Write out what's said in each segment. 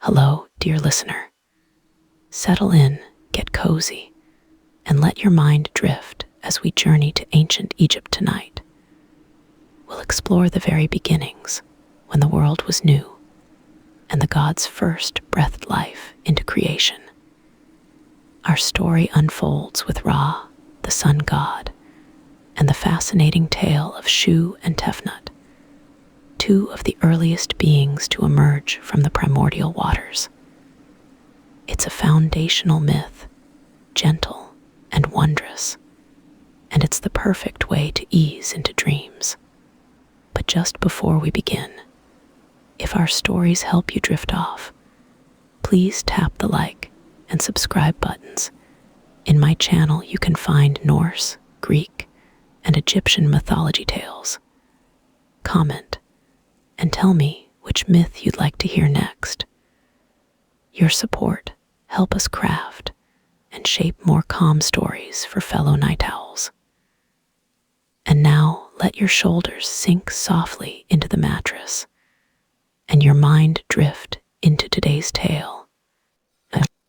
Hello, dear listener. Settle in, get cozy, and let your mind drift as we journey to ancient Egypt tonight. We'll explore the very beginnings, when the world was new, and the gods first breathed life into creation. Our story unfolds with Ra, the sun god, and the fascinating tale of Shu and Tefnut, two of the earliest beings to emerge from the primordial waters. It's a foundational myth, gentle and wondrous, and it's the perfect way to ease into dreams. But just before we begin, if our stories help you drift off, please tap the like and subscribe buttons. In my channel, you can find Norse, Greek, and Egyptian mythology tales. Comment and tell me which myth you'd like to hear next. Your support helps us craft and shape more calm stories for fellow night owls. And now let your shoulders sink softly into the mattress and your mind drift into today's tale.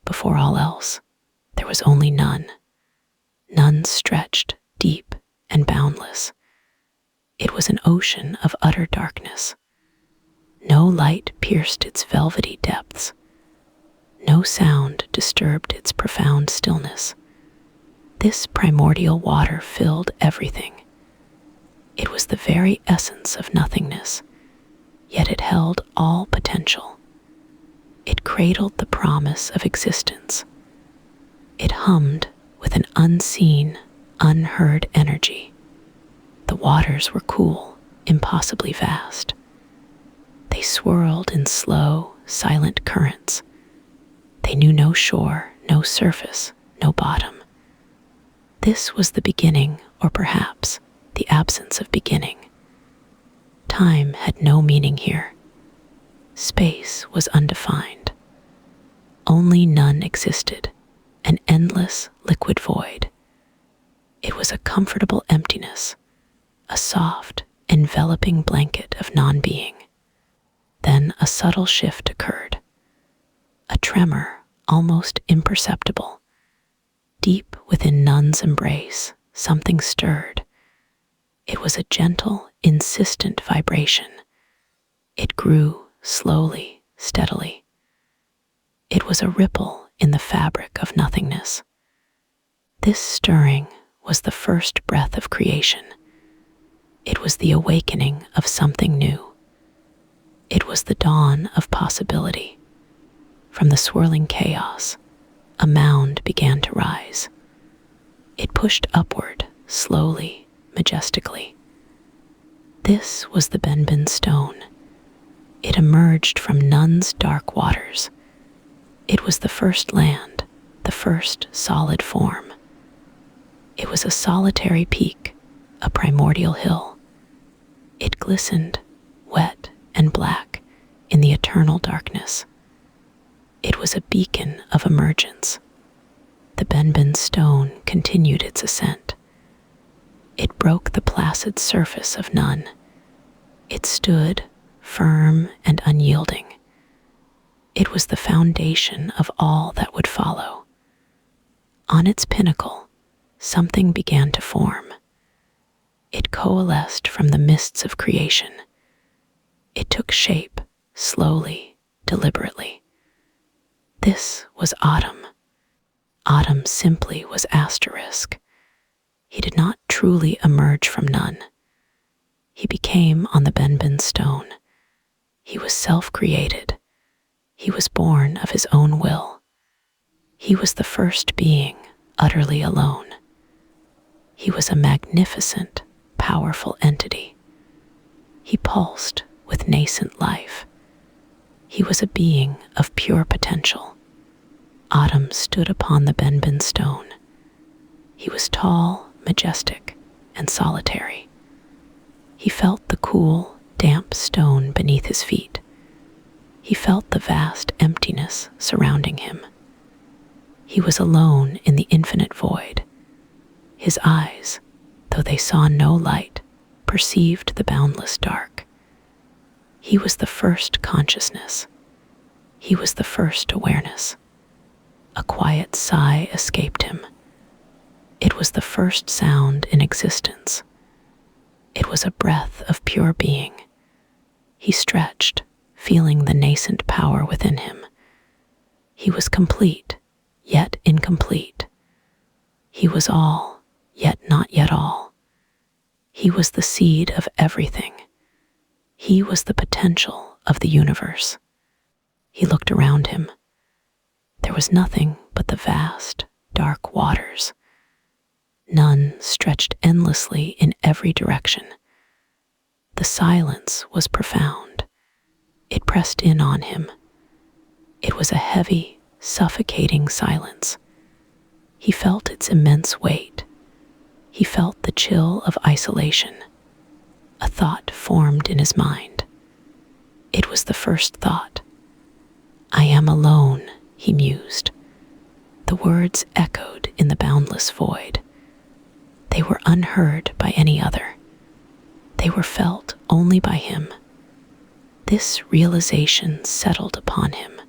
Before all else, there was only none. None stretched deep and boundless. It was an ocean of utter darkness. No light pierced its velvety depths. No sound disturbed its profound stillness. This primordial water filled everything. It was the very essence of nothingness, yet it held all potential. It cradled the promise of existence. It hummed with an unseen, unheard energy. The waters were cool, impossibly vast. They swirled in slow, silent currents. They knew no shore, no surface, no bottom. This was the beginning, or perhaps the absence of beginning. Time had no meaning here. Space was undefined. Only none existed, an endless liquid void. It was a comfortable emptiness, a soft, enveloping blanket of non-being. Then a subtle shift occurred. A tremor, almost imperceptible. Deep within Nun's embrace, something stirred. It was a gentle, insistent vibration. It grew slowly, steadily. It was a ripple in the fabric of nothingness. This stirring was the first breath of creation. It was the awakening of something new. It was the dawn of possibility. From the swirling chaos, a mound began to rise. It pushed upward, slowly, majestically. This was the Benben stone. It emerged from Nun's dark waters. It was the first land, the first solid form. It was a solitary peak, a primordial hill. It glistened, wet and black, in the eternal darkness. It was a beacon of emergence. The Benben stone continued its ascent. It broke the placid surface of Nun. It stood, firm and unyielding. It was the foundation of all that would follow. On its pinnacle, something began to form. It coalesced from the mists of creation. It took shape, slowly, deliberately. This was Autumn. Autumn simply was asterisk. He did not truly emerge from Nun. He became on the Benben stone. He was self-created. He was born of his own will. He was the first being, utterly alone. He was a magnificent, powerful entity. He pulsed with nascent life. He was a being of pure potential. Autumn stood upon the Benben stone. He was tall, majestic, and solitary. He felt the cool, damp stone beneath his feet. He felt the vast emptiness surrounding him. He was alone in the infinite void. His eyes, though they saw no light, perceived the boundless dark. He was the first consciousness. He was the first awareness. A quiet sigh escaped him. It was the first sound in existence. It was a breath of pure being. He stretched, feeling the nascent power within him. He was complete, yet incomplete. He was all, yet not yet all. He was the seed of everything. He was the potential of the universe. He looked around him. There was nothing but the vast, dark waters. None stretched endlessly in every direction. The silence was profound. It pressed in on him. It was a heavy, suffocating silence. He felt its immense weight. He felt the chill of isolation. A thought formed in his mind. It was the first thought. "I am alone," he mused. The words echoed in the boundless void. They were unheard by any other. They were felt only by him. This realization settled upon him.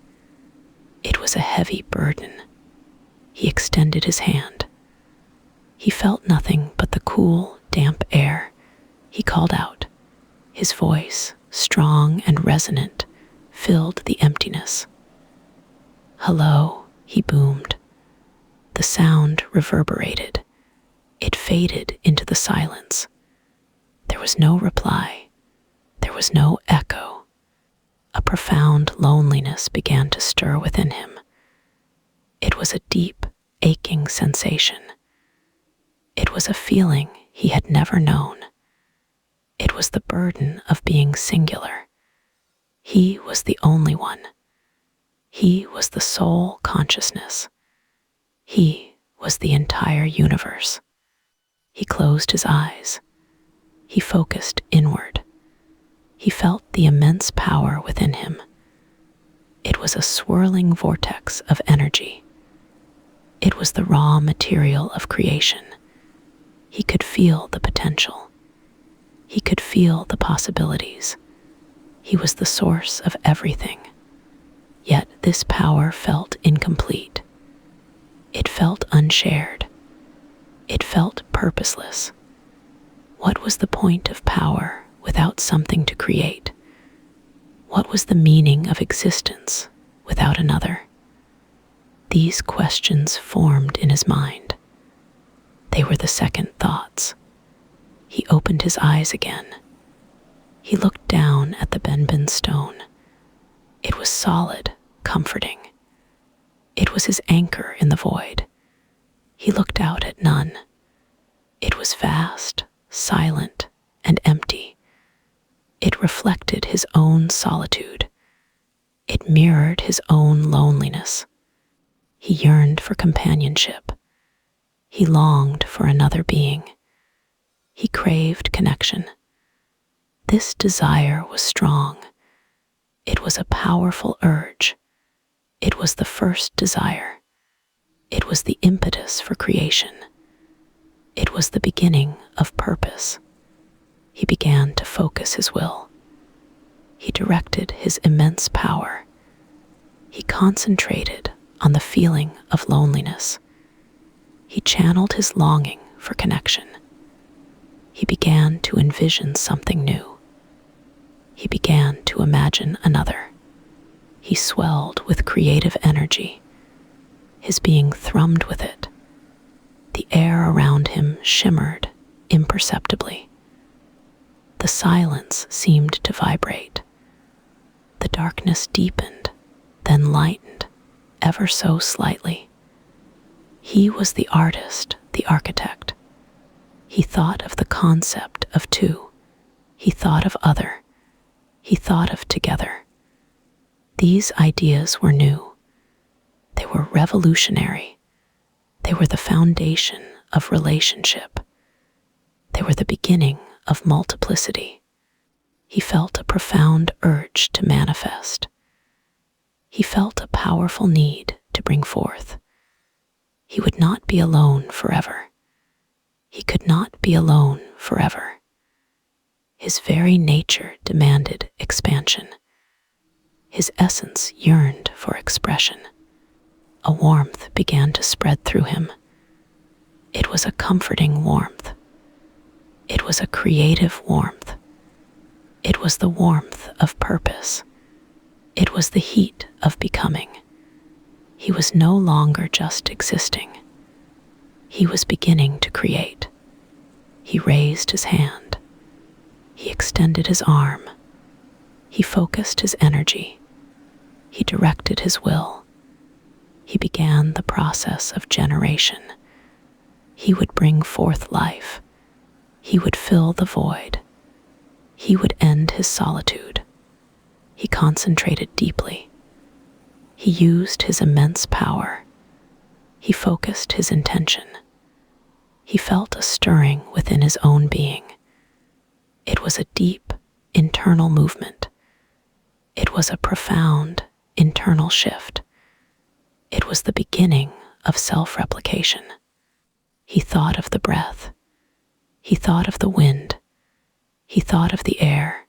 It was a heavy burden. He extended his hand. He felt nothing but the cool, damp air. He called out. His voice, strong and resonant, filled the emptiness. "Hello," he boomed. The sound reverberated. It faded into the silence. There was no reply. There was no echo. A profound loneliness began to stir within him. It was a deep, aching sensation. It was a feeling he had never known. It was the burden of being singular. He was the only one. He was the sole consciousness. He was the entire universe. He closed his eyes. He focused inward. He felt the immense power within him. It was a swirling vortex of energy. It was the raw material of creation. He could feel the potential. He could feel the possibilities. He was the source of everything. Yet this power felt incomplete. It felt unshared. It felt purposeless. What was the point of power without something to create? What was the meaning of existence without another? These questions formed in his mind. They were the second thoughts. He opened his eyes again. He looked down at the Benben stone. It was solid, comforting. It was his anchor in the void. He looked out at none. It was vast, silent, and empty. It reflected his own solitude. It mirrored his own loneliness. He yearned for companionship. He longed for another being. He craved connection. This desire was strong. It was a powerful urge. It was the first desire. It was the impetus for creation. It was the beginning of purpose. He began to focus his will. He directed his immense power. He concentrated on the feeling of loneliness. He channeled his longing for connection. He began to envision something new. He began to imagine another. He swelled with creative energy. His being thrummed with it. The air around him shimmered imperceptibly. The silence seemed to vibrate. The darkness deepened, then lightened, ever so slightly. He was the artist, the architect. He thought of the concept of two. He thought of other. He thought of together. These ideas were new. They were revolutionary. They were the foundation of relationship. They were the beginning of multiplicity. He felt a profound urge to manifest. He felt a powerful need to bring forth. He would not be alone forever. He could not be alone forever. His very nature demanded expansion. His essence yearned for expression. A warmth began to spread through him. It was a comforting warmth. It was a creative warmth. It was the warmth of purpose. It was the heat of becoming. He was no longer just existing. He was beginning to create. He raised his hand. He extended his arm. He focused his energy. He directed his will. He began the process of generation. He would bring forth life. He would fill the void. He would end his solitude. He concentrated deeply. He used his immense power. He focused his intention. He felt a stirring within his own being. It was a deep, internal movement. It was a profound, internal shift. It was the beginning of self-replication. He thought of the breath. He thought of the wind. He thought of the air.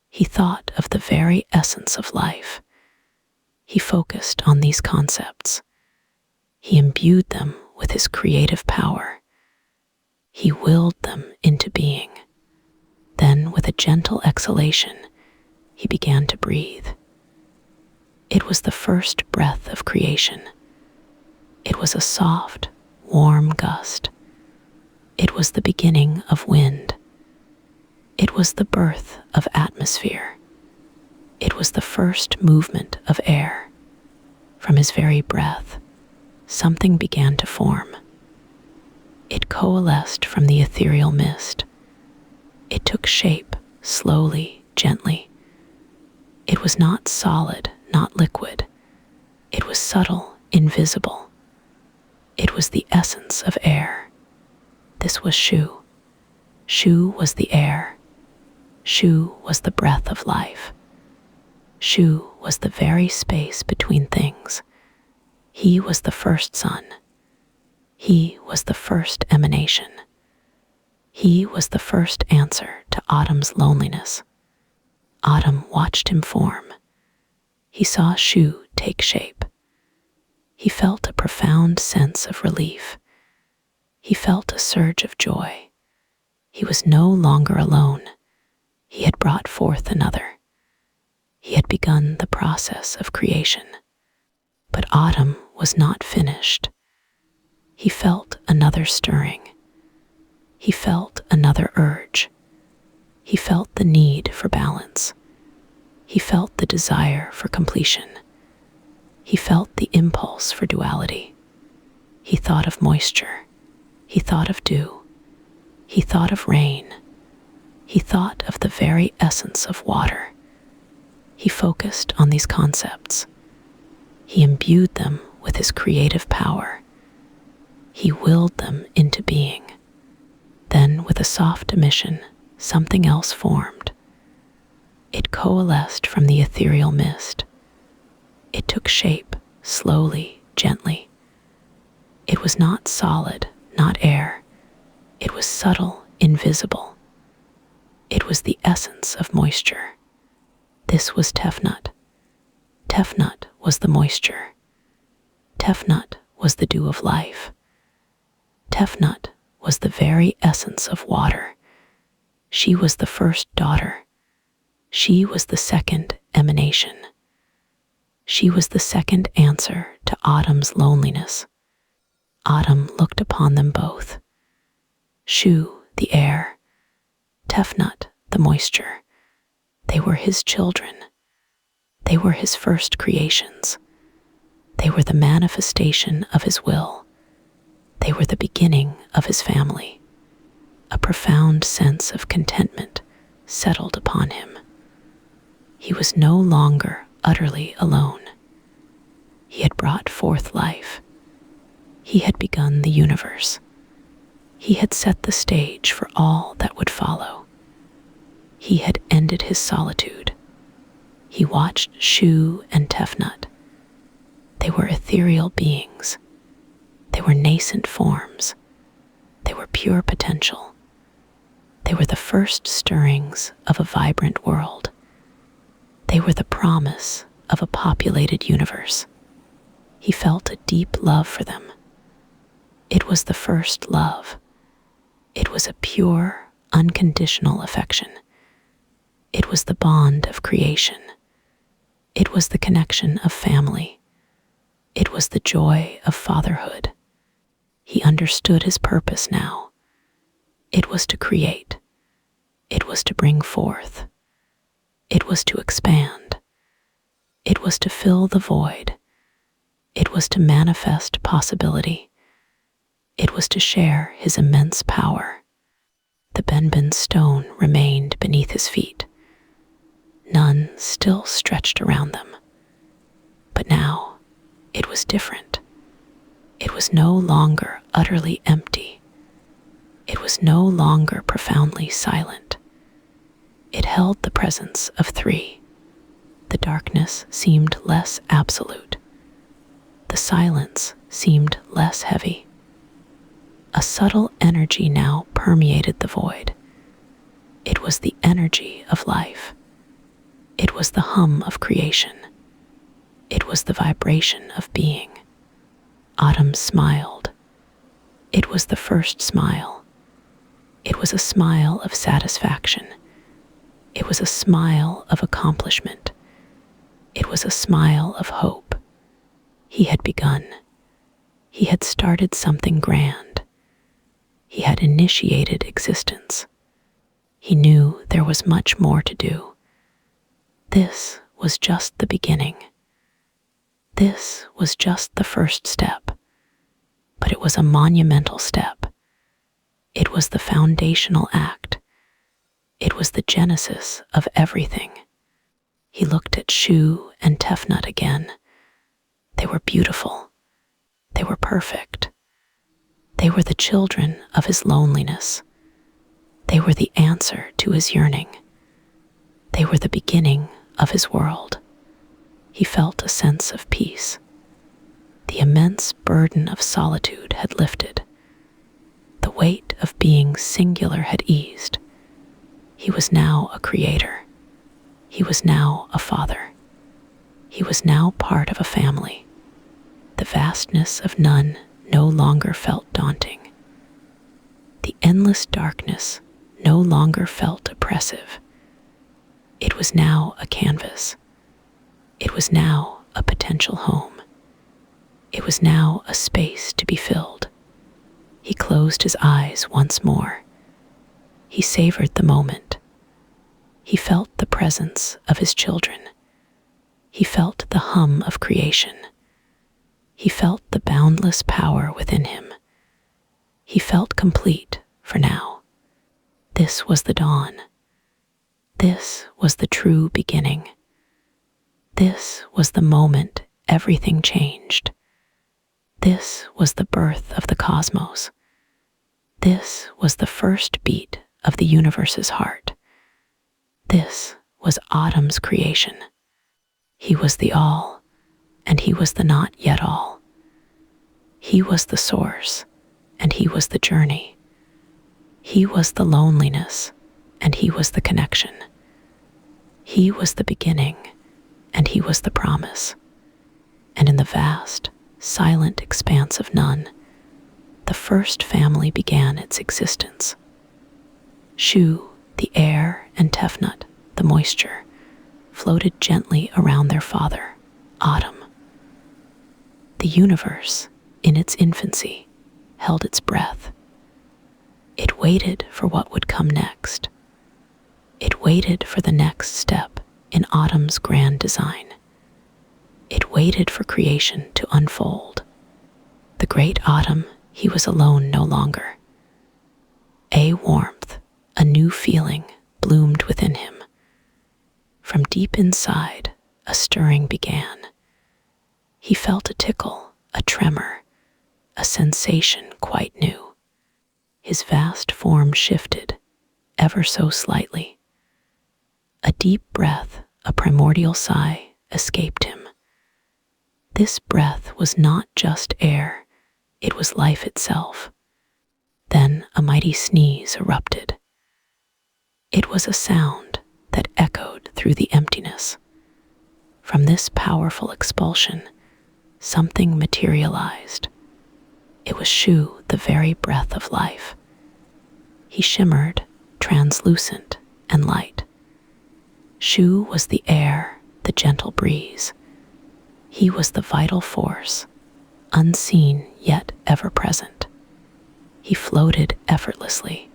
He thought of the very essence of life. He focused on these concepts. He imbued them with his creative power. He willed them into being. Then, with a gentle exhalation, he began to breathe. It was the first breath of creation. It was a soft, warm gust. It was the beginning of wind. It was the birth of atmosphere. It was the first movement of air. From his very breath, something began to form. It coalesced from the ethereal mist. It took shape, slowly, gently. It was not solid, not liquid. It was subtle, invisible. It was the essence of air. This was Shu. Shu was the air. Shu was the breath of life. Shu was the very space between things. He was the first sun. He was the first emanation. He was the first answer to Autumn's loneliness. Autumn watched him form. He saw Shu take shape. He felt a profound sense of relief. He felt a surge of joy. He was no longer alone. He had brought forth another. He had begun the process of creation. But Autumn was not finished. He felt another stirring. He felt another urge. He felt the need for balance. He felt the desire for completion. He felt the impulse for duality. He thought of moisture. He thought of dew. He thought of rain. He thought of the very essence of water. He focused on these concepts. He imbued them with his creative power. He willed them into being. Then, with a soft emission, something else formed. It coalesced from the ethereal mist. It took shape, slowly, gently. It was not solid, not air. It was subtle, invisible. It was the essence of moisture. This was Tefnut. Tefnut was the moisture. Tefnut was the dew of life. Tefnut was the very essence of water. She was the first daughter. She was the second emanation. She was the second answer to Autumn's loneliness. Autumn looked upon them both. Shu, the air. Tefnut, the moisture. They were his children. They were his first creations. They were the manifestation of his will. They were the beginning of his family. A profound sense of contentment settled upon him. He was no longer utterly alone. He had brought forth life. He had begun the universe. He had set the stage for all that would follow. He had ended his solitude. He watched Shu and Tefnut. They were ethereal beings. They were nascent forms. They were pure potential. They were the first stirrings of a vibrant world. They were the promise of a populated universe. He felt a deep love for them. It was the first love. It was a pure, unconditional affection. It was the bond of creation. It was the connection of family. It was the joy of fatherhood. He understood his purpose now. It was to create. It was to bring forth. It was to expand. It was to fill the void. It was to manifest possibility. It was to share his immense power. The Benben stone remained beneath his feet. None still stretched around them. But now it was different. It was no longer utterly empty. It was no longer profoundly silent. It held the presence of three. The darkness seemed less absolute. The silence seemed less heavy. A subtle energy now permeated the void. It was the energy of life. It was the hum of creation. It was the vibration of being. Autumn smiled. It was the first smile. It was a smile of satisfaction. It was a smile of accomplishment. It was a smile of hope. He had begun. He had started something grand. He had initiated existence. He knew there was much more to do. This was just the beginning. This was just the first step. But it was a monumental step. It was the foundational act. It was the genesis of everything. He looked at Shu and Tefnut again. They were beautiful. They were perfect. They were the children of his loneliness. They were the answer to his yearning. They were the beginning of his world. He felt a sense of peace. The immense burden of solitude had lifted. The weight of being singular had eased. He was now a creator. He was now a father. He was now part of a family. The vastness of none no longer felt daunting. The endless darkness no longer felt oppressive. It was now a canvas. It was now a potential home. It was now a space to be filled. He closed his eyes once more. He savored the moment. He felt the presence of his children. He felt the hum of creation. He felt the boundless power within him. He felt complete for now. This was the dawn. This was the true beginning. This was the moment everything changed. This was the birth of the cosmos. This was the first beat of the universe's heart. This was Autumn's creation. He was the all, and he was the not yet all. He was the source, and he was the journey. He was the loneliness, and he was the connection. He was the beginning, and he was the promise. And in the vast, silent expanse of none, the first family began its existence. Shu, the air, and Tefnut, the moisture, floated gently around their father, Autumn. The universe, in its infancy, held its breath. It waited for what would come next. It waited for the next step in Autumn's grand design. It waited for creation to unfold. The great Autumn, he was alone no longer. A warmth, a new feeling, bloomed within him. From deep inside, a stirring began. He felt a tickle, a tremor, a sensation quite new. His vast form shifted, ever so slightly. A deep breath, a primordial sigh, escaped him. This breath was not just air, it was life itself. Then a mighty sneeze erupted. It was a sound that echoed through the emptiness. From this powerful expulsion, something materialized. It was Shu, the very breath of life. He shimmered, translucent and light. Shu was the air, the gentle breeze. He was the vital force, unseen yet ever present. He floated effortlessly,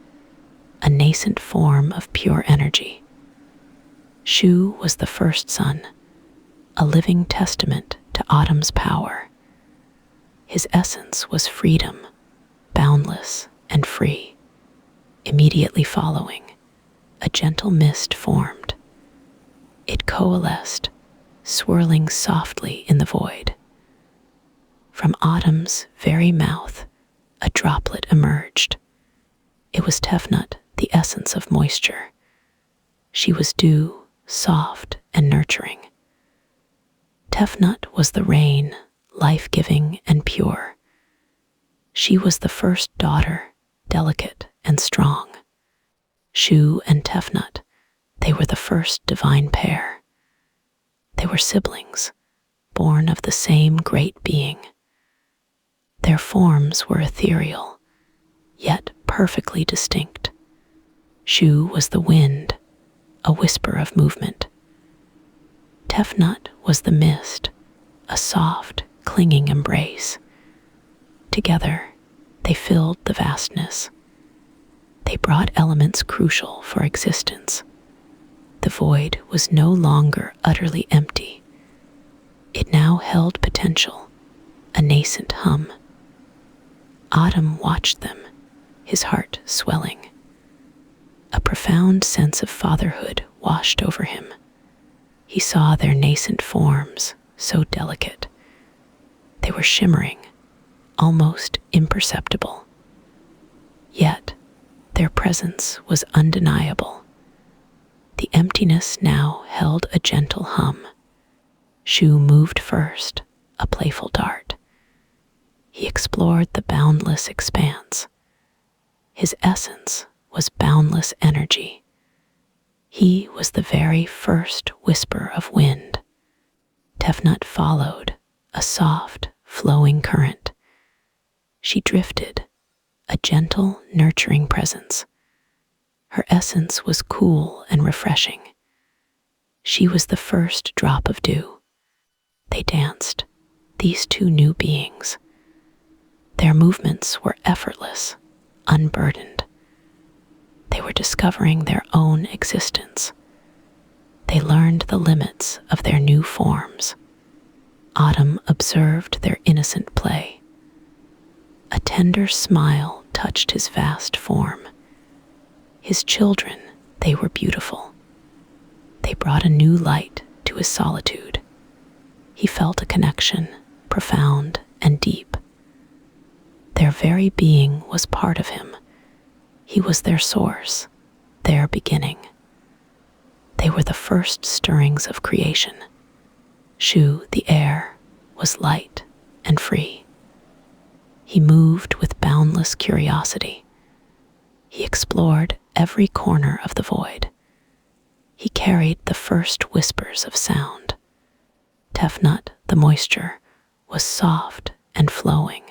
a nascent form of pure energy. Shu was the first sun, a living testament to autumn's power. His essence was freedom, boundless and free. Immediately following, a gentle mist formed. It coalesced, swirling softly in the void. From autumn's very mouth, a droplet emerged. It was Tefnut, the essence of moisture. She was dew, soft and nurturing. Tefnut was the rain, life-giving and pure. She was the first daughter, delicate and strong. Shu and Tefnut, they were the first divine pair. They were siblings, born of the same great being. Their forms were ethereal, yet perfectly distinct. Shu was the wind, a whisper of movement. Tefnut was the mist, a soft, clinging embrace. Together, they filled the vastness. They brought elements crucial for existence. The void was no longer utterly empty. It now held potential, a nascent hum. Autumn watched them, his heart swelling. A profound sense of fatherhood washed over him. He saw their nascent forms, so delicate. They were shimmering, almost imperceptible. Yet, their presence was undeniable. The emptiness now held a gentle hum. Shu moved first, a playful dart. He explored the boundless expanse. His essence was boundless energy. He was the very first whisper of wind. Tefnut followed, a soft, flowing current. She drifted, a gentle, nurturing presence. Her essence was cool and refreshing. She was the first drop of dew. They danced, these two new beings. Their movements were effortless, unburdened. They were discovering their own existence. They learned the limits of their new forms. Autumn observed their innocent play. A tender smile touched his vast form. His children, they were beautiful. They brought a new light to his solitude. He felt a connection, profound and deep. Their very being was part of him. He was their source, their beginning. They were the first stirrings of creation. Shu, the air, was light and free. He moved with boundless curiosity. He explored every corner of the void. He carried the first whispers of sound. Tefnut, the moisture, was soft and flowing.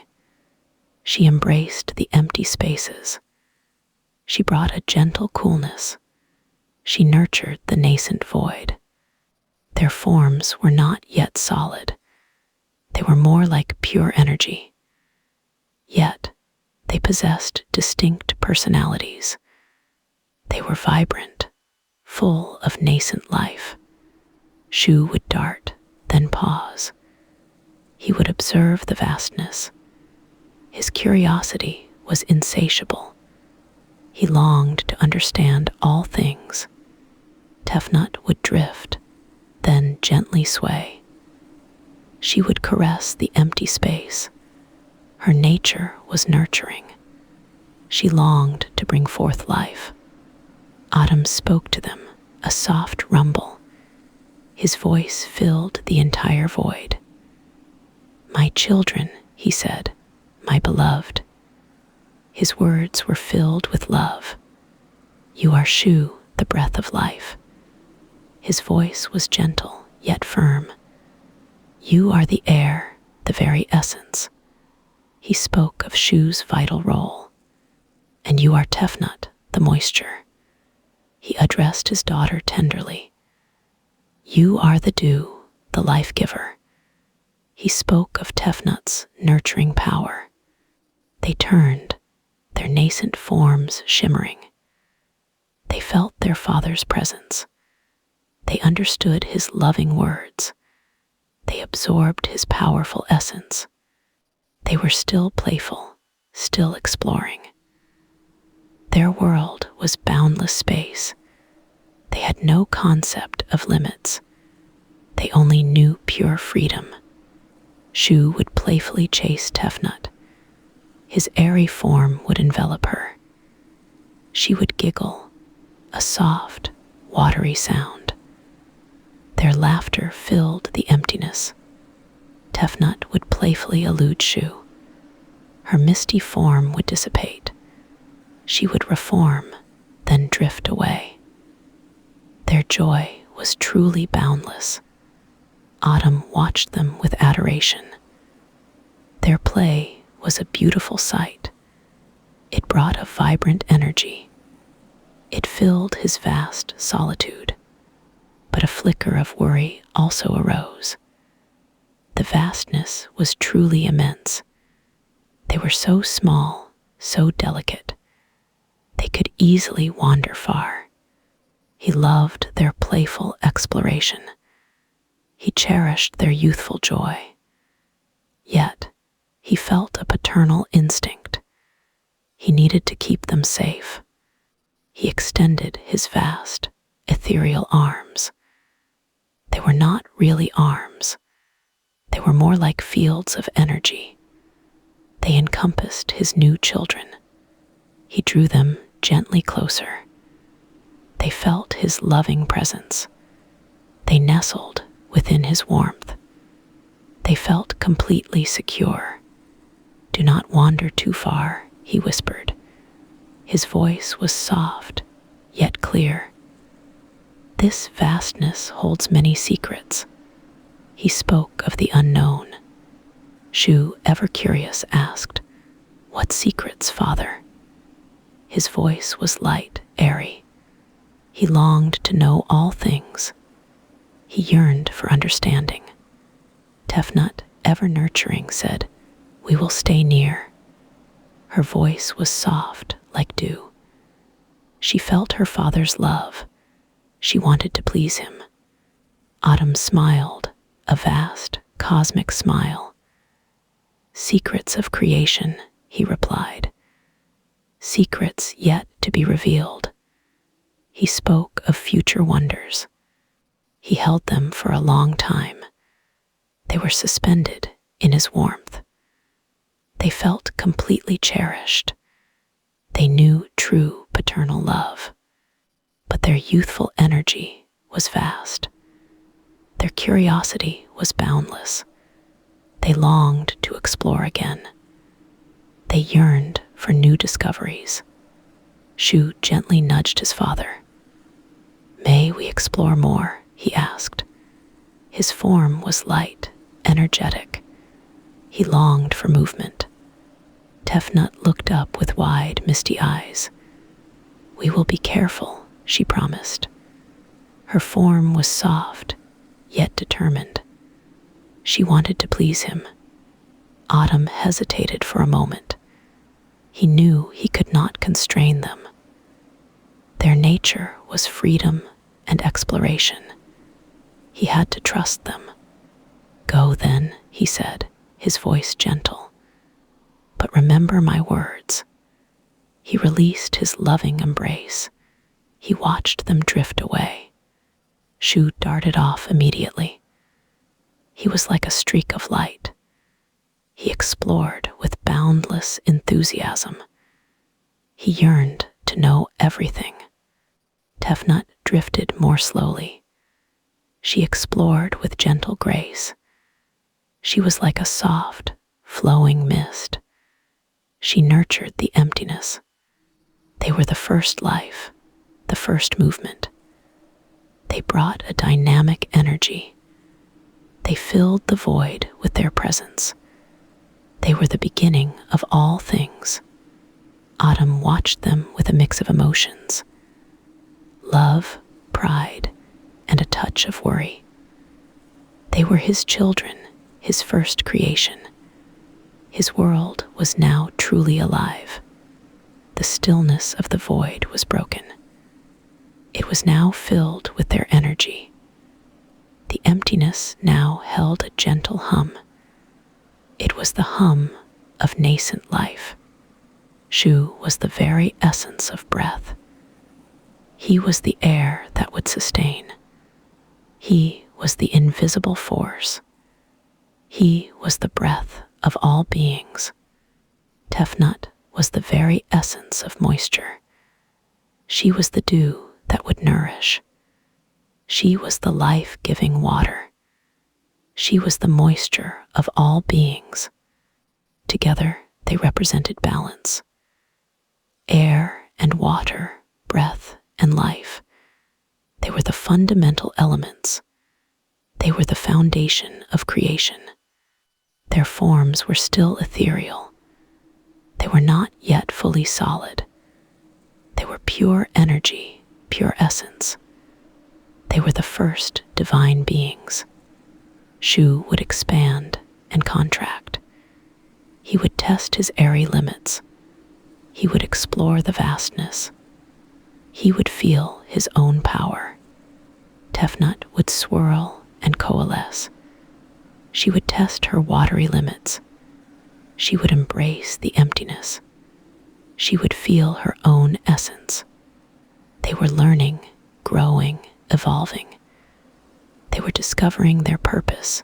She embraced the empty spaces. She brought a gentle coolness. She nurtured the nascent void. Their forms were not yet solid. They were more like pure energy. Yet, they possessed distinct personalities. They were vibrant, full of nascent life. Shu would dart, then pause. He would observe the vastness. His curiosity was insatiable. He longed to understand all things. Tefnut would drift, then gently sway. She would caress the empty space. Her nature was nurturing. She longed to bring forth life. Autumn spoke to them, a soft rumble. His voice filled the entire void. "My children," he said, "my beloved." His words were filled with love. "You are Shu, the breath of life." His voice was gentle yet firm. You are the air, the very essence. He spoke of Shu's vital role. And you are Tefnut, the moisture. He addressed his daughter tenderly. You are the dew, the life giver. He spoke of Tefnut's nurturing power. They turned, their nascent forms shimmering. They felt their father's presence. They understood his loving words. They absorbed his powerful essence. They were still playful, still exploring. Their world was boundless space. They had no concept of limits. They only knew pure freedom. Shu would playfully chase Tefnut. His airy form would envelop her. She would giggle, a soft, watery sound. Their laughter filled the emptiness. Tefnut would playfully elude Shu. Her misty form would dissipate. She would reform, then drift away. Their joy was truly boundless. Autumn watched them with adoration. Their play was a beautiful sight. It brought a vibrant energy. It filled his vast solitude. But a flicker of worry also arose. The vastness was truly immense. They were so small, so delicate. They could easily wander far. He loved their playful exploration. He cherished their youthful joy. Yet, he felt a paternal instinct. He needed to keep them safe. He extended his vast, ethereal arms. They were not really arms. They were more like fields of energy. They encompassed his new children. He drew them gently closer. They felt his loving presence. They nestled within his warmth. They felt completely secure. Do not wander too far, he whispered. His voice was soft, yet clear. This vastness holds many secrets. He spoke of the unknown. Shu, ever curious, asked, "What secrets, father?" His voice was light, airy. He longed to know all things. He yearned for understanding. Tefnut, ever nurturing, said, "We will stay near." Her voice was soft like dew. She felt her father's love. She wanted to please him. Autumn smiled, a vast, cosmic smile. "Secrets of creation," he replied. "Secrets yet to be revealed." He spoke of future wonders. He held them for a long time. They were suspended in his warmth. They felt completely cherished. They knew true paternal love. But their youthful energy was vast. Their curiosity was boundless. They longed to explore again. They yearned for new discoveries. Shu gently nudged his father. "May we explore more?" he asked. His form was light, energetic. He longed for movement. Tefnut looked up with wide, misty eyes. "We will be careful," she promised. Her form was soft, yet determined. She wanted to please him. Autumn hesitated for a moment. He knew he could not constrain them. Their nature was freedom and exploration. He had to trust them. "Go then," he said, his voice gentle. "But remember my words." He released his loving embrace. He watched them drift away. Shu darted off immediately. He was like a streak of light. He explored with boundless enthusiasm. He yearned to know everything. Tefnut drifted more slowly. She explored with gentle grace. She was like a soft, flowing mist. She nurtured the emptiness. They were the first life, the first movement. They brought a dynamic energy. They filled the void with their presence. They were the beginning of all things. Autumn watched them with a mix of emotions: love, pride, and a touch of worry. They were his children, his first creation. His world was now truly alive. The stillness of the void was broken. It was now filled with their energy. The emptiness now held a gentle hum. It was the hum of nascent life. Shu was the very essence of breath. He was the air that would sustain. He was the invisible force. He was the breath of all beings. Tefnut was the very essence of moisture. She was the dew that would nourish. She was the life-giving water. She was the moisture of all beings. Together, they represented balance. Air and water, breath and life. They were the fundamental elements. They were the foundation of creation. Their forms were still ethereal. They were not yet fully solid. They were pure energy, pure essence. They were the first divine beings. Shu would expand and contract. He would test his airy limits. He would explore the vastness. He would feel his own power. Tefnut would swirl and coalesce. She would test her watery limits. She would embrace the emptiness. She would feel her own essence. They were learning, growing, evolving. They were discovering their purpose.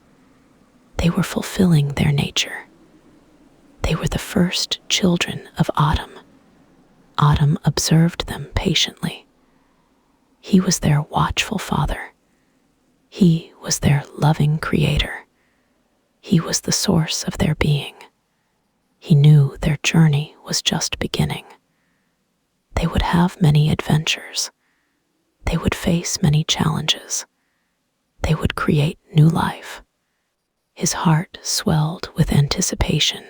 They were fulfilling their nature. They were the first children of Autumn. Autumn observed them patiently. He was their watchful father. He was their loving creator. He was the source of their being. He knew their journey was just beginning. They would have many adventures. They would face many challenges. They would create new life. His heart swelled with anticipation.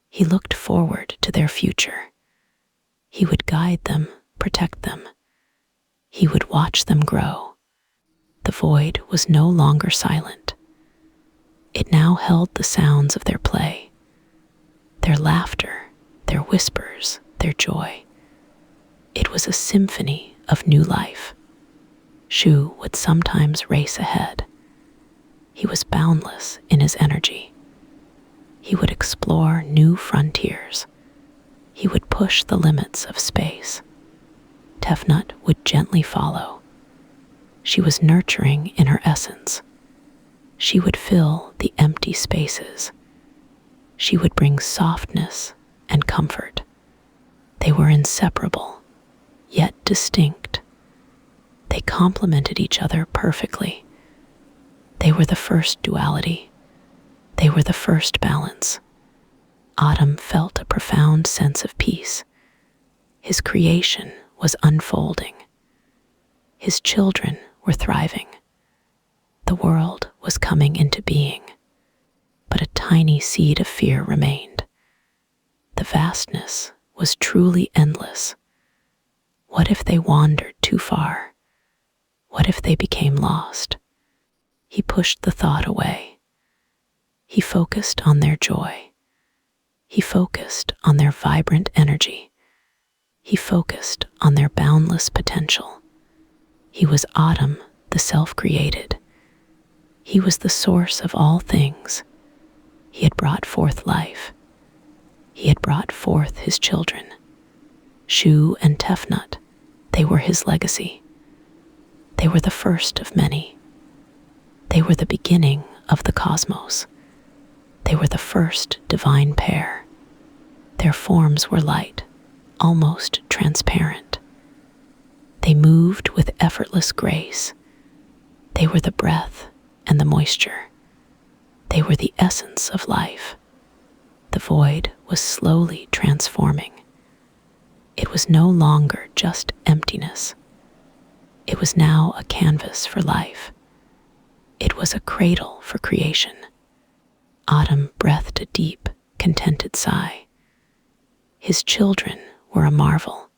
He looked forward to their future. He would guide them, protect them. He would watch them grow. The void was no longer silent. It now held the sounds of their play, their laughter, their whispers, their joy. It was a symphony of new life. Shu would sometimes race ahead. He was boundless in his energy. He would explore new frontiers. He would push the limits of space. Tefnut would gently follow. She was nurturing in her essence. She would fill the empty spaces. She would bring softness and comfort. They were inseparable, yet distinct. They complemented each other perfectly. They were the first duality. They were the first balance. Autumn felt a profound sense of peace. His creation was unfolding. His children were thriving. The world was coming into being, but a tiny seed of fear remained. The vastness was truly endless. What if they wandered too far? What if they became lost? He pushed the thought away. He focused on their joy. He focused on their vibrant energy. He focused on their boundless potential. He was Autumn, the self-created. He was the source of all things. He had brought forth life. He had brought forth his children. Shu and Tefnut, they were his legacy. They were the first of many. They were the beginning of the cosmos. They were the first divine pair. Their forms were light, almost transparent. They moved with effortless grace. They were the breath and the moisture. They were the essence of life. The void was slowly transforming. It was no longer just emptiness. It was now a canvas for life. It was a cradle for creation. Adam breathed a deep, contented sigh. His children were a marvel.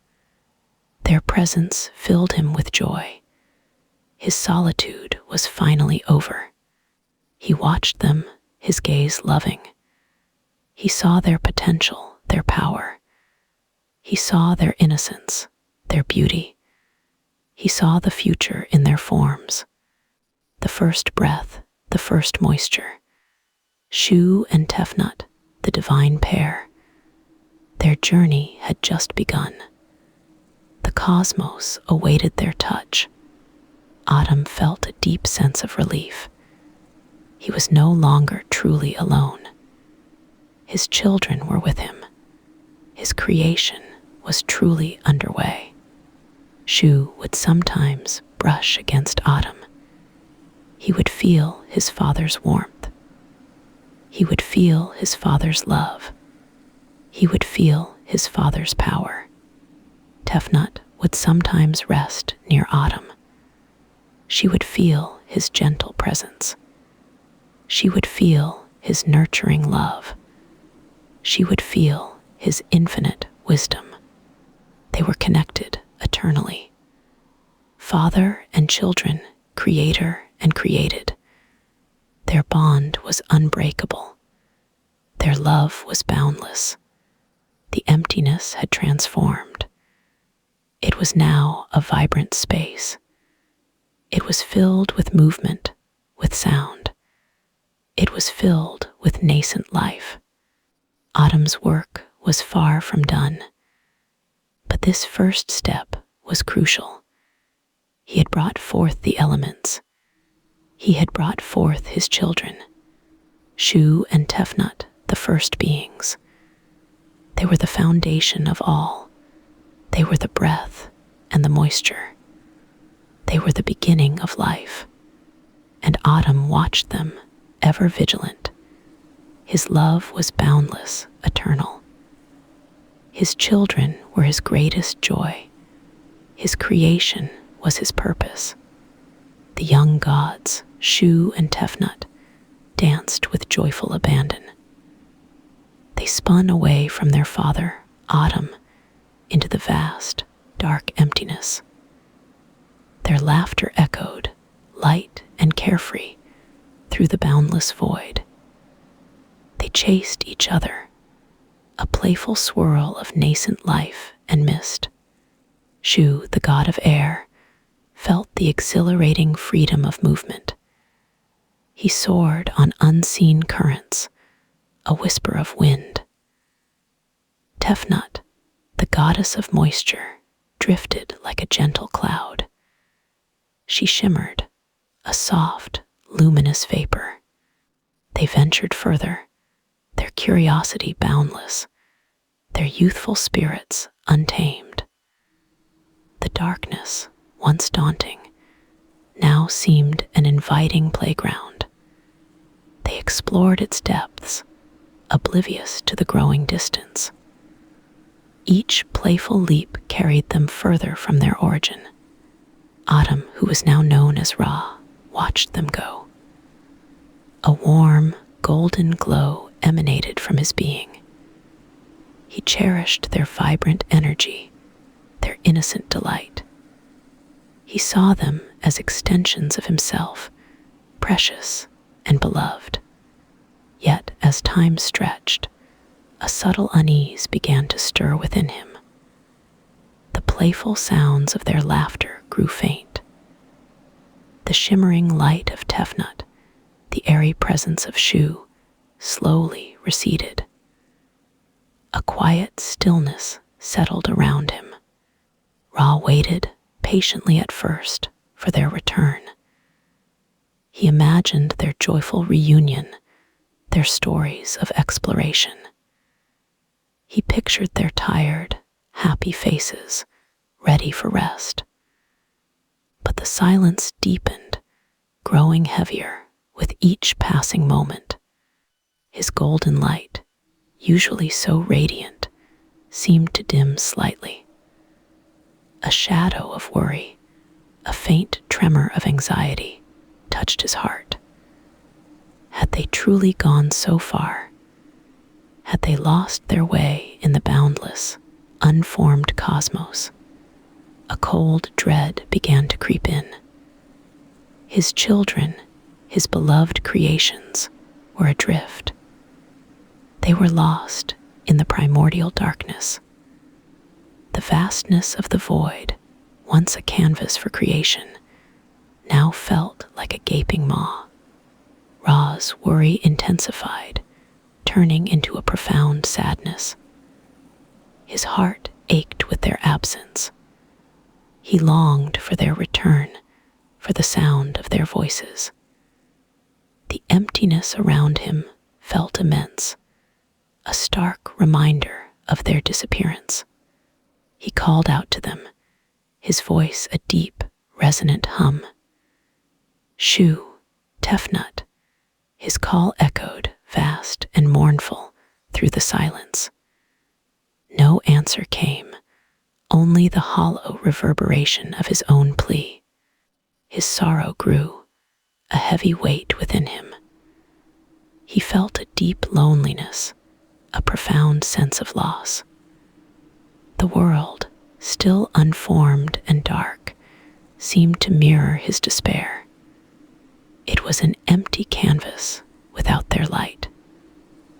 Their presence filled him with joy. His solitude was finally over. He watched them, his gaze loving. He saw their potential, their power. He saw their innocence, their beauty. He saw the future in their forms. The first breath, the first moisture. Shu and Tefnut, the divine pair. Their journey had just begun. The cosmos awaited their touch. Adam felt a deep sense of relief. He was no longer truly alone. His children were with him. His creation was truly underway. Shu would sometimes brush against Adam. He would feel his father's warmth. He would feel his father's love. He would feel his father's power. Tefnut would sometimes rest near Adam. She would feel his gentle presence. She would feel his nurturing love. She would feel his infinite wisdom. They were connected eternally. Father and children, creator and created. Their bond was unbreakable. Their love was boundless. The emptiness had transformed. It was now a vibrant space. It was filled with movement, with sound. It was filled with nascent life. Adam's work was far from done. But this first step was crucial. He had brought forth the elements. He had brought forth his children, Shu and Tefnut, the first beings. They were the foundation of all. They were the breath and the moisture. They were the beginning of life. And Adam watched them, ever vigilant. His love was boundless, eternal. His children were his greatest joy. His creation was his purpose. The young gods, Shu and Tefnut, danced with joyful abandon. They spun away from their father, Adam, into the vast, dark emptiness. Their laughter echoed, light and carefree, through the boundless void. They chased each other, a playful swirl of nascent life and mist. Shu, the god of air, felt the exhilarating freedom of movement. He soared on unseen currents, a whisper of wind. Tefnut, the goddess of moisture, drifted like a gentle cloud. She shimmered, a soft, luminous vapor. They ventured further, their curiosity boundless, their youthful spirits untamed. The darkness, once daunting, now seemed an inviting playground. They explored its depths, oblivious to the growing distance. Each playful leap carried them further from their origin. Adam, who was now known as Ra, watched them go. A warm, golden glow emanated from his being. He cherished their vibrant energy, their innocent delight. He saw them as extensions of himself, precious and beloved. Yet, as time stretched, a subtle unease began to stir within him. The playful sounds of their laughter grew faint. The shimmering light of Tefnut, the airy presence of Shu, slowly receded. A quiet stillness settled around him. Ra waited, patiently at first, for their return. He imagined their joyful reunion, their stories of exploration. He pictured their tired, happy faces, ready for rest. But the silence deepened, growing heavier with each passing moment. His golden light, usually so radiant, seemed to dim slightly. A shadow of worry, a faint tremor of anxiety, touched his heart. Had they truly gone so far? Had they lost their way in the boundless, unformed cosmos? A cold dread began to creep in. His children, his beloved creations, were adrift. They were lost in the primordial darkness. The vastness of the void, once a canvas for creation, now felt like a gaping maw. Ra's worry intensified, turning into a profound sadness. His heart ached with their absence. He longed for their return, for the sound of their voices. The emptiness around him felt immense, a stark reminder of their disappearance. He called out to them, his voice a deep, resonant hum. Shu, Tefnut. His call echoed, vast and mournful, through the silence. No answer came, only the hollow reverberation of his own plea. His sorrow grew, a heavy weight within him. He felt a deep loneliness, a profound sense of loss. The world, still unformed and dark, seemed to mirror his despair. It was an empty canvas without their light.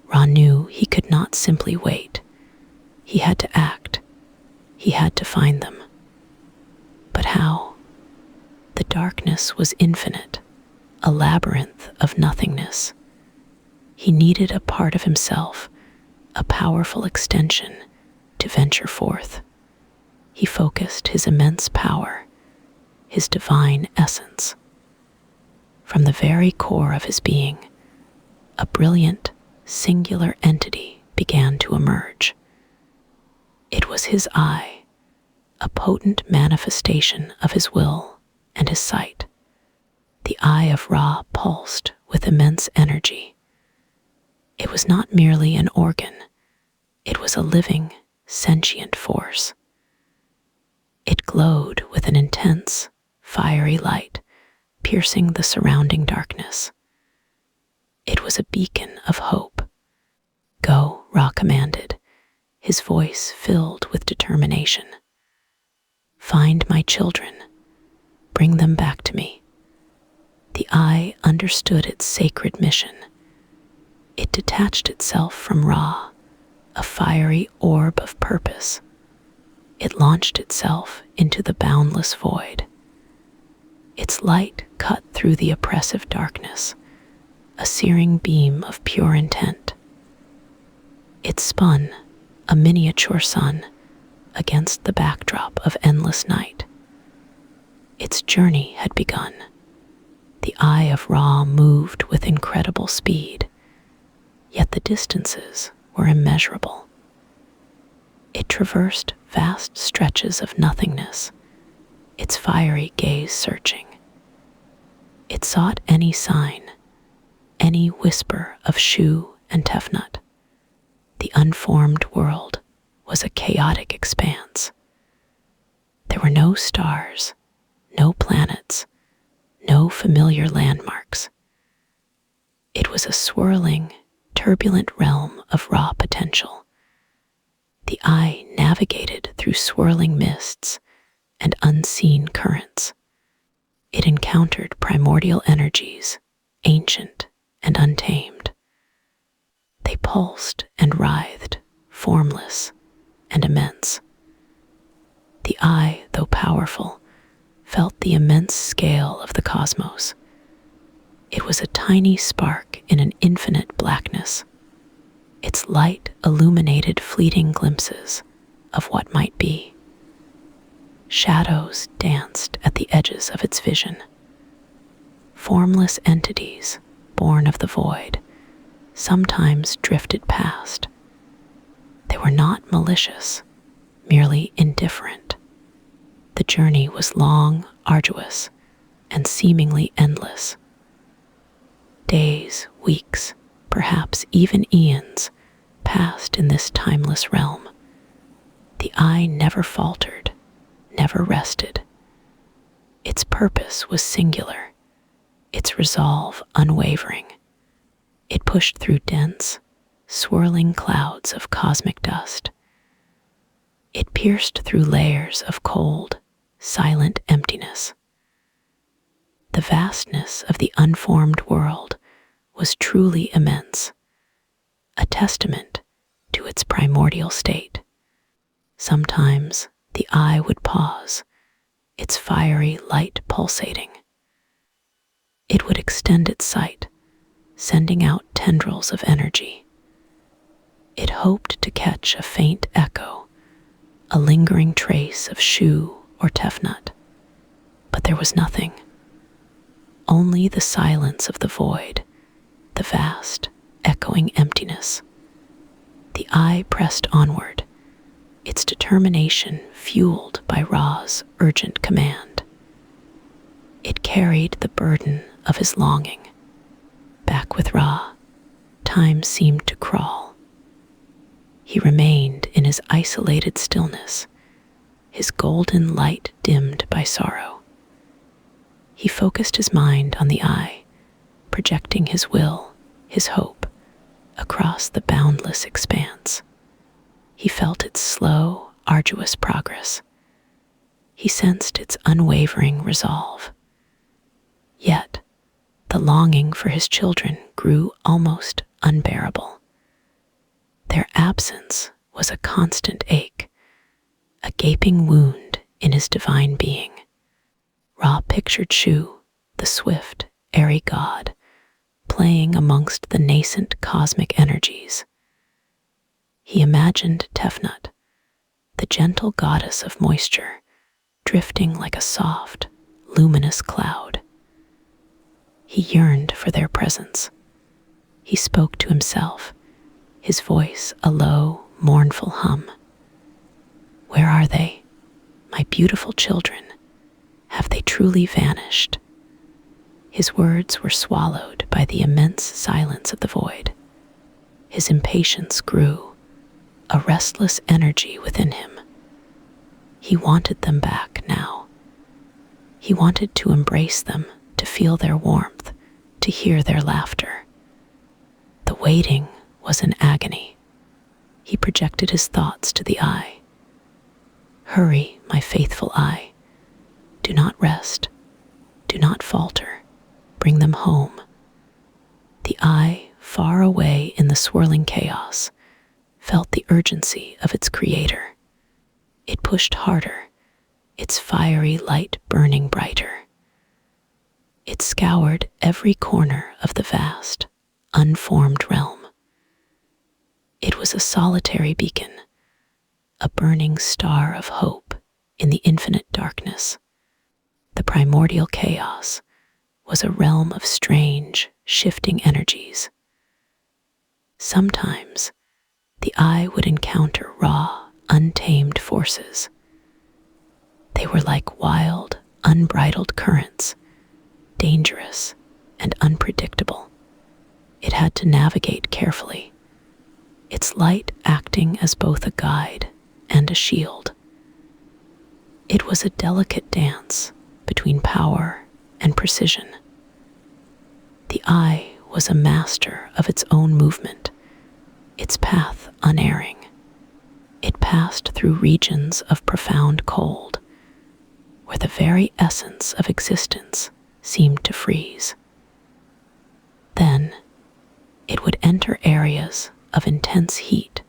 Ra knew he could not simply wait. He had to act. He had to find them. But how? The darkness was infinite, a labyrinth of nothingness. He needed a part of himself, a powerful extension, to venture forth. He focused his immense power, his divine essence. From the very core of his being, a brilliant, singular entity began to emerge. It was his eye, a potent manifestation of his will and his sight. The eye of Ra pulsed with immense energy. It was not merely an organ, it was a living, sentient force. It glowed with an intense, fiery light, piercing the surrounding darkness. It was a beacon of hope. Go, Ra commanded, his voice filled with determination. Find my children. Bring them back to me. The eye understood its sacred mission. It detached itself from Ra, a fiery orb of purpose. It launched itself into the boundless void. Its light cut through the oppressive darkness, a searing beam of pure intent. It spun, a miniature sun, against the backdrop of endless night. Its journey had begun. The eye of Ra moved with incredible speed, yet the distances were immeasurable. It traversed vast stretches of nothingness, its fiery gaze searching. It sought any sign, any whisper of Shu and Tefnut. The unformed world was a chaotic expanse. There were no stars, no planets, no familiar landmarks. It was a swirling, turbulent realm of raw potential. The eye navigated through swirling mists and unseen currents. It encountered primordial energies, ancient and untamed. They pulsed and writhed, formless and immense. The eye, though powerful, felt the immense scale of the cosmos. It was a tiny spark in an infinite blackness. Its light illuminated fleeting glimpses of what might be. Shadows danced at the edges of its vision. Formless entities, born of the void, sometimes drifted past. They were not malicious, merely indifferent. The journey was long, arduous, and seemingly endless. Days, weeks, perhaps even eons, passed in this timeless realm. The eye never faltered, never rested. Its purpose was singular. its resolve unwavering. It pushed through dense, swirling clouds of cosmic dust. It pierced through layers of cold, silent emptiness. The vastness of the unformed world was truly immense, a testament to its primordial state. Sometimes the eye would pause, its fiery light pulsating. It would extend its sight, sending out tendrils of energy. It hoped to catch a faint echo, a lingering trace of shoe or tefnut. But there was nothing. Only the silence of the void, the vast, echoing emptiness. The eye pressed onward, its determination fueled by Ra's urgent command. It carried the burden of his longing. Back with Ra, time seemed to crawl. He remained in his isolated stillness, his golden light dimmed by sorrow. He focused his mind on the eye, projecting his will, his hope, across the boundless expanse. He felt its slow, arduous progress. He sensed its unwavering resolve. Yet, the longing for his children grew almost unbearable. Their absence was a constant ache, a gaping wound in his divine being. Ra pictured Shu, the swift, airy god, playing amongst the nascent cosmic energies. He imagined Tefnut, the gentle goddess of moisture, drifting like a soft, luminous cloud. He yearned for their presence. He spoke to himself, his voice a low, mournful hum. Where are they, my beautiful children? Have they truly vanished? His words were swallowed by the immense silence of the void. His impatience grew, a restless energy within him. He wanted them back now. He wanted to embrace them, to feel their warmth, to hear their laughter. The waiting was an agony. He projected his thoughts to the eye. Hurry, my faithful eye. Do not rest. Do not falter. Bring them home. The eye, far away in the swirling chaos, felt the urgency of its creator. It pushed harder, its fiery light burning brighter. It scoured every corner of the vast, unformed realm. It was a solitary beacon, a burning star of hope in the infinite darkness. The primordial chaos was a realm of strange, shifting energies. Sometimes, the eye would encounter raw, untamed forces. They were like wild, unbridled currents, dangerous and unpredictable. It had to navigate carefully, its light acting as both a guide and a shield. It was a delicate dance between power and precision. The eye was a master of its own movement, its path unerring. It passed through regions of profound cold, where the very essence of existence seemed to freeze. Then, it would enter areas of intense heat,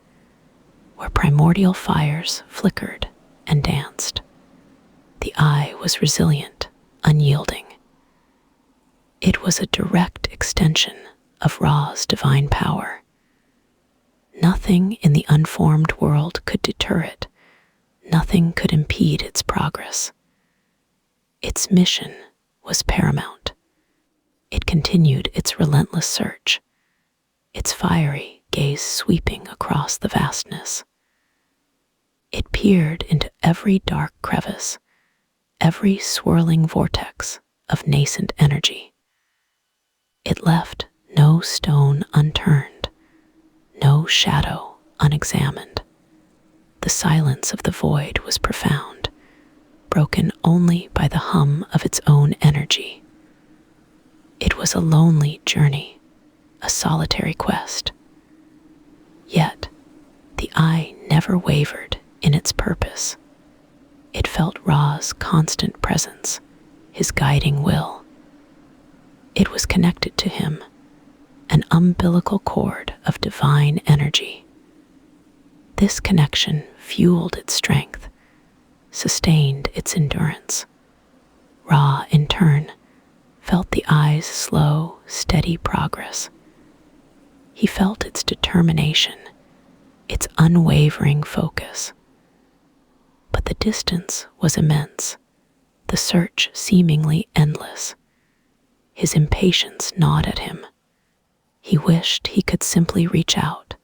where primordial fires flickered and danced. The eye was resilient, unyielding. It was a direct extension of Ra's divine power. Nothing in the unformed world could deter it. Nothing could impede its progress. Its mission was paramount. It continued its relentless search, its fiery gaze sweeping across the vastness. It peered into every dark crevice, every swirling vortex of nascent energy. It left no stone unturned, no shadow unexamined. The silence of the void was profound, broken only by the hum of its own energy. It was a lonely journey, a solitary quest. Yet, the eye never wavered in its purpose. It felt Ra's constant presence, his guiding will. It was connected to him, an umbilical cord of divine energy. This connection fueled its strength, sustained its endurance. Ra, in turn, felt the eye's slow, steady progress. He felt its determination, its unwavering focus. But the distance was immense, the search seemingly endless. His impatience gnawed at him. He wished he could simply reach out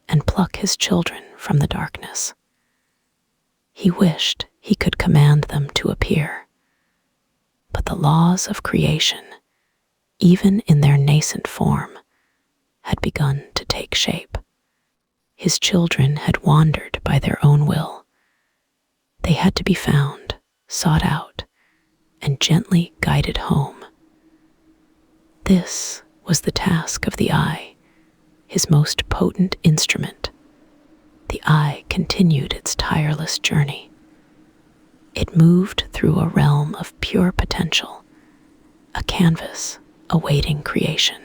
and pluck his children from the darkness. He wished he could command them to appear. But the laws of creation, even in their nascent form, had begun to take shape. His children had wandered by their own will. They had to be found, sought out, and gently guided home. This was the task of the eye, his most potent instrument. The eye continued its tireless journey. It moved through a realm of pure potential, a canvas awaiting creation.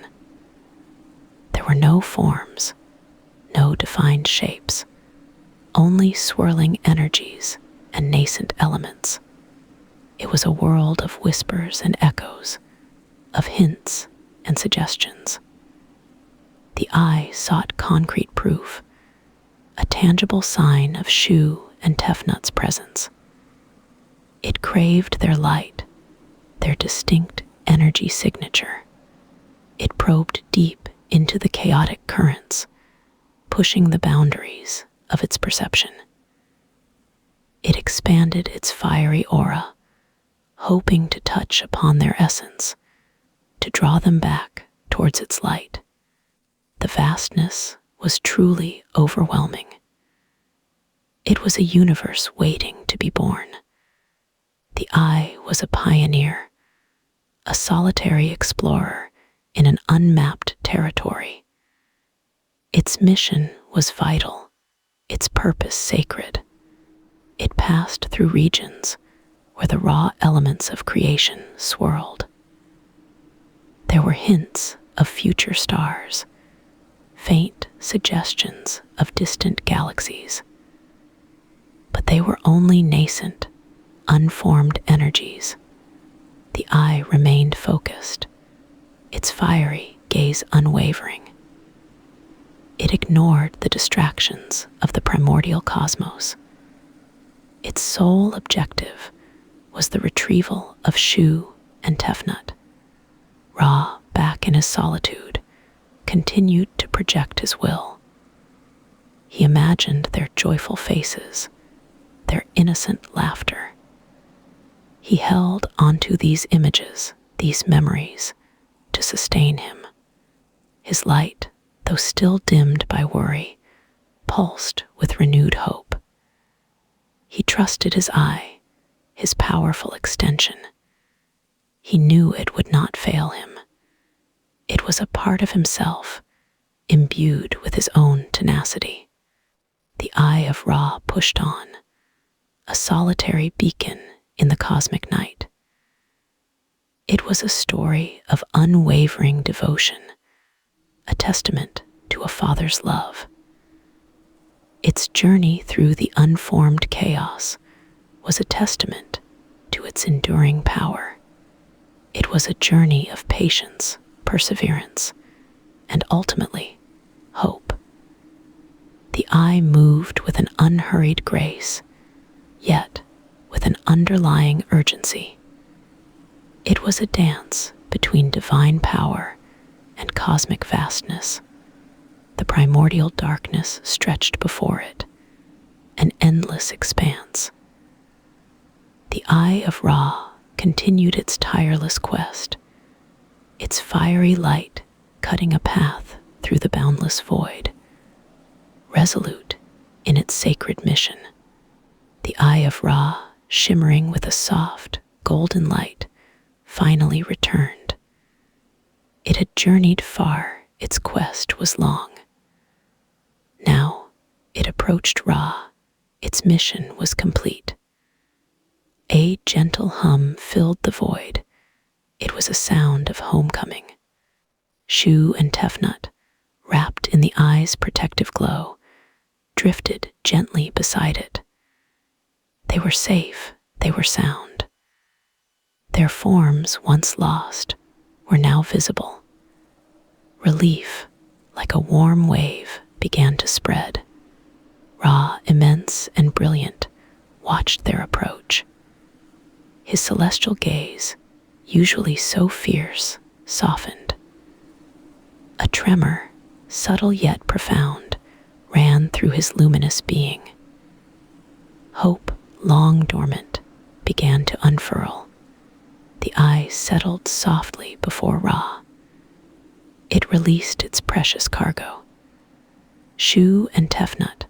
There were no forms, no defined shapes, only swirling energies and nascent elements. It was a world of whispers and echoes, of hints and suggestions. The eye sought concrete proof, a tangible sign of Shu and Tefnut's presence. It craved their light, their distinct energy signature. It probed deep into the chaotic currents, pushing the boundaries of its perception. It expanded its fiery aura, hoping to touch upon their essence, to draw them back towards its light. The vastness was truly overwhelming. It was a universe waiting to be born. The eye was a pioneer, a solitary explorer in an unmapped territory. Its mission was vital, its purpose sacred. It passed through regions where the raw elements of creation swirled. There were hints of future stars, faint suggestions of distant galaxies. But they were only nascent, unformed energies. The eye remained focused, its fiery gaze unwavering. It ignored the distractions of the primordial cosmos. Its sole objective was the retrieval of Shu and Tefnut. Ra, back in his solitude, continued to project his will. He imagined their joyful faces, their innocent laughter. He held onto these images, these memories, to sustain him. His light, though still dimmed by worry, pulsed with renewed hope. He trusted his eye, his powerful extension. He knew it would not fail him. It was a part of himself, imbued with his own tenacity. The eye of Ra pushed on, a solitary beacon in the cosmic night. It was a story of unwavering devotion, a testament to a father's love. Its journey through the unformed chaos was a testament to its enduring power. It was a journey of patience, perseverance, and ultimately, hope. The eye moved with an unhurried grace, yet with an underlying urgency. It was a dance between divine power and cosmic vastness. The primordial darkness stretched before it, an endless expanse. The eye of Ra continued its tireless quest, its fiery light cutting a path through the boundless void. Resolute in its sacred mission, the eye of Ra, shimmering with a soft, golden light, finally returned. It had journeyed far, its quest was long. Now it approached Ra, its mission was complete. A gentle hum filled the void. It was a sound of homecoming. Shu and Tefnut, wrapped in the eye's protective glow, drifted gently beside it. They were safe, they were sound. Their forms, once lost, were now visible. Relief, like a warm wave, began to spread. Ra, immense and brilliant, watched their approach. His celestial gaze, usually so fierce, softened. A tremor, subtle yet profound, ran through his luminous being. Hope, long dormant, began to unfurl. The eye settled softly before Ra. It released its precious cargo. Shu and Tefnut,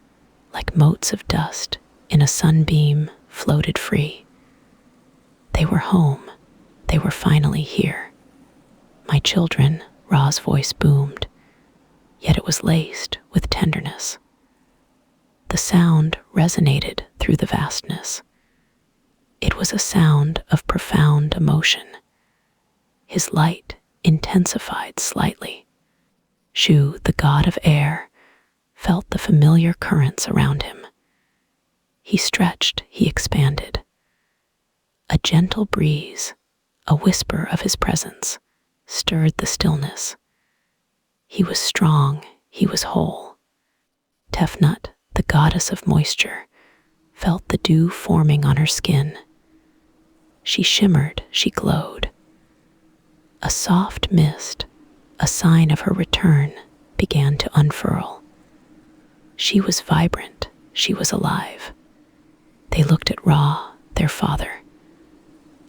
like motes of dust in a sunbeam, floated free. They were home. They were finally here. My children, Ra's voice boomed, yet it was laced with tenderness. The sound resonated through the vastness. It was a sound of profound emotion. His light intensified slightly. Shu, the god of air, felt the familiar currents around him. He stretched, he expanded. A gentle breeze, a whisper of his presence, stirred the stillness. He was strong, he was whole. Tefnut, the goddess of moisture, felt the dew forming on her skin. She shimmered, she glowed. A soft mist, a sign of her return, began to unfurl. She was vibrant, she was alive. They looked at Ra, their father.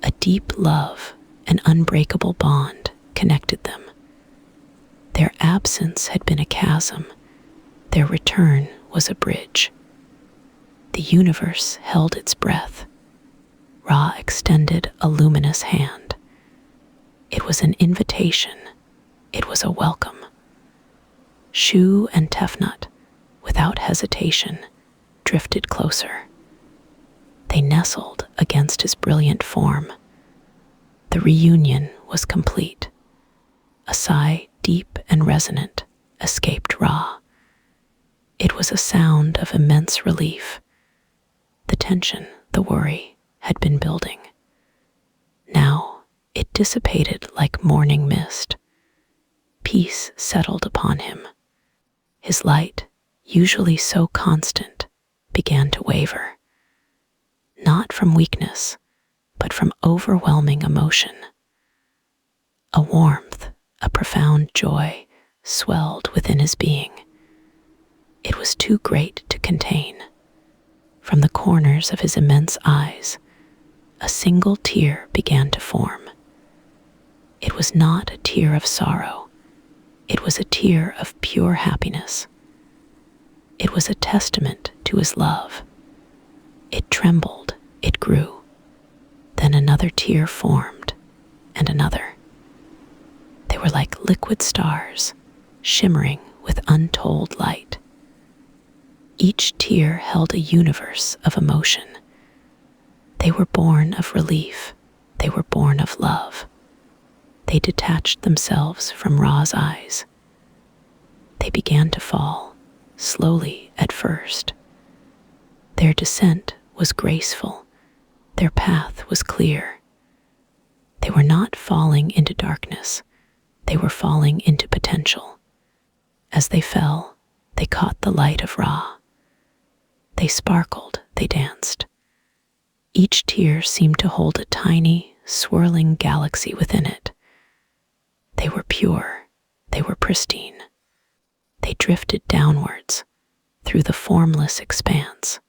A deep love, an unbreakable bond, connected them. Their absence had been a chasm. Their return was a bridge. The universe held its breath. Ra extended a luminous hand. It was an invitation. It was a welcome. Shu and Tefnut, without hesitation, drifted closer. They nestled against his brilliant form. The reunion was complete. A sigh, deep and resonant, escaped Ra. It was a sound of immense relief. The tension, the worry, had been building. Now it dissipated like morning mist. Peace settled upon him. His light, usually so constant, began to waver. Not from weakness, but from overwhelming emotion. A warmth, a profound joy swelled within his being. It was too great to contain. From the corners of his immense eyes, a single tear began to form. It was not a tear of sorrow. It was a tear of pure happiness. It was a testament to his love. It trembled, it grew. Then another tear formed, and another. They were like liquid stars, shimmering with untold light. Each tear held a universe of emotion. They were born of relief. They were born of love. They detached themselves from Ra's eyes. They began to fall, slowly at first. Their descent was graceful. Their path was clear. They were not falling into darkness. They were falling into potential. As they fell, they caught the light of Ra. They sparkled, they danced. Each tear seemed to hold a tiny, swirling galaxy within it. They were pure, they were pristine. They drifted downwards, through the formless expanse.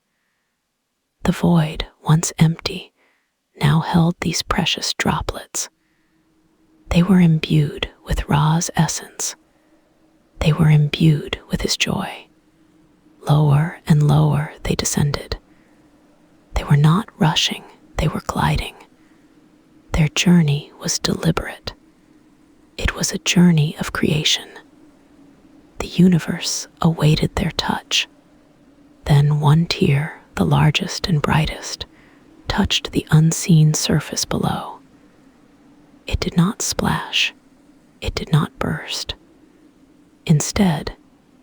The void, once empty, now held these precious droplets. They were imbued with Ra's essence. They were imbued with his joy. Lower and lower they descended. They were not rushing, they were gliding. Their journey was deliberate. It was a journey of creation. The universe awaited their touch. Then one tear, the largest and brightest, touched the unseen surface below. It did not splash. It did not burst. Instead,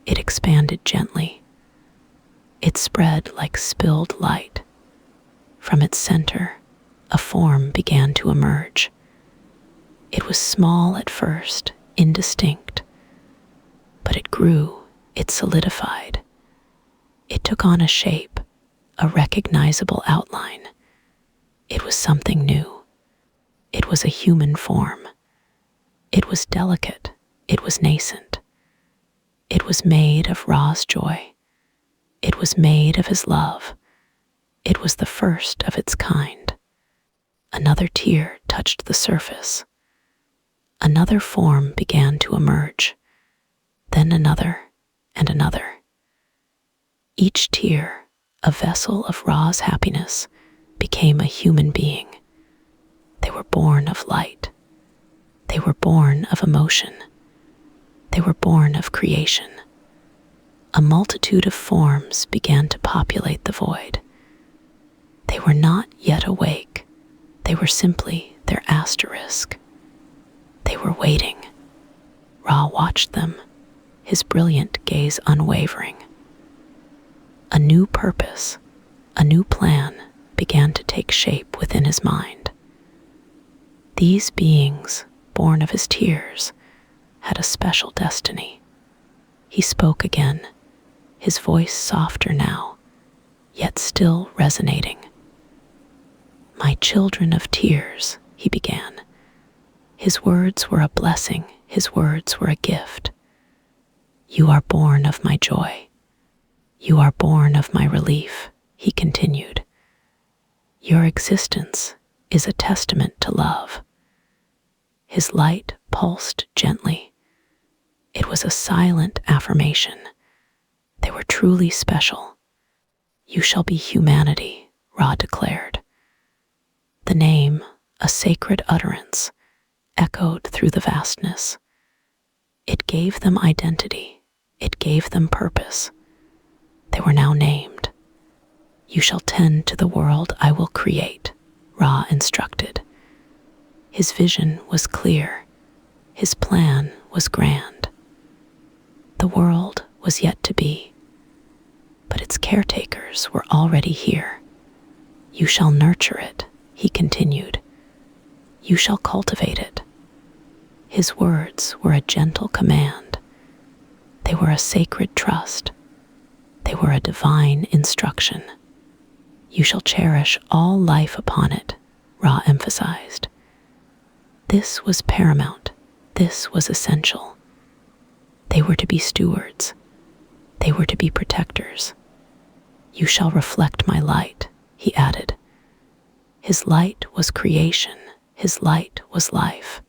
it expanded gently. It spread like spilled light. From its center, a form began to emerge. It was small at first, indistinct, but it grew, it solidified. It took on a shape, a recognizable outline. It was something new. It was a human form. It was delicate. It was nascent. It was made of Ra's joy. It was made of his love. It was the first of its kind. Another tear touched the surface. Another form began to emerge. Then another and another. Each tear, a vessel of Ra's happiness, became a human being. They were born of light. They were born of emotion. They were born of creation. A multitude of forms began to populate the void. They were not yet awake. They were simply their asterisk. They were waiting. Ra watched them, his brilliant gaze unwavering. A new purpose, a new plan began to take shape within his mind. These beings, born of his tears, had a special destiny. He spoke again, his voice softer now, yet still resonating. "My children of tears," he began. His words were a blessing, his words were a gift. "You are born of my joy. You are born of my relief," he continued. "Your existence is a testament to love." His light pulsed gently. It was a silent affirmation. They were truly special. "You shall be humanity," Ra declared. The name, a sacred utterance, echoed through the vastness. It gave them identity. It gave them purpose. They were now named. "You shall tend to the world I will create," Ra instructed. His vision was clear. His plan was grand. The world was yet to be, but its caretakers were already here. "You shall nurture it," he continued. "You shall cultivate it." His words were a gentle command. They were a sacred trust. They were a divine instruction. "You shall cherish all life upon it," Ra emphasized. This was paramount. This was essential. They were to be stewards. They were to be protectors. "You shall reflect my light," he added. His light was creation. His light was life.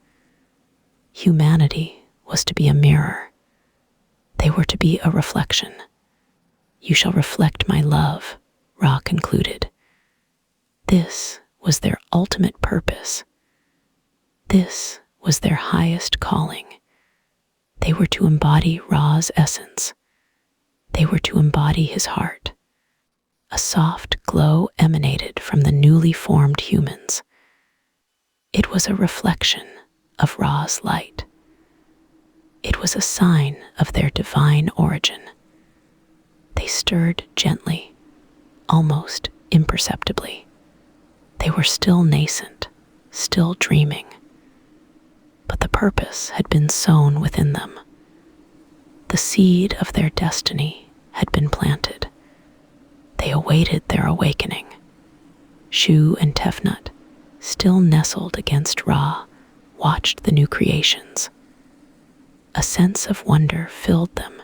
Humanity was to be a mirror. They were to be a reflection. "You shall reflect my love," Ra concluded. This was their ultimate purpose. This was their highest calling. They were to embody Ra's essence. They were to embody his heart. A soft glow emanated from the newly formed humans. It was a reflection of Ra's light. It was a sign of their divine origin. They stirred gently, almost imperceptibly. They were still nascent, still dreaming. But the purpose had been sown within them. The seed of their destiny had been planted. They awaited their awakening. Shu and Tefnut, still nestled against Ra, watched the new creations. A sense of wonder filled them.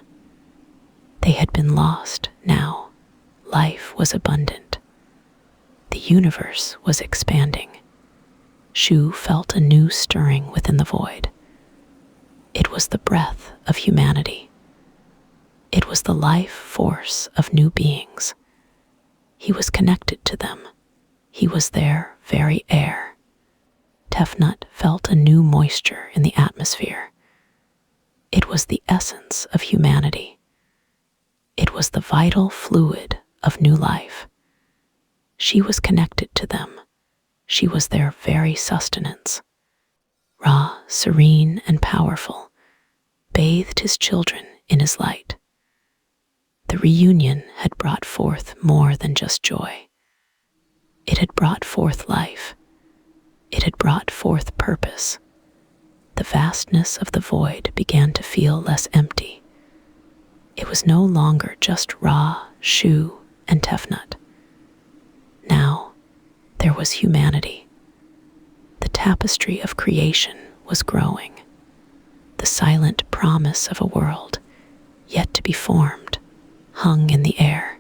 They had been lost. Now, life was abundant. The universe was expanding. Shu felt a new stirring within the void. It was the breath of humanity. It was the life force of new beings. He was connected to them. He was their very air. Tefnut felt a new moisture in the atmosphere. It was the essence of humanity. It was the vital fluid of new life. She was connected to them. She was their very sustenance. Ra, serene and powerful, bathed his children in his light. The reunion had brought forth more than just joy. It had brought forth life. It had brought forth purpose. The vastness of the void began to feel less empty. It was no longer just Ra, Shu, and Tefnut. Now, there was humanity. The tapestry of creation was growing. The silent promise of a world yet to be formed hung in the air.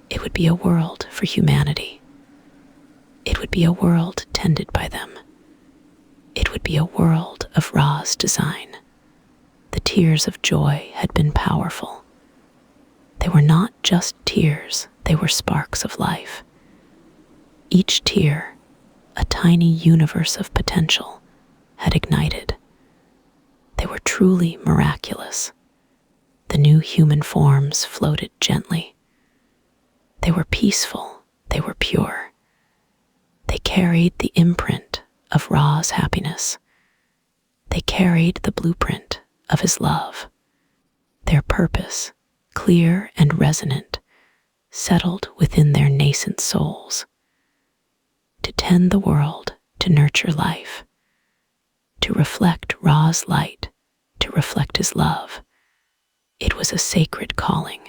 It would be a world for humanity. It would be a world tended by them. It would be a world of Ra's design. The tears of joy had been powerful. They were not just tears, they were sparks of life. Each tear, a tiny universe of potential, had ignited. They were truly miraculous. The new human forms floated gently. They were peaceful, they were pure. They carried the imprint of Ra's happiness. They carried the blueprint of his love. Their purpose, clear and resonant, settled within their nascent souls. To tend the world, to nurture life, to reflect Ra's light, to reflect his love. It was a sacred calling.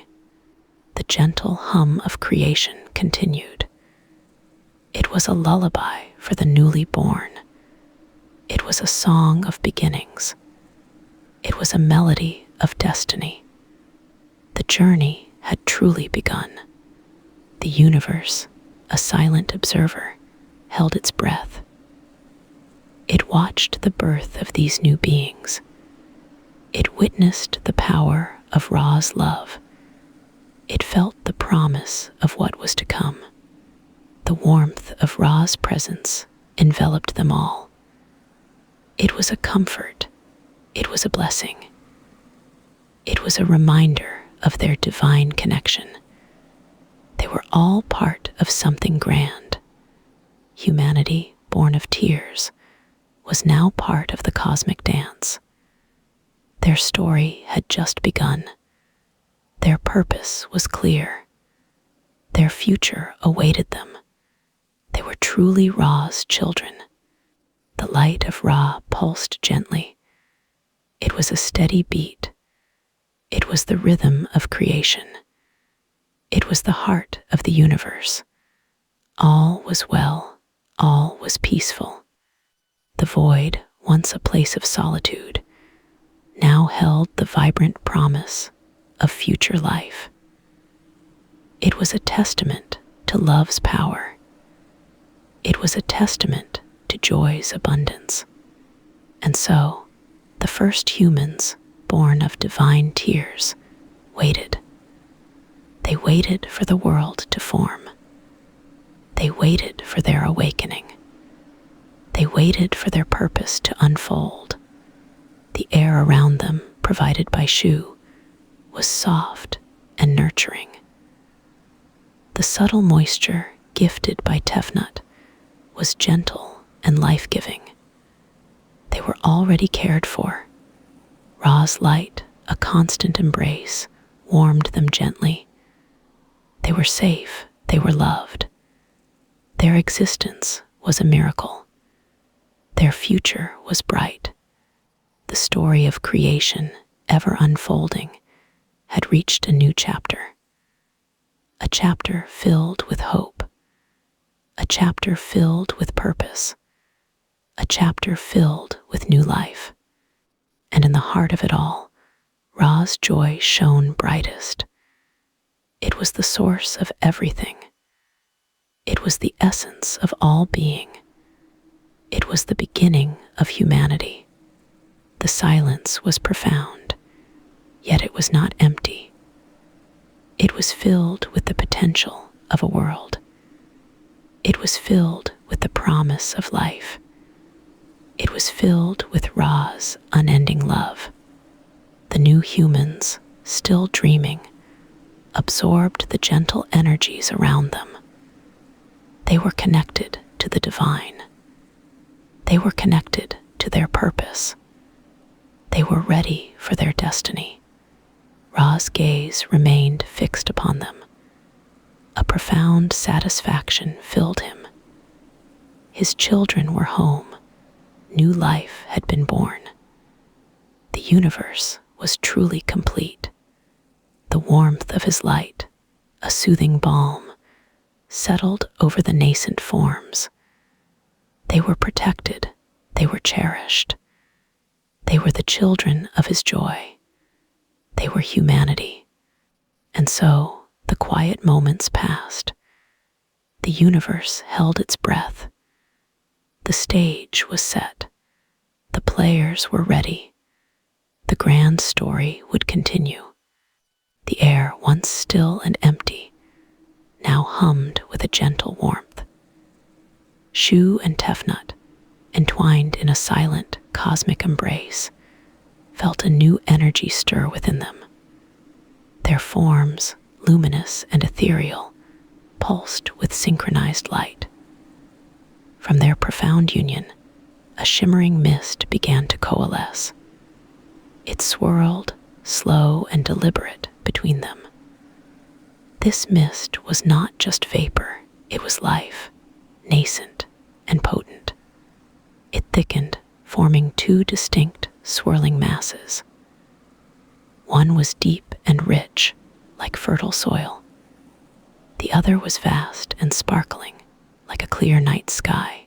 The gentle hum of creation continued. It was a lullaby for the newly born. It was a song of beginnings. It was a melody of destiny. The journey had truly begun. The universe, a silent observer, held its breath. It watched the birth of these new beings. It witnessed the power of Ra's love. It felt the promise of what was to come. The warmth of Ra's presence enveloped them all. It was a comfort. It was a blessing. It was a reminder of their divine connection. They were all part of something grand. Humanity, born of tears, was now part of the cosmic dance. Their story had just begun. Their purpose was clear. Their future awaited them. They were truly Ra's children. The light of Ra pulsed gently. It was a steady beat. It was the rhythm of creation. It was the heart of the universe. All was well. All was peaceful. The void, once a place of solitude, now held the vibrant promise of future life. It was a testament to love's power. It was a testament to joy's abundance. And so, the first humans, born of divine tears, waited. They waited for the world to form. They waited for their awakening. They waited for their purpose to unfold. The air around them, provided by Shu, was soft and nurturing. The subtle moisture gifted by Tefnut was gentle and life-giving. They were already cared for. Ra's light, a constant embrace, warmed them gently. They were safe, they were loved. Their existence was a miracle. Their future was bright. The story of creation, ever unfolding, had reached a new chapter. A chapter filled with hope. A chapter filled with purpose. A chapter filled with new life. And in the heart of it all, Ra's joy shone brightest. It was the source of everything. It was the essence of all being. It was the beginning of humanity. The silence was profound, yet it was not empty. It was filled with the potential of a world. It was filled with the promise of life. It was filled with Ra's unending love. The new humans, still dreaming, absorbed the gentle energies around them. They were connected to the divine. They were connected to their purpose. They were ready for their destiny. Ra's gaze remained fixed upon them. A profound satisfaction filled him. His children were home. New life had been born. The universe was truly complete. The warmth of his light, a soothing balm, settled over the nascent forms. They were protected. They were cherished. They were the children of his joy. They were humanity. And so the quiet moments passed. The universe held its breath. The stage was set. The players were ready. The grand story would continue. The air, once still and empty, now hummed with a gentle warmth. Shu and Tefnut, entwined in a silent, cosmic embrace, felt a new energy stir within them. Their forms, luminous and ethereal, pulsed with synchronized light. From their profound union, a shimmering mist began to coalesce. It swirled, slow and deliberate, between them. This mist was not just vapor, it was life, nascent and potent. It thickened, forming two distinct, swirling masses. One was deep and rich, like fertile soil. The other was vast and sparkling, like a clear night sky.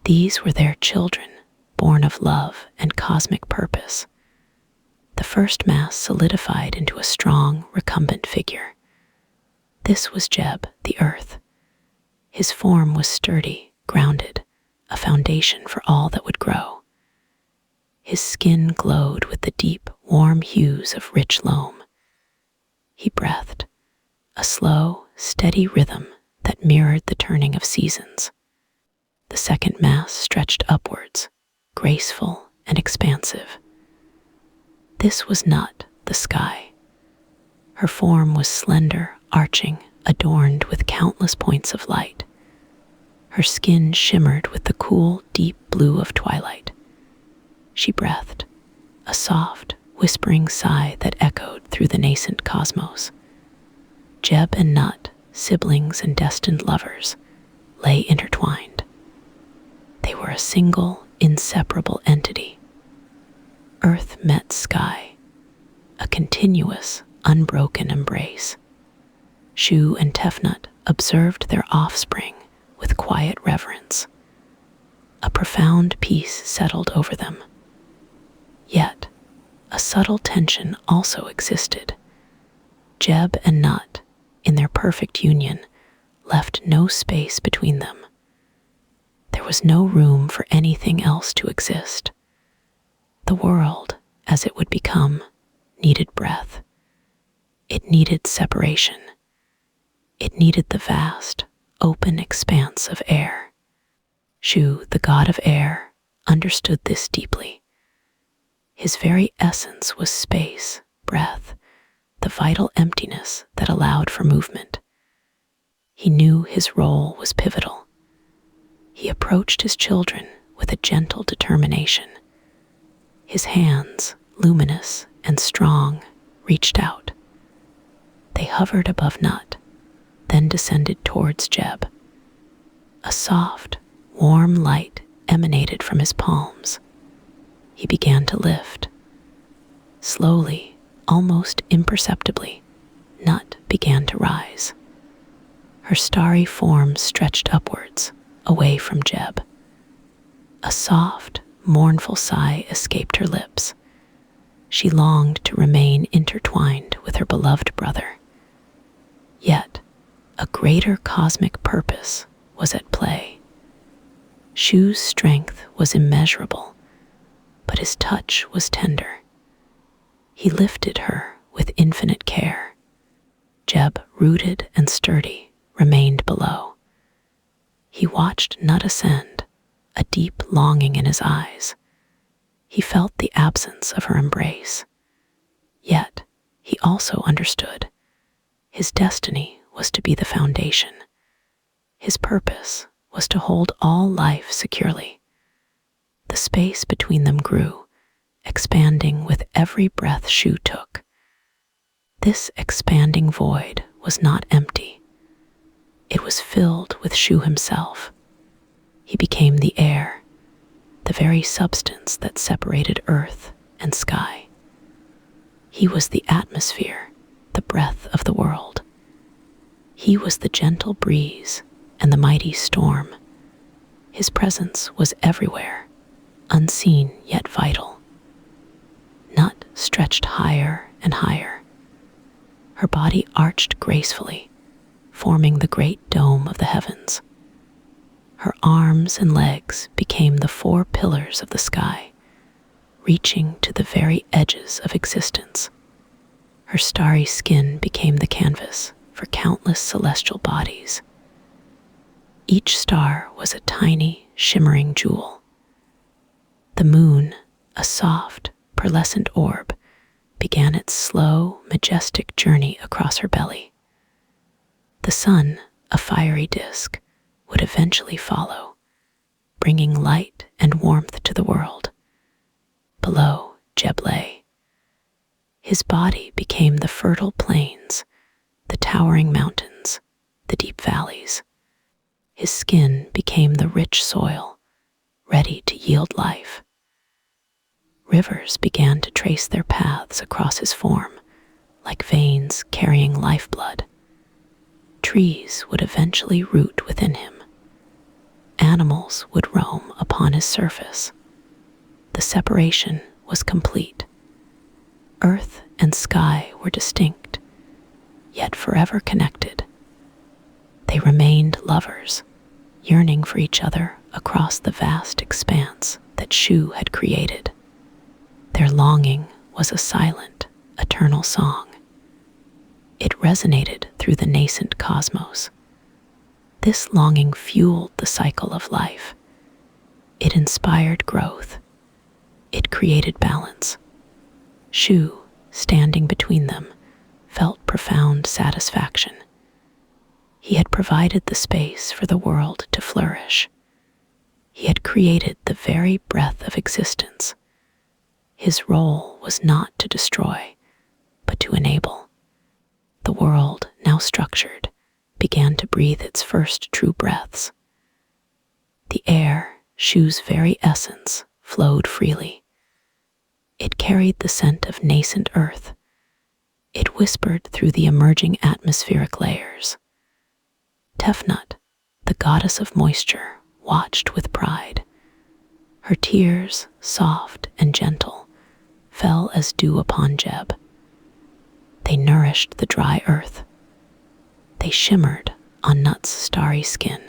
These were their children, born of love and cosmic purpose. The first mass solidified into a strong, recumbent figure. This was Jeb, the earth. His form was sturdy, grounded, a foundation for all that would grow. His skin glowed with the deep, warm hues of rich loam. He breathed, a slow, steady rhythm that mirrored the turning of seasons. The second mass stretched upwards, graceful and expansive. This was Nut, the sky. Her form was slender, arching, adorned with countless points of light. Her skin shimmered with the cool, deep blue of twilight. She breathed, a soft, whispering sigh that echoed through the nascent cosmos. Jeb and Nut, siblings and destined lovers, lay intertwined. They were a single, inseparable entity. Earth met sky, a continuous, unbroken embrace. Shu and Tefnut observed their offspring with quiet reverence. A profound peace settled over them. Yet, a subtle tension also existed. Jeb and Nut, in their perfect union, left no space between them. There was no room for anything else to exist. The world, as it would become, needed breath. It needed separation. It needed the vast, open expanse of air. Shu, the god of air, understood this deeply. His very essence was space, breath, the vital emptiness that allowed for movement. He knew his role was pivotal. He approached his children with a gentle determination. His hands, luminous and strong, reached out. They hovered above Nut, then descended towards Jeb. A soft, warm light emanated from his palms. He began to lift. Slowly, almost imperceptibly, Nut began to rise. Her starry form stretched upwards, away from Jeb. A soft, mournful sigh escaped her lips. She longed to remain intertwined with her beloved brother. Yet, a greater cosmic purpose was at play. Shu's strength was immeasurable, but his touch was tender. He lifted her with infinite care. Jeb, rooted and sturdy, remained below. He watched Nut ascend, a deep longing in his eyes. He felt the absence of her embrace. Yet, he also understood. His destiny was to be the foundation. His purpose was to hold all life securely. The space between them grew, expanding with every breath Shu took. This expanding void was not empty. It was filled with Shu himself. He became the air, the very substance that separated earth and sky. He was the atmosphere, the breath of the world. He was the gentle breeze and the mighty storm. His presence was everywhere, unseen yet vital. Nut stretched higher and higher. Her body arched gracefully, forming the great dome of the heavens. Her arms and legs became the 4 pillars of the sky, reaching to the very edges of existence. Her starry skin became the canvas for countless celestial bodies. Each star was a tiny, shimmering jewel. The moon, a soft, pearlescent orb, began its slow, majestic journey across her belly. The sun, a fiery disk, would eventually follow, bringing light and warmth to the world. Below, Jeb lay. His body became the fertile plains, the towering mountains, the deep valleys. His skin became the rich soil, ready to yield life. Rivers began to trace their paths across his form, like veins carrying lifeblood. Trees would eventually root within him. Animals would roam upon his surface. The separation was complete. Earth and sky were distinct, yet forever connected. They remained lovers, yearning for each other across the vast expanse that Shu had created. Their longing was a silent, eternal song. It resonated through the nascent cosmos. This longing fueled the cycle of life. It inspired growth. It created balance. Shu, standing between them, felt profound satisfaction. He had provided the space for the world to flourish. He had created the very breath of existence. His role was not to destroy, but to enable. The world, now structured, began to breathe its first true breaths. The air, Shu's very essence, flowed freely. It carried the scent of nascent earth. It whispered through the emerging atmospheric layers. Tefnut, the goddess of moisture, watched with pride. Her tears, soft and gentle, fell as dew upon Jeb. They nourished the dry earth. They shimmered on Nut's starry skin.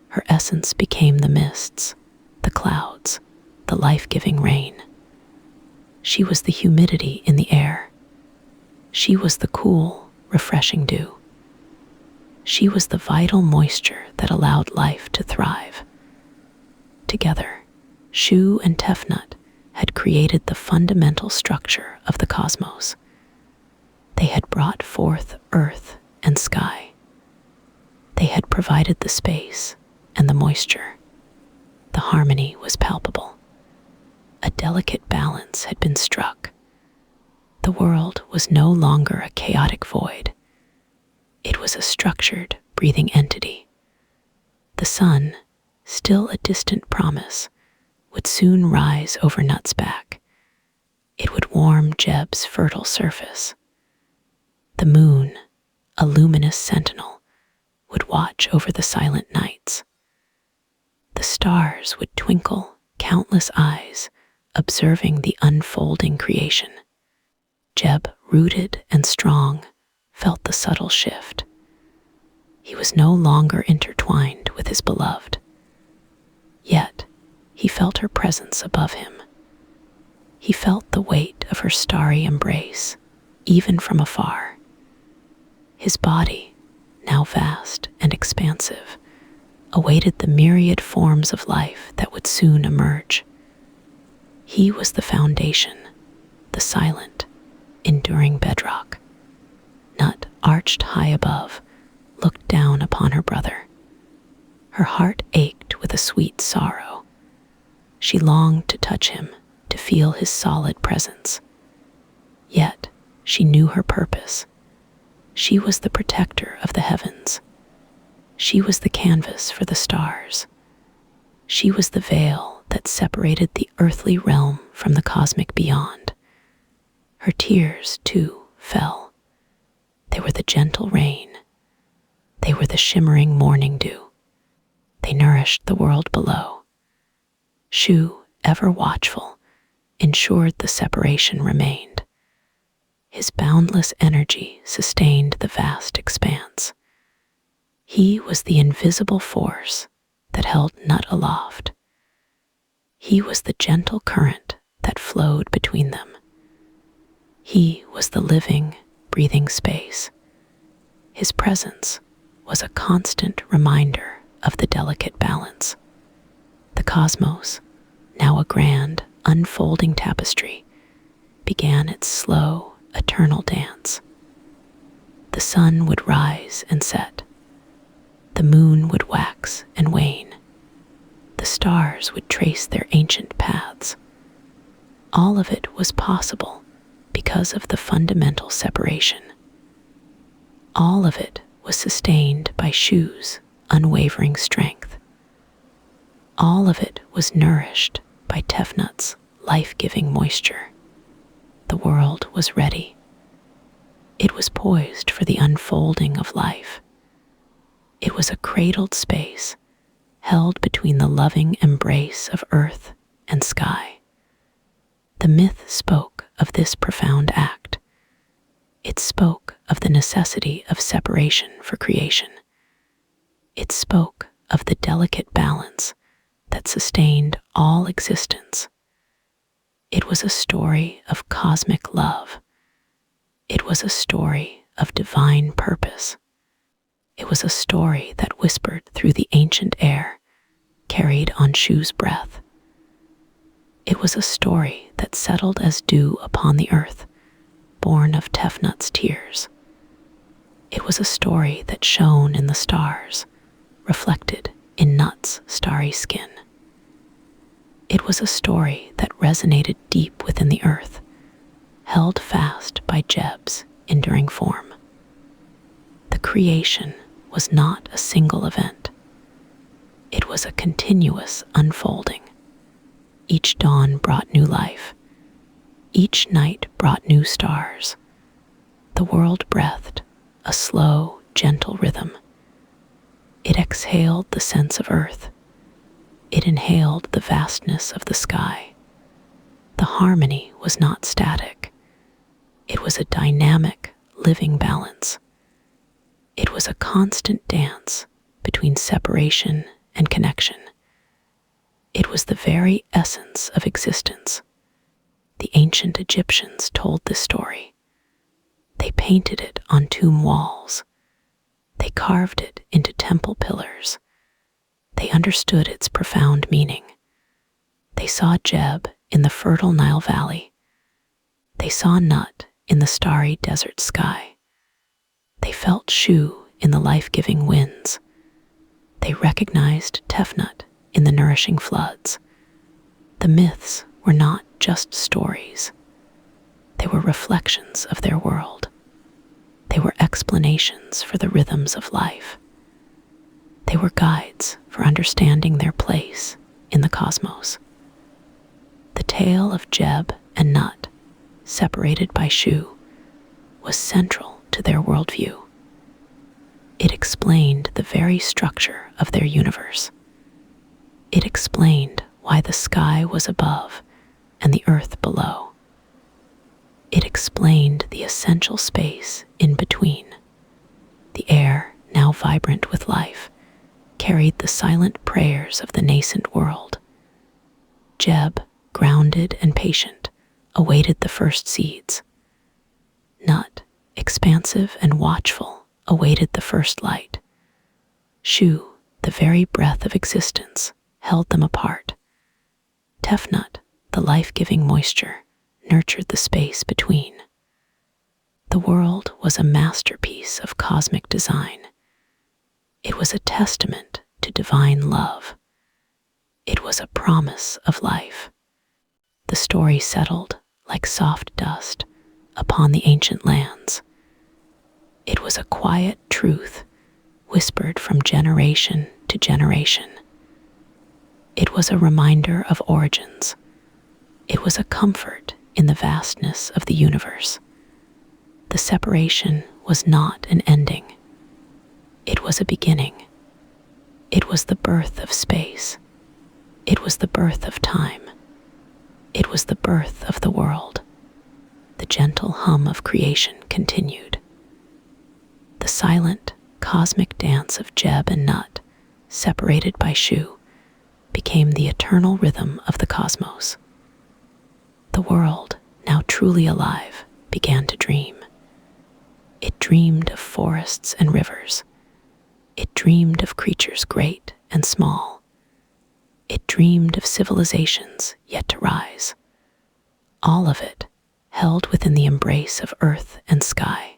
Her essence became the mists, the clouds, the life-giving rain. She was the humidity in the air. She was the cool, refreshing dew. She was the vital moisture that allowed life to thrive. Together, Shu and Tefnut had created the fundamental structure of the cosmos. They had brought forth earth and sky. They had provided the space and the moisture. The harmony was palpable. A delicate balance had been struck. The world was no longer a chaotic void. It was a structured, breathing entity. The sun, still a distant promise, would soon rise over Nut's back. It would warm Jeb's fertile surface. The moon, a luminous sentinel, would watch over the silent nights. The stars would twinkle, countless eyes, observing the unfolding creation. Jeb, rooted and strong, felt the subtle shift. He was no longer intertwined with his beloved. Yet, he felt her presence above him. He felt the weight of her starry embrace, even from afar. His body, now vast and expansive, awaited the myriad forms of life that would soon emerge. He was the foundation, the silent, enduring bedrock. Nut, arched high above, looked down upon her brother. Her heart ached with a sweet sorrow. She longed to touch him, to feel his solid presence. Yet she knew her purpose. She was the protector of the heavens. She was the canvas for the stars. She was the veil that separated the earthly realm from the cosmic beyond. Her tears, too, fell. They were the gentle rain. They were the shimmering morning dew. They nourished the world below. Shu, ever watchful, ensured the separation remained. His boundless energy sustained the vast expanse. He was the invisible force that held Nut aloft. He was the gentle current that flowed between them. He was the living, breathing space. His presence was a constant reminder of the delicate balance. The cosmos, now a grand, unfolding tapestry, began its slow, eternal dance. The sun would rise and set. The moon would wax and wane. The stars would trace their ancient paths. All of it was possible because of the fundamental separation. All of it was sustained by Shu's unwavering strength. All of it was nourished by Tefnut's life-giving moisture. The world was ready. It was poised for the unfolding of life. It was a cradled space, held between the loving embrace of earth and sky. The myth spoke of this profound act. It spoke of the necessity of separation for creation. It spoke of the delicate balance that sustained all existence. It was a story of cosmic love. It was a story of divine purpose. It was a story that whispered through the ancient air, carried on Shu's breath. It was a story that settled as dew upon the earth, born of Tefnut's tears. It was a story that shone in the stars, reflected in Nut's starry skin. It was a story that resonated deep within the earth, held fast by Jeb's enduring form. The creation was not a single event. It was a continuous unfolding. Each dawn brought new life. Each night brought new stars. The world breathed a slow, gentle rhythm. It exhaled the sense of earth. It inhaled the vastness of the sky. The harmony was not static. It was a dynamic, living balance. It was a constant dance between separation and connection. It was the very essence of existence. The ancient Egyptians told this story. They painted it on tomb walls. They carved it into temple pillars. They understood its profound meaning. They saw Jeb in the fertile Nile Valley. They saw Nut in the starry desert sky. They felt Shu in the life-giving winds. They recognized Tefnut in the nourishing floods. The myths were not just stories. They were reflections of their world. They were explanations for the rhythms of life. They were guides for understanding their place in the cosmos. The tale of Jeb and Nut, separated by Shu, was central to their worldview. It explained the very structure of their universe. It explained why the sky was above and the earth below. It explained the essential space in between. The air, now vibrant with life, carried the silent prayers of the nascent world. Jeb, grounded and patient, awaited the first seeds. Nut, expansive and watchful, awaited the first light. Shu, the The very breath of existence held them apart. Tefnut, the life-giving moisture, nurtured the space between. The world was a masterpiece of cosmic design. It was a testament to divine love. It was a promise of life. The story settled like soft dust upon the ancient lands. It was a quiet truth whispered from generation to generation. It was a reminder of origins. It was a comfort in the vastness of the universe. The separation was not an ending. It was a beginning. It was the birth of space. It was the birth of time. It was the birth of the world. The gentle hum of creation continued. The silent, cosmic dance of Jeb and Nut, separated by Shu, became the eternal rhythm of the cosmos. The world, now truly alive, began to dream. It dreamed of forests and rivers. It dreamed of creatures great and small. It dreamed of civilizations yet to rise. All of it held within the embrace of earth and sky.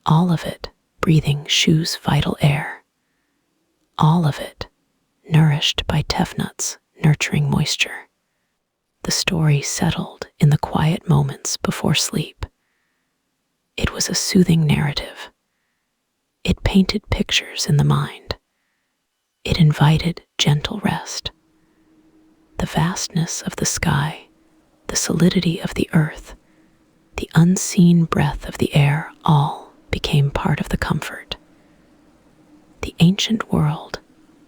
All of it breathing Shu's vital air. All of it nourished by Tefnut's nurturing moisture. The story settled in the quiet moments before sleep. It was a soothing narrative. It painted pictures in the mind. It invited gentle rest. The vastness of the sky, the solidity of the earth, the unseen breath of the air all became part of the comfort. The ancient world,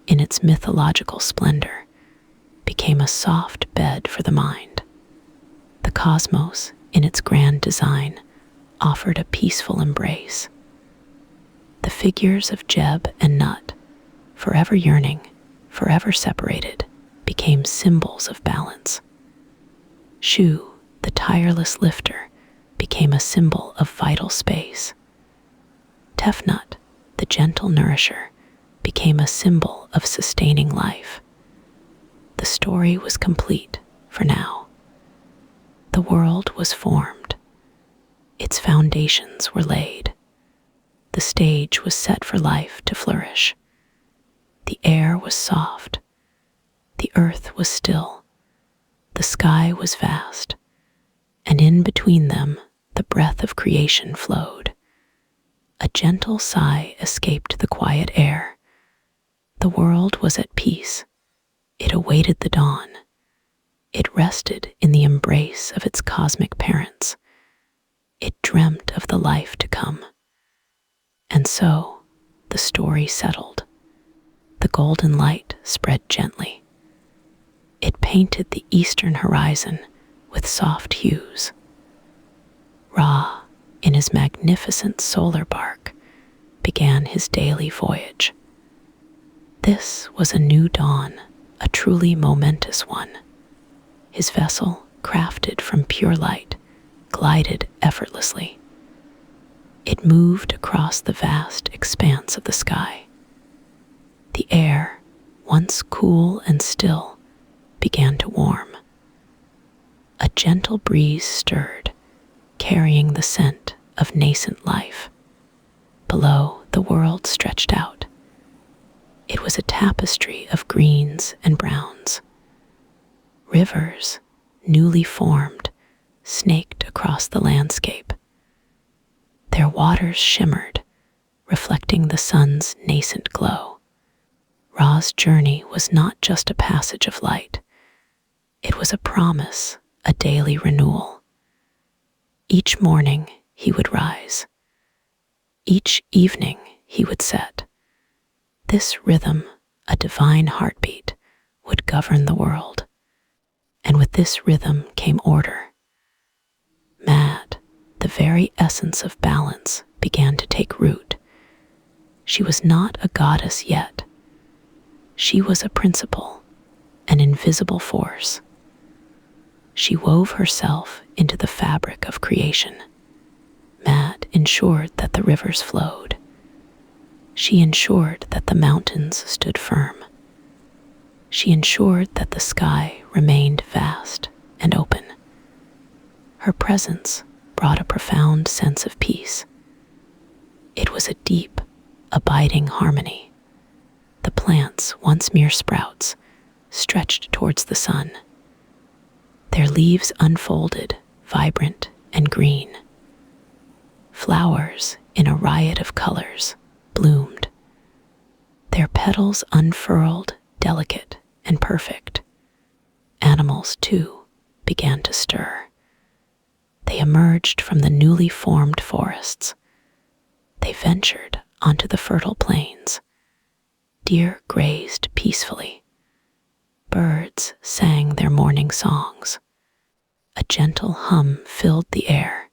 in its mythological splendor, became a soft bed for the mind. The cosmos, in its grand design, offered a peaceful embrace. The figures of Jeb and Nut, forever yearning, forever separated, became symbols of balance. Shu, the tireless lifter, became a symbol of vital space. Tefnut, the gentle nourisher, became a symbol of sustaining life. The story was complete for now. The world was formed. Its foundations were laid. The stage was set for life to flourish. The air was soft. The earth was still. The sky was vast. And in between them, the breath of creation flowed. A gentle sigh escaped the quiet air. The world was at peace. It awaited the dawn. It rested in the embrace of its cosmic parents. It dreamt of the life to come. And so, the story settled. The golden light spread gently. It painted the eastern horizon with soft hues. Ra, in his magnificent solar bark, began his daily voyage. This was a new dawn, a truly momentous one. His vessel, crafted from pure light, glided effortlessly. It moved across the vast expanse of the sky. The air, once cool and still, began to warm. A gentle breeze stirred, carrying the scent of nascent life. Below, the world stretched out. It was a tapestry of greens and browns. Rivers, newly formed, snaked across the landscape. Their waters shimmered, reflecting the sun's nascent glow. Ra's journey was not just a passage of light. It was a promise, a daily renewal. Each morning he would rise. Each evening he would set. This rhythm, a divine heartbeat, would govern the world. And with this rhythm came order. Mad, the very essence of balance, began to take root. She was not a goddess yet. She was a principle, an invisible force. She wove herself into the fabric of creation. Mad ensured that the rivers flowed. She ensured that the mountains stood firm. She ensured that the sky remained vast and open. Her presence brought a profound sense of peace. It was a deep, abiding harmony. The plants, once mere sprouts, stretched towards the sun. Their leaves unfolded, vibrant and green. Flowers, in a riot of colors, bloomed. Their petals unfurled, delicate and perfect. Animals, too, began to stir. They emerged from the newly formed forests. They ventured onto the fertile plains. Deer grazed peacefully. Birds sang their morning songs. A gentle hum filled the air.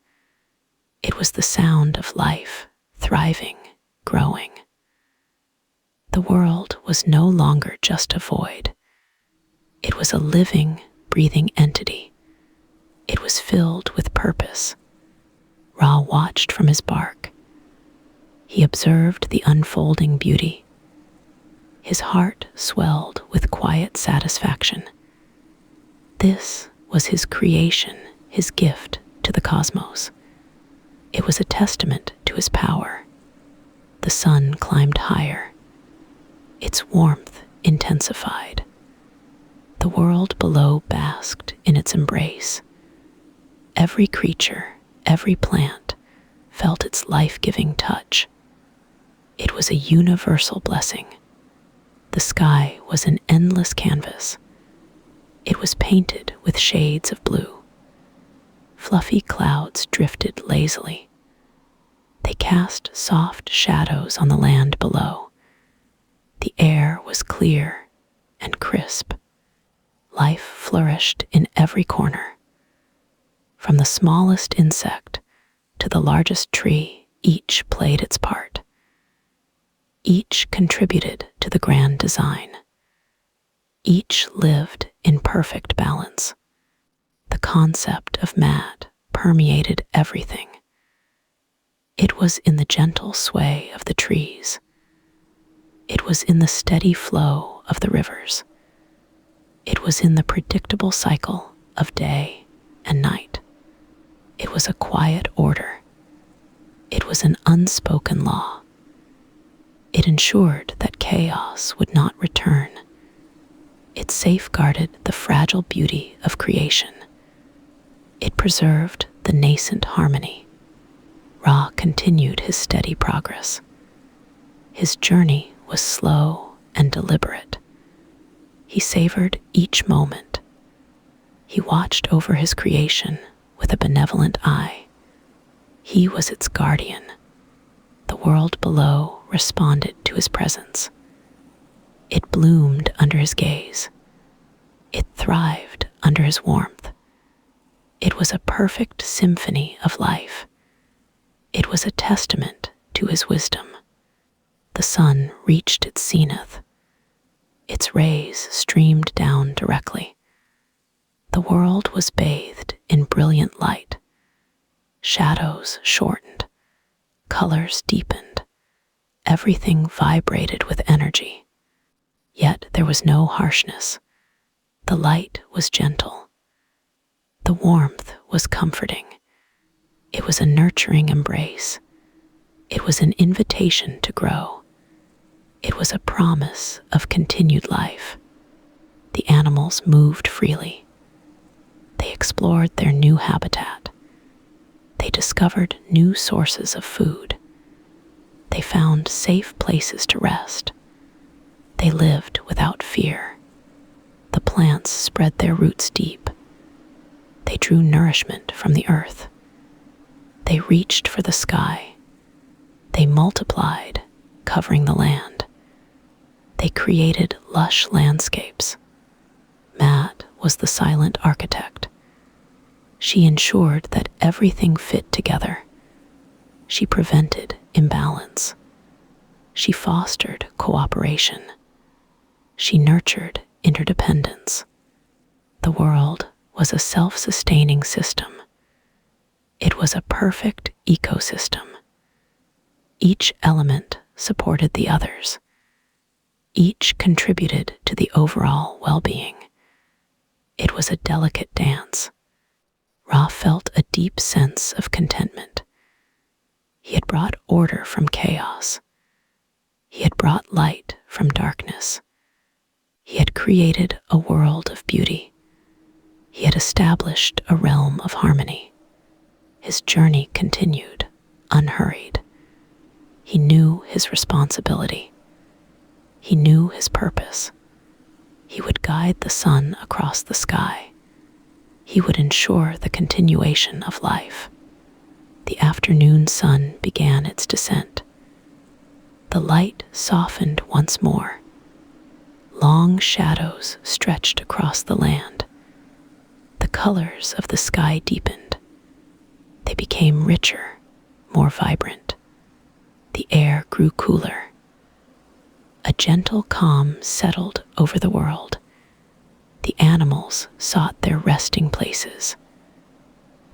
It was the sound of life, thriving, growing. The world was no longer just a void. It was a living, breathing entity. It was filled with purpose. Ra watched from his bark. He observed the unfolding beauty. His heart swelled with quiet satisfaction. This was his creation, his gift to the cosmos. It was a testament to his power. The sun climbed higher. Its warmth intensified. The world below basked in its embrace. Every creature, every plant, felt its life-giving touch. It was a universal blessing. The sky was an endless canvas. It was painted with shades of blue. Fluffy clouds drifted lazily. They cast soft shadows on the land below. The air was clear and crisp. Life flourished in every corner. From the smallest insect to the largest tree, each played its part. Each contributed to the grand design. Each lived in perfect balance. The concept of mad permeated everything. It was in the gentle sway of the trees. It was in the steady flow of the rivers. It was in the predictable cycle of day and night. It was a quiet order. It was an unspoken law. It ensured that chaos would not return. It safeguarded the fragile beauty of creation. It preserved the nascent harmony. Ra continued his steady progress. His journey was slow and deliberate. He savored each moment. He watched over his creation with a benevolent eye. He was its guardian. The world below responded to his presence. It bloomed under his gaze. It thrived under his warmth. It was a perfect symphony of life. It was a testament to his wisdom. The sun reached its zenith. Its rays streamed down directly. The world was bathed in brilliant light. Shadows shortened. Colors deepened. Everything vibrated with energy. Yet there was no harshness. The light was gentle. The warmth was comforting. It was a nurturing embrace. It was an invitation to grow. It was a promise of continued life. The animals moved freely. They explored their new habitat. They discovered new sources of food. They found safe places to rest. They lived without fear. The plants spread their roots deep. They drew nourishment from the earth. They reached for the sky. They multiplied, covering the land. They created lush landscapes. Mad was the silent architect. She ensured that everything fit together. She prevented imbalance. She fostered cooperation. She nurtured interdependence. The world was a self-sustaining system. It was a perfect ecosystem. Each element supported the others. Each contributed to the overall well-being. It was a delicate dance. Ra felt a deep sense of contentment. He had brought order from chaos. He had brought light from darkness. He had created a world of beauty. He had established a realm of harmony. His journey continued, unhurried. He knew his responsibility. He knew his purpose. He would guide the sun across the sky. He would ensure the continuation of life. The afternoon sun began its descent. The light softened once more. Long shadows stretched across the land. The colors of the sky deepened. They became richer, more vibrant. The air grew cooler. A gentle calm settled over the world. The animals sought their resting places.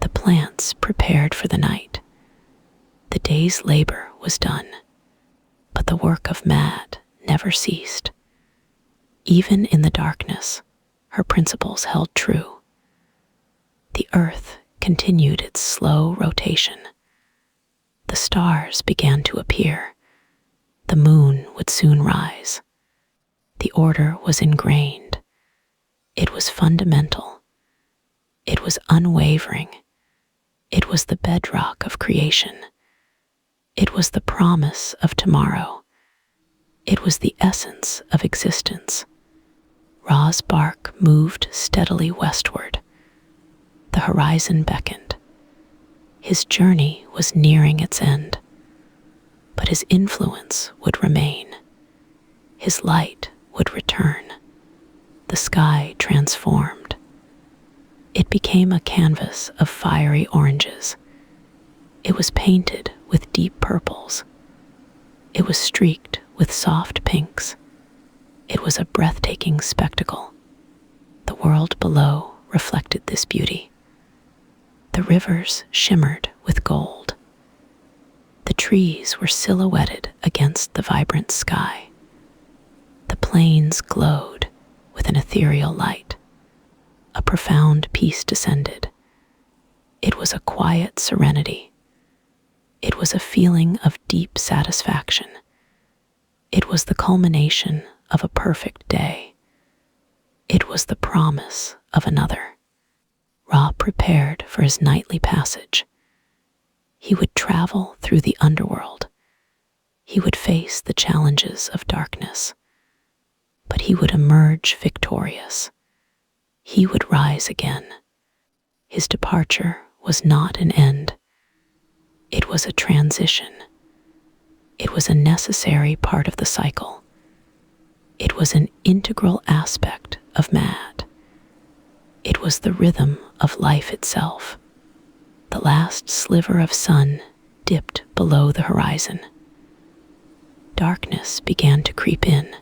The plants prepared for the night. The day's labor was done, but the work of Mad never ceased. Even in the darkness, her principles held true. The earth continued its slow rotation. The stars began to appear. The moon would soon rise. The order was ingrained. It was fundamental. It was unwavering. It was the bedrock of creation. It was the promise of tomorrow. It was the essence of existence. Ra's bark moved steadily westward. The horizon beckoned. His journey was nearing its end, but his influence would remain. His light would return. The sky transformed. It became a canvas of fiery oranges. It was painted with deep purples. It was streaked with soft pinks. It was a breathtaking spectacle. The world below reflected this beauty. The rivers shimmered with gold. The trees were silhouetted against the vibrant sky. The plains glowed with an ethereal light. A profound peace descended. It was a quiet serenity. It was a feeling of deep satisfaction. It was the culmination of a perfect day. It was the promise of another. Ra prepared for his nightly passage. He would travel through the underworld. He would face the challenges of darkness. But he would emerge victorious. He would rise again. His departure was not an end. It was a transition. It was a necessary part of the cycle. It was an integral aspect of Mad. It was the rhythm of life itself. The last sliver of sun dipped below the horizon. Darkness began to creep in,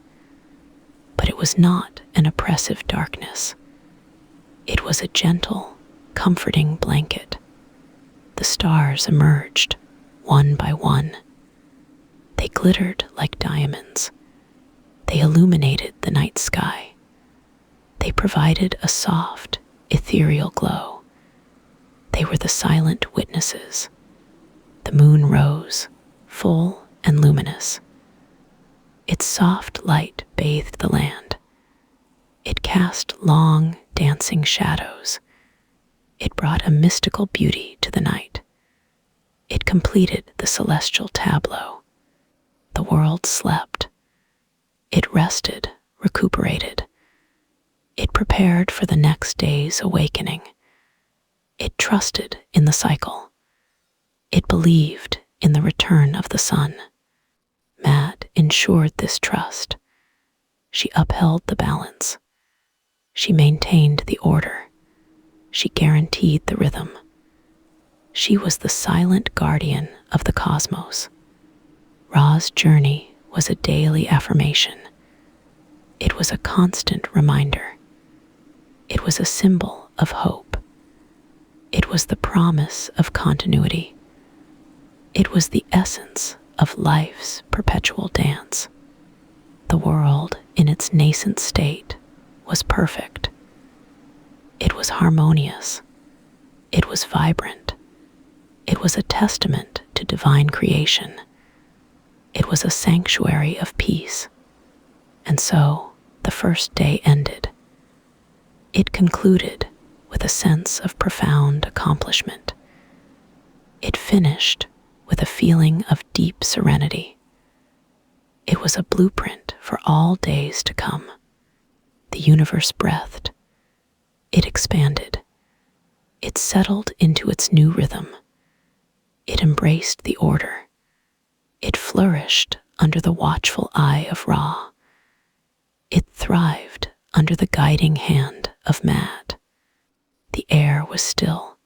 but it was not an oppressive darkness. It was a gentle, comforting blanket. The stars emerged, one by one. They glittered like diamonds. They illuminated the night sky. They provided a soft, ethereal glow. They were the silent witnesses. The moon rose, full and luminous. Its soft light bathed the land. It cast long, dancing shadows. It brought a mystical beauty to the night. It completed the celestial tableau. The world slept. It rested, recuperated. It prepared for the next day's awakening. It trusted in the cycle. It believed in the return of the sun. Mad ensured this trust. She upheld the balance. She maintained the order. She guaranteed the rhythm. She was the silent guardian of the cosmos. Ra's journey was a daily affirmation. It was a constant reminder. It was a symbol of hope. It was the promise of continuity. It was the essence of life's perpetual dance. The world, in its nascent state, was perfect. It was harmonious. It was vibrant. It was a testament to divine creation. It was a sanctuary of peace. And so, the first day ended. It concluded with a sense of profound accomplishment. It finished with a feeling of deep serenity. It was a blueprint for all days to come. The universe breathed. It expanded. It settled into its new rhythm. It embraced the order. It flourished under the watchful eye of Ra. It thrived under the guiding hand of Mad. The air was still.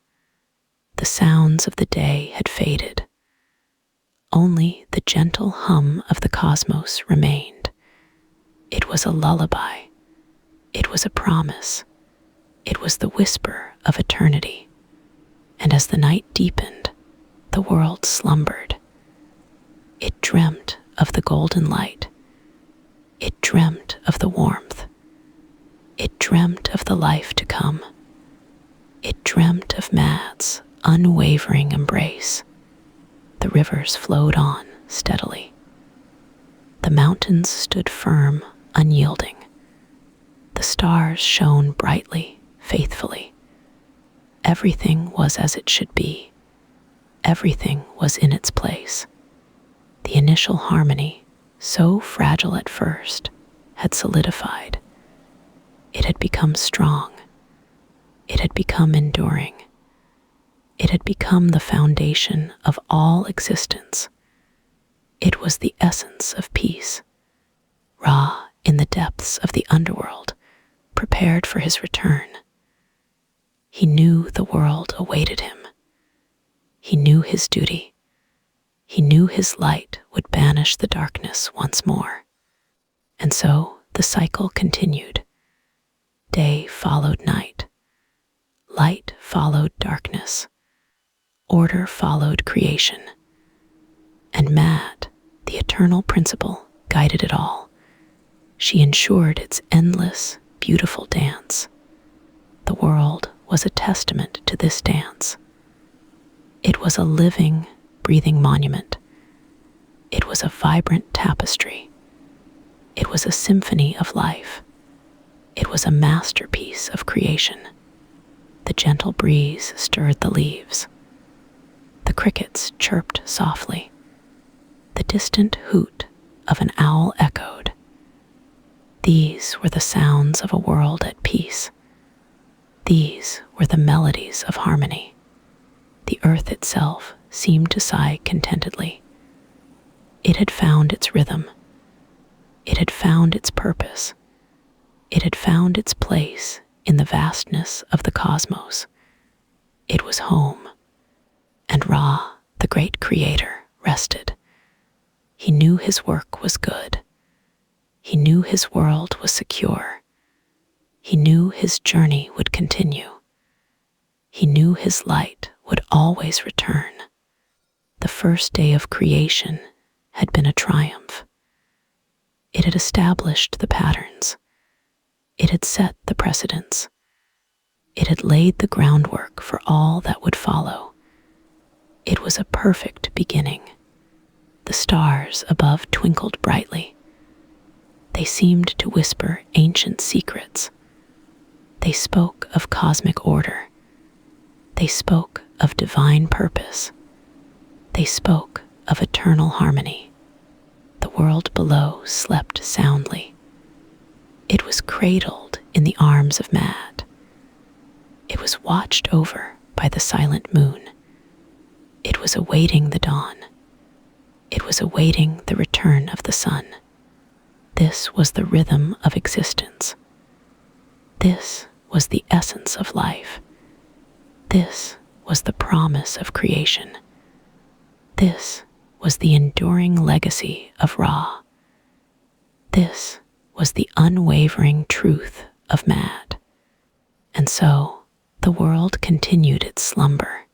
The sounds of the day had faded. Only the gentle hum of the cosmos remained. It was a lullaby. It was a promise. It was the whisper of eternity. And as the night deepened, the world slumbered. It dreamt of the golden light. It dreamt of the warmth. It dreamt of the life to come. It dreamt of Mad's unwavering embrace. The rivers flowed on steadily. The mountains stood firm, unyielding. The stars shone brightly, faithfully. Everything was as it should be. Everything was in its place. The initial harmony, so fragile at first, had solidified. It had become strong. It had become enduring. It had become the foundation of all existence. It was the essence of peace. Ra, in the depths of the underworld, prepared for his return. He knew the world awaited him. He knew his duty. He knew his light would banish the darkness once more. And so the cycle continued. Day followed night. Light followed darkness. Order followed creation. And Mad, the eternal principle, guided it all. She ensured its endless, beautiful dance. The world was a testament to this dance. It was a living, breathing monument. It was a vibrant tapestry. It was a symphony of life. It was a masterpiece of creation. The gentle breeze stirred the leaves. The crickets chirped softly. The distant hoot of an owl echoed. These were the sounds of a world at peace. These were the melodies of harmony. The earth itself seemed to sigh contentedly. It had found its rhythm. It had found its purpose. It had found its place in the vastness of the cosmos. It was home. And Ra, the great creator, rested. He knew his work was good. He knew his world was secure. He knew his journey would continue. He knew his light would always return. The first day of creation had been a triumph. It had established the patterns. It had set the precedents. It had laid the groundwork for all that would follow. It was a perfect beginning. The stars above twinkled brightly. They seemed to whisper ancient secrets. They spoke of cosmic order. They spoke of divine purpose. They spoke of eternal harmony. The world below slept soundly. It was cradled in the arms of Mad. It was watched over by the silent moon. It was awaiting the dawn. It was awaiting the return of the sun. This was the rhythm of existence. This was the essence of life. This was the promise of creation. This was the enduring legacy of Ra. This was the unwavering truth of Mad. And so the world continued its slumber.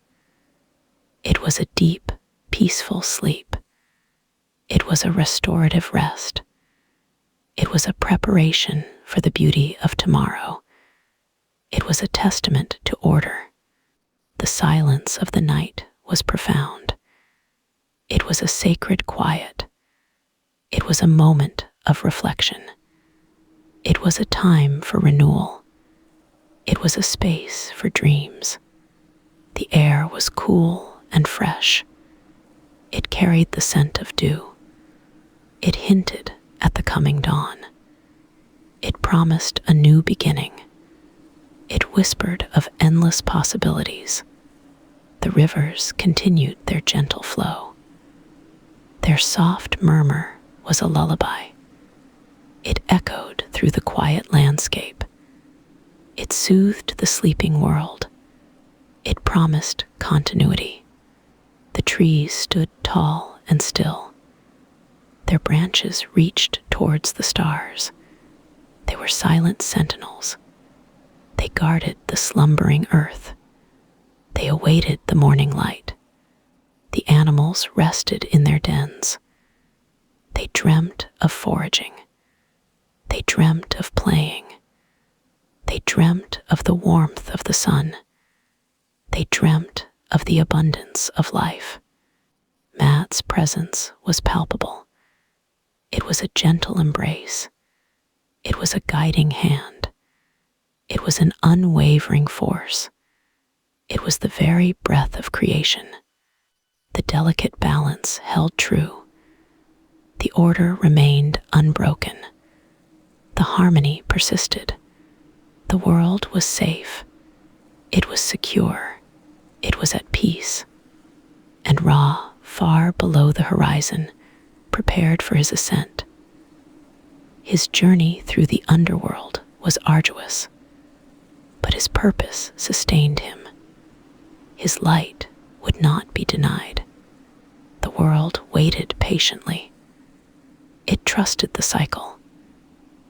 It was a deep, peaceful sleep. It was a restorative rest. It was a preparation for the beauty of tomorrow. It was a testament to order. The silence of the night was profound. It was a sacred quiet. It was a moment of reflection. It was a time for renewal. It was a space for dreams. The air was cool and fresh. It carried the scent of dew. It hinted at the coming dawn. It promised a new beginning. It whispered of endless possibilities. The rivers continued their gentle flow. Their soft murmur was a lullaby. It echoed through the quiet landscape. It soothed the sleeping world. It promised continuity. The trees stood tall and still. Their branches reached towards the stars. They were silent sentinels. They guarded the slumbering earth. They awaited the morning light. The animals rested in their dens. They dreamt of foraging. They dreamt of playing. They dreamt of the warmth of the sun. They dreamt of the abundance of life. Matt's presence was palpable. It was a gentle embrace. It was a guiding hand. It was an unwavering force. It was the very breath of creation. The delicate balance held true. The order remained unbroken. The harmony persisted. The world was safe. It was secure. It was at peace. And Ra, far below the horizon, prepared for his ascent. His journey through the underworld was arduous, but his purpose sustained him. His light would not be denied. The world waited patiently. It trusted the cycle.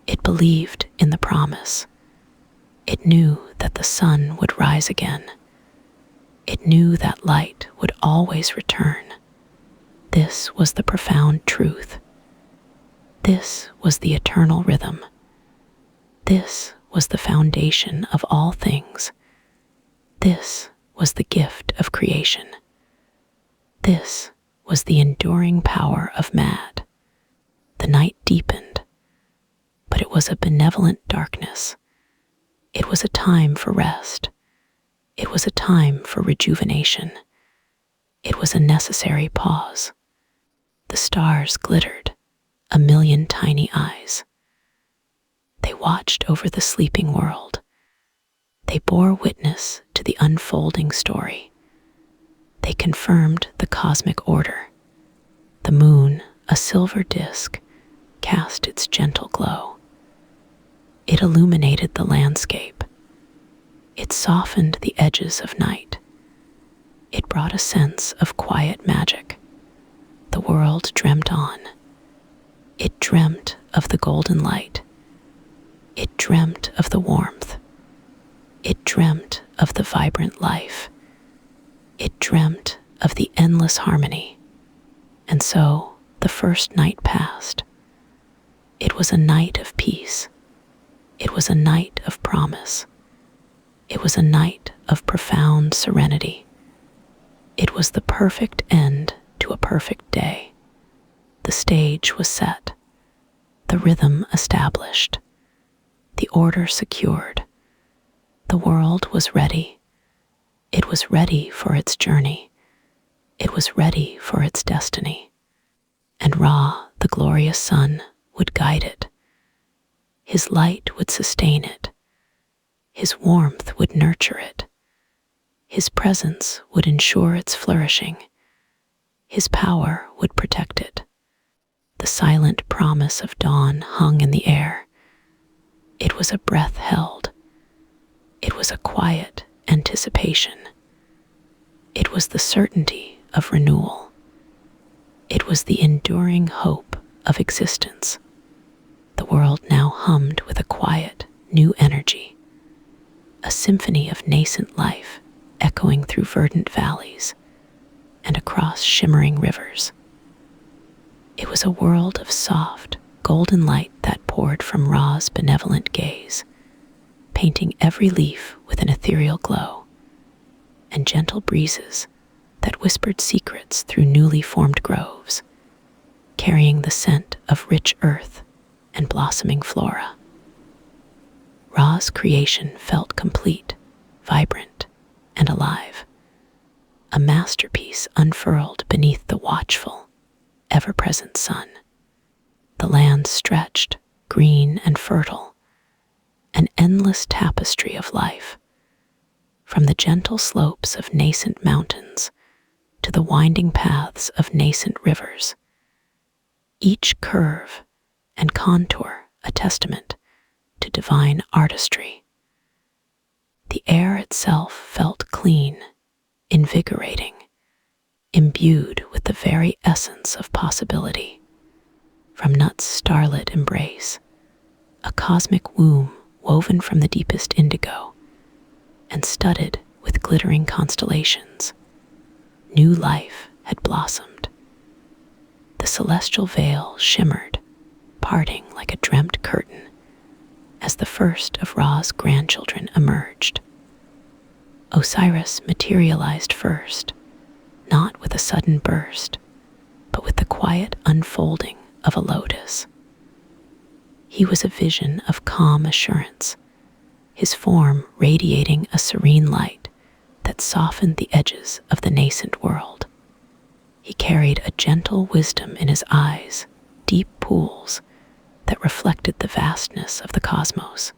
It believed in the promise. It knew that the sun would rise again. It knew that light would always return. This was the profound truth. This was the eternal rhythm. This was the foundation of all things. This was the gift of creation. This was the enduring power of Mad. The night deepened, but it was a benevolent darkness. It was a time for rest. It was a time for rejuvenation. It was a necessary pause. The stars glittered, a million tiny eyes. They watched over the sleeping world. They bore witness to the unfolding story. They confirmed the cosmic order. The moon, a silver disk, cast its gentle glow. It illuminated the landscape. It softened the edges of night. It brought a sense of quiet magic. The world dreamt on. It dreamt of the golden light. It dreamt of the warmth. It dreamt of the vibrant life. It dreamt of the endless harmony. And so the first night passed. It was a night of peace. It was a night of promise. It was a night of profound serenity. It was the perfect end to a perfect day. The stage was set, the rhythm established, the order secured. The world was ready. It was ready for its journey. It was ready for its destiny. And Ra, the glorious sun, would guide it. His light would sustain it. His warmth would nurture it. His presence would ensure its flourishing. His power would protect it. The silent promise of dawn hung in the air. It was a breath held. It was a quiet anticipation. It was the certainty of renewal. It was the enduring hope of existence. The world now hummed with a quiet, new energy, a symphony of nascent life echoing through verdant valleys and across shimmering rivers. It was a world of soft, golden light that poured from Ra's benevolent gaze, painting every leaf with an ethereal glow, and gentle breezes that whispered secrets through newly formed groves, carrying the scent of rich earth and blossoming flora. Ra's creation felt complete, vibrant, and alive, a masterpiece unfurled beneath the watchful, ever-present sun. The land stretched, green and fertile, an endless tapestry of life, from the gentle slopes of nascent mountains to the winding paths of nascent rivers, each curve and contour a testament to divine artistry. The air itself felt clean, invigorating, imbued with the very essence of possibility. From Nut's starlit embrace, a cosmic womb woven from the deepest indigo and studded with glittering constellations, new life had blossomed. The celestial veil shimmered, parting like a dreamt curtain as the first of Ra's grandchildren emerged. Osiris materialized first, not with a sudden burst, but with the quiet unfolding of a lotus. He was a vision of calm assurance, his form radiating a serene light that softened the edges of the nascent world. He carried a gentle wisdom in his eyes, deep pools that reflected the vastness of the cosmos,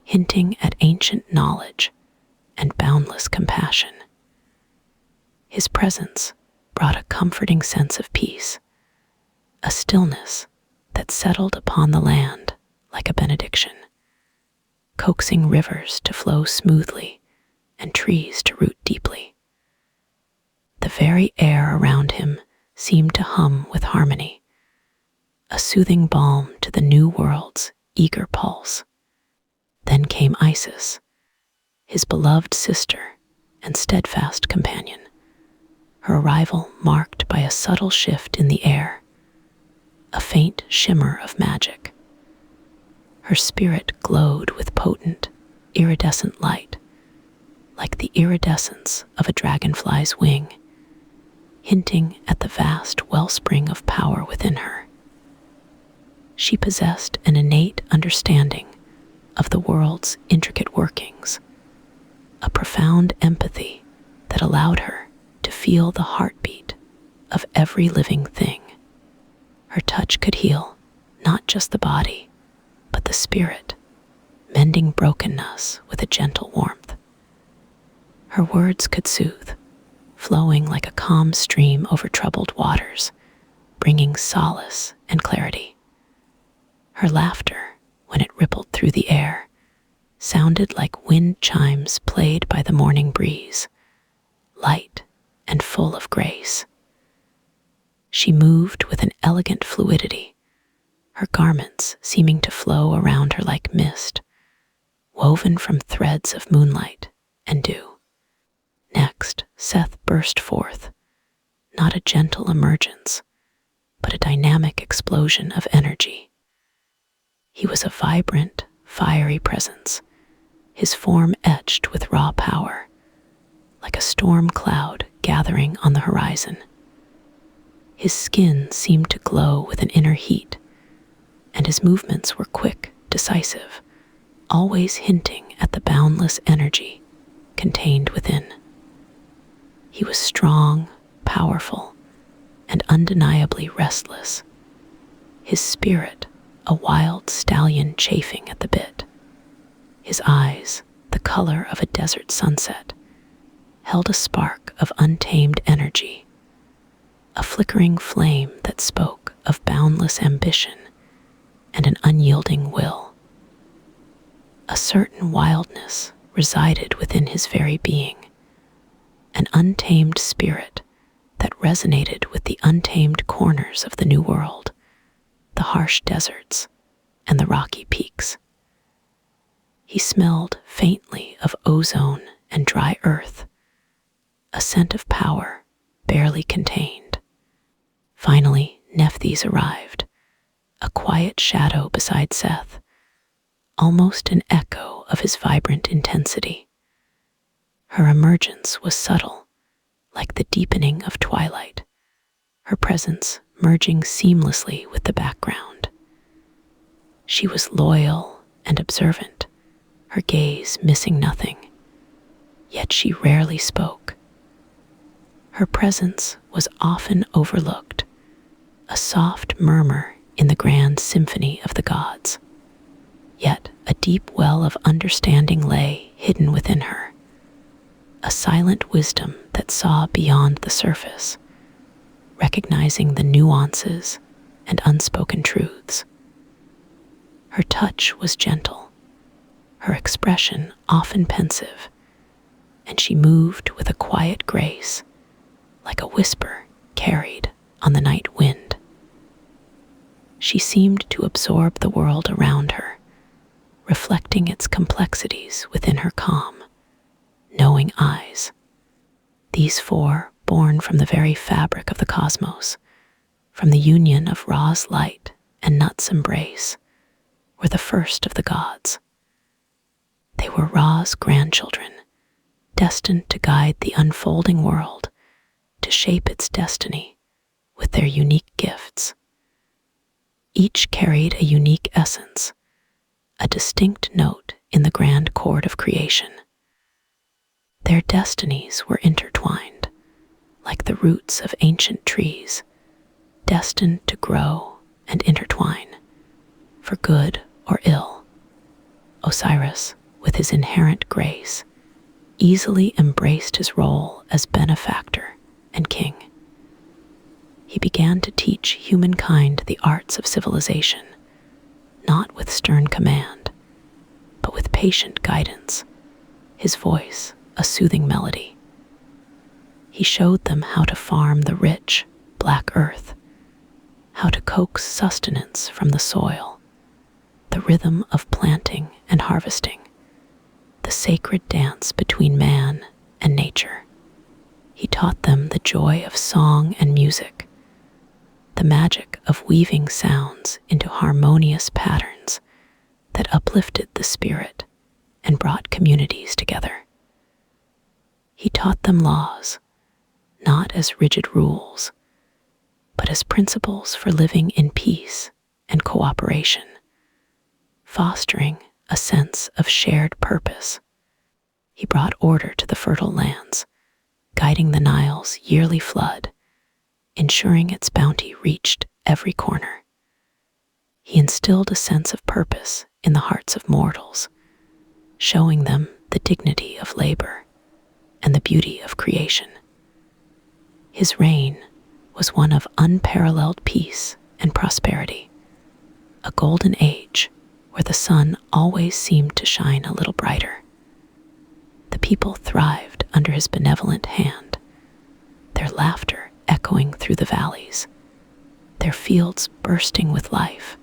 hinting at ancient knowledge and boundless compassion. His presence brought a comforting sense of peace, a stillness that settled upon the land like a benediction, coaxing rivers to flow smoothly and trees to root deeply. The very air around him seemed to hum with harmony, a soothing balm to the new world's eager pulse. Then came Isis, his beloved sister and steadfast companion, her arrival marked by a subtle shift in the air, a faint shimmer of magic. Her spirit glowed with potent, iridescent light, like the iridescence of a dragonfly's wing, hinting at the vast wellspring of power within her. She possessed an innate understanding of the world's intricate workings, a profound empathy that allowed her to feel the heartbeat of every living thing. Her touch could heal not just the body, but the spirit, mending brokenness with a gentle warmth. Her words could soothe, flowing like a calm stream over troubled waters, bringing solace and clarity. Her laughter, when it rippled through the air, sounded like wind chimes played by the morning breeze, light and full of grace. She moved with an elegant fluidity, her garments seeming to flow around her like mist, woven from threads of moonlight and dew. Next, Seth burst forth, not a gentle emergence, but a dynamic explosion of energy. He was a vibrant, fiery presence, his form etched with raw power, like a storm cloud gathering on the horizon. His skin seemed to glow with an inner heat, and his movements were quick, decisive, always hinting at the boundless energy contained within. He was strong, powerful, and undeniably restless, his spirit a wild stallion chafing at the bit. His eyes, the color of a desert sunset, held a spark of untamed energy, a flickering flame that spoke of boundless ambition and an unyielding will. A certain wildness resided within his very being, an untamed spirit that resonated with the untamed corners of the New World, the harsh deserts, and the rocky peaks. He smelled faintly of ozone and dry earth, a scent of power barely contained. Finally, Nephthys arrived, a quiet shadow beside Seth, almost an echo of his vibrant intensity. Her emergence was subtle, like the deepening of twilight, her presence merging seamlessly with the background. She was loyal and observant, her gaze missing nothing, yet she rarely spoke. Her presence was often overlooked, a soft murmur in the grand symphony of the gods. Yet a deep well of understanding lay hidden within her, a silent wisdom that saw beyond the surface, recognizing the nuances and unspoken truths. Her touch was gentle, her expression often pensive, and she moved with a quiet grace, like a whisper carried on the night wind. She seemed to absorb the world around her, reflecting its complexities within her calm, knowing eyes. These four, born from the very fabric of the cosmos, from the union of Ra's light and Nut's embrace, were the first of the gods. They were Ra's grandchildren, destined to guide the unfolding world, to shape its destiny with their unique gifts. Each carried a unique essence, a distinct note in the grand chord of creation. Their destinies were intertwined, like the roots of ancient trees, destined to grow and intertwine, for good or ill. Osiris, with his inherent grace, easily embraced his role as benefactor and king. He began to teach humankind the arts of civilization, not with stern command, but with patient guidance, his voice a soothing melody. He showed them how to farm the rich, black earth, how to coax sustenance from the soil, the rhythm of planting and harvesting, the sacred dance between man and nature. He taught them the joy of song and music, the magic of weaving sounds into harmonious patterns that uplifted the spirit and brought communities together. He taught them laws, not as rigid rules, but as principles for living in peace and cooperation, fostering a sense of shared purpose. He brought order to the fertile lands, guiding the Nile's yearly flood, ensuring its bounty reached every corner. He instilled a sense of purpose in the hearts of mortals, showing them the dignity of labor and the beauty of creation. His reign was one of unparalleled peace and prosperity, a golden age where the sun always seemed to shine a little brighter. The people thrived under his benevolent hand, their laughter echoing through the valleys, their fields bursting with life,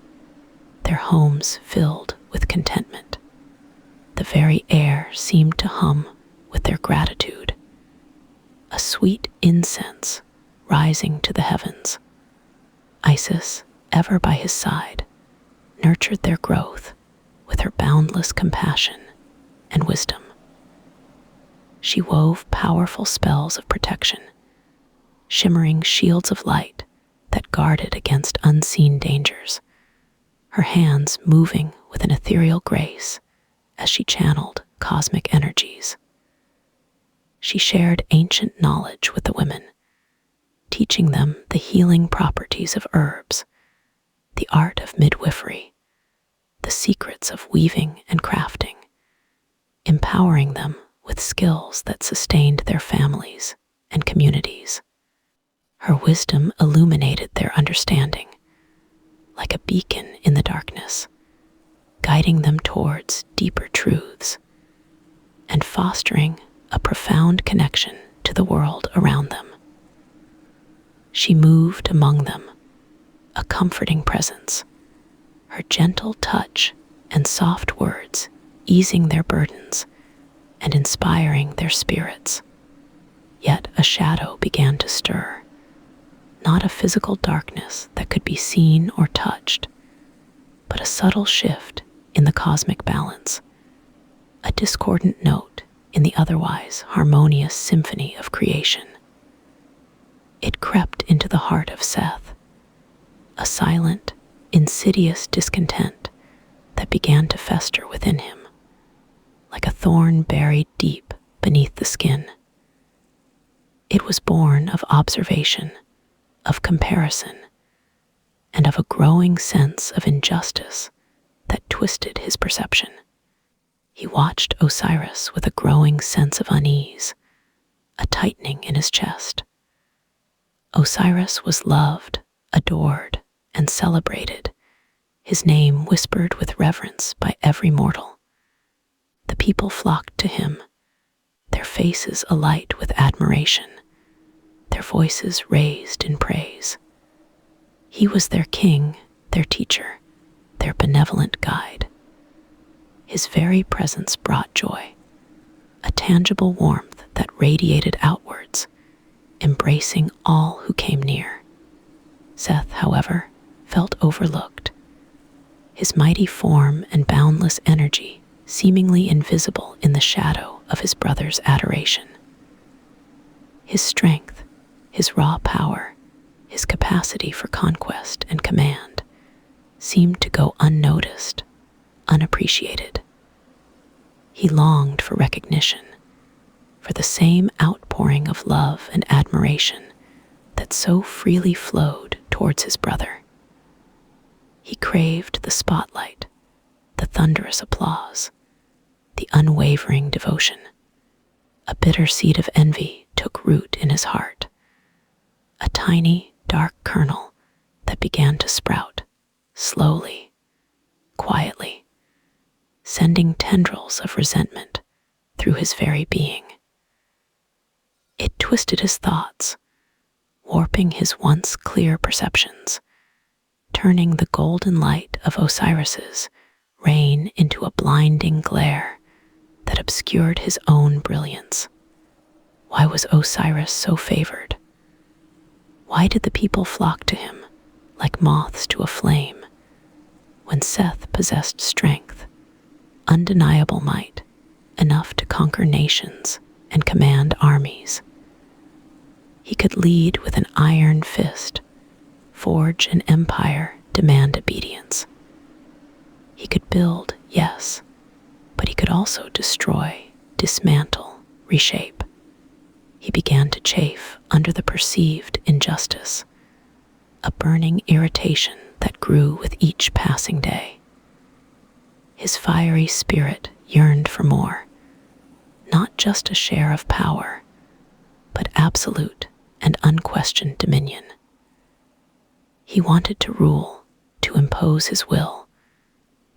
their homes filled with contentment. The very air seemed to hum with their gratitude, a sweet incense rising to the heavens. Isis, ever by his side, nurtured their growth with her boundless compassion and wisdom. She wove powerful spells of protection, shimmering shields of light that guarded against unseen dangers, her hands moving with an ethereal grace as she channeled cosmic energies. She shared ancient knowledge with the women, teaching them the healing properties of herbs, the art of midwifery, the secrets of weaving and crafting, empowering them with skills that sustained their families and communities. Her wisdom illuminated their understanding, like a beacon in the darkness, guiding them towards deeper truths and fostering a profound connection to the world around them. She moved among them, a comforting presence, her gentle touch and soft words easing their burdens and inspiring their spirits. Yet a shadow began to stir, not a physical darkness that could be seen or touched, but a subtle shift in the cosmic balance, a discordant note in the otherwise harmonious symphony of creation. It crept into the heart of Seth, a silent, insidious discontent that began to fester within him, like a thorn buried deep beneath the skin. It was born of observation, of comparison, and of a growing sense of injustice that twisted his perception. He watched Osiris with a growing sense of unease, a tightening in his chest. Osiris was loved, adored, and celebrated, his name whispered with reverence by every mortal. The people flocked to him, their faces alight with admiration, their voices raised in praise. He was their king, their teacher, their benevolent guide. His very presence brought joy, a tangible warmth that radiated outwards, embracing all who came near. Seth, however, felt overlooked, his mighty form and boundless energy seemingly invisible in the shadow of his brother's adoration. His strength, his raw power, his capacity for conquest and command seemed to go unnoticed, unappreciated. He longed for recognition, for the same outpouring of love and admiration that so freely flowed towards his brother. He craved the spotlight, the thunderous applause, the unwavering devotion. A bitter seed of envy took root in his heart, a tiny, dark kernel that began to sprout, slowly, quietly, sending tendrils of resentment through his very being. It twisted his thoughts, warping his once clear perceptions, turning the golden light of Osiris's reign into a blinding glare that obscured his own brilliance. Why was Osiris so favored? Why did the people flock to him like moths to a flame when Seth possessed strength, undeniable might, enough to conquer nations and command armies? He could lead with an iron fist, forge an empire, demand obedience. He could build, yes, but he could also destroy, dismantle, reshape. He began to chafe under the perceived injustice, a burning irritation that grew with each passing day. His fiery spirit yearned for more, not just a share of power, but absolute and unquestioned dominion. He wanted to rule, to impose his will,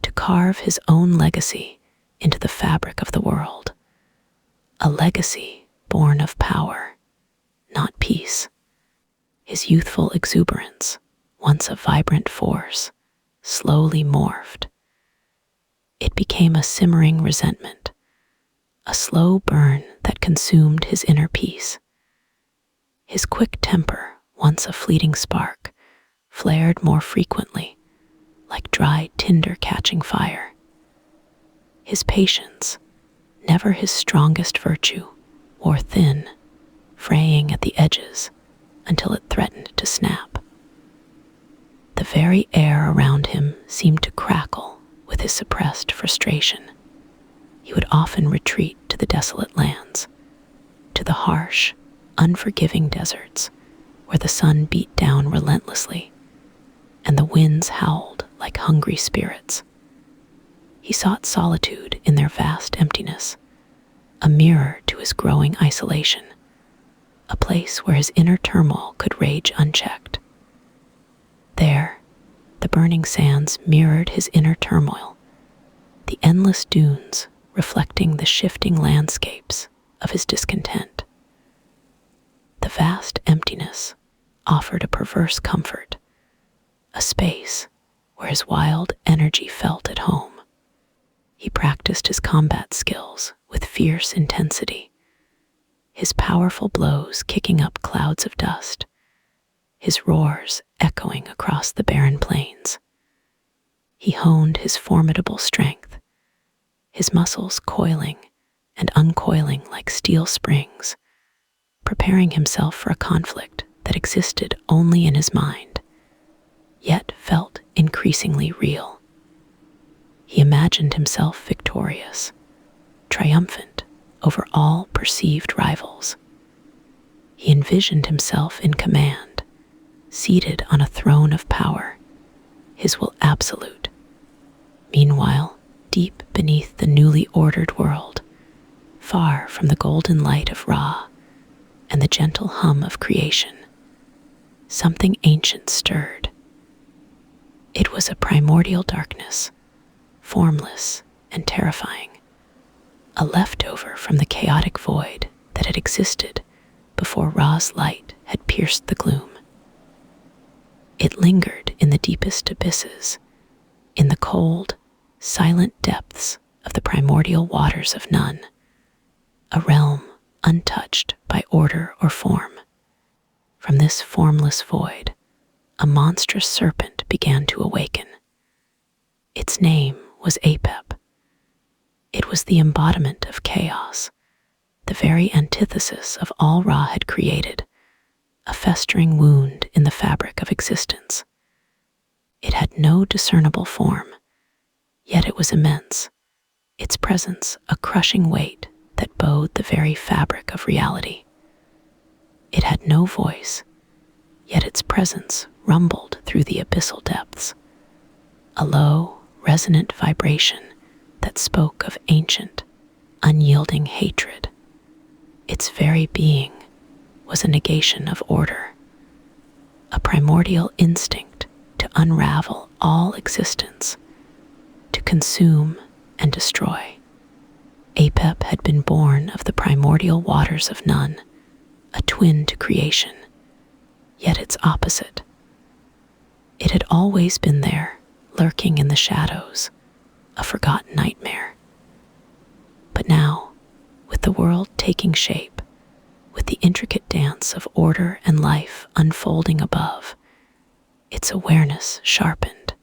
to carve his own legacy into the fabric of the world, a legacy born of power, not peace. His youthful exuberance, once a vibrant force, slowly morphed. It became a simmering resentment, a slow burn that consumed his inner peace. His quick temper, once a fleeting spark, flared more frequently, like dry tinder catching fire. His patience, never his strongest virtue, wore thin, fraying at the edges until it threatened to snap. The very air around him seemed to crackle with his suppressed frustration. He would often retreat to the desolate lands, to the harsh, unforgiving deserts where the sun beat down relentlessly and the winds howled like hungry spirits. He sought solitude in their vast emptiness, a mirror to his growing isolation, a place where his inner turmoil could rage unchecked. There, the burning sands mirrored his inner turmoil, the endless dunes reflecting the shifting landscapes of his discontent. The vast emptiness offered a perverse comfort, a space where his wild energy felt at home. He practiced his combat skills with fierce intensity, his powerful blows kicking up clouds of dust, his roars echoing across the barren plains. He honed his formidable strength, his muscles coiling and uncoiling like steel springs, preparing himself for a conflict that existed only in his mind, yet felt increasingly real. He imagined himself victorious, triumphant over all perceived rivals. He envisioned himself in command, seated on a throne of power, his will absolute. Meanwhile, deep beneath the newly ordered world, far from the golden light of Ra and the gentle hum of creation, something ancient stirred. It was a primordial darkness, formless and terrifying, a leftover from the chaotic void that had existed before Ra's light had pierced the gloom. It lingered in the deepest abysses, in the cold, silent depths of the primordial waters of none, a realm untouched by order or form. From this formless void, a monstrous serpent began to awaken. Its name was Apep. It was the embodiment of chaos, the very antithesis of all Ra had created, a festering wound in the fabric of existence. It had no discernible form, yet it was immense, its presence a crushing weight that bowed the very fabric of reality. It had no voice, yet its presence rumbled through the abyssal depths, a low, resonant vibration that spoke of ancient, unyielding hatred. Its very being was a negation of order, a primordial instinct to unravel all existence, to consume and destroy. Apep had been born of the primordial waters of none, a twin to creation, yet its opposite. It had always been there, lurking in the shadows, a forgotten nightmare. But now, with the world taking shape, with the intricate dance of order and life unfolding above, its awareness sharpened,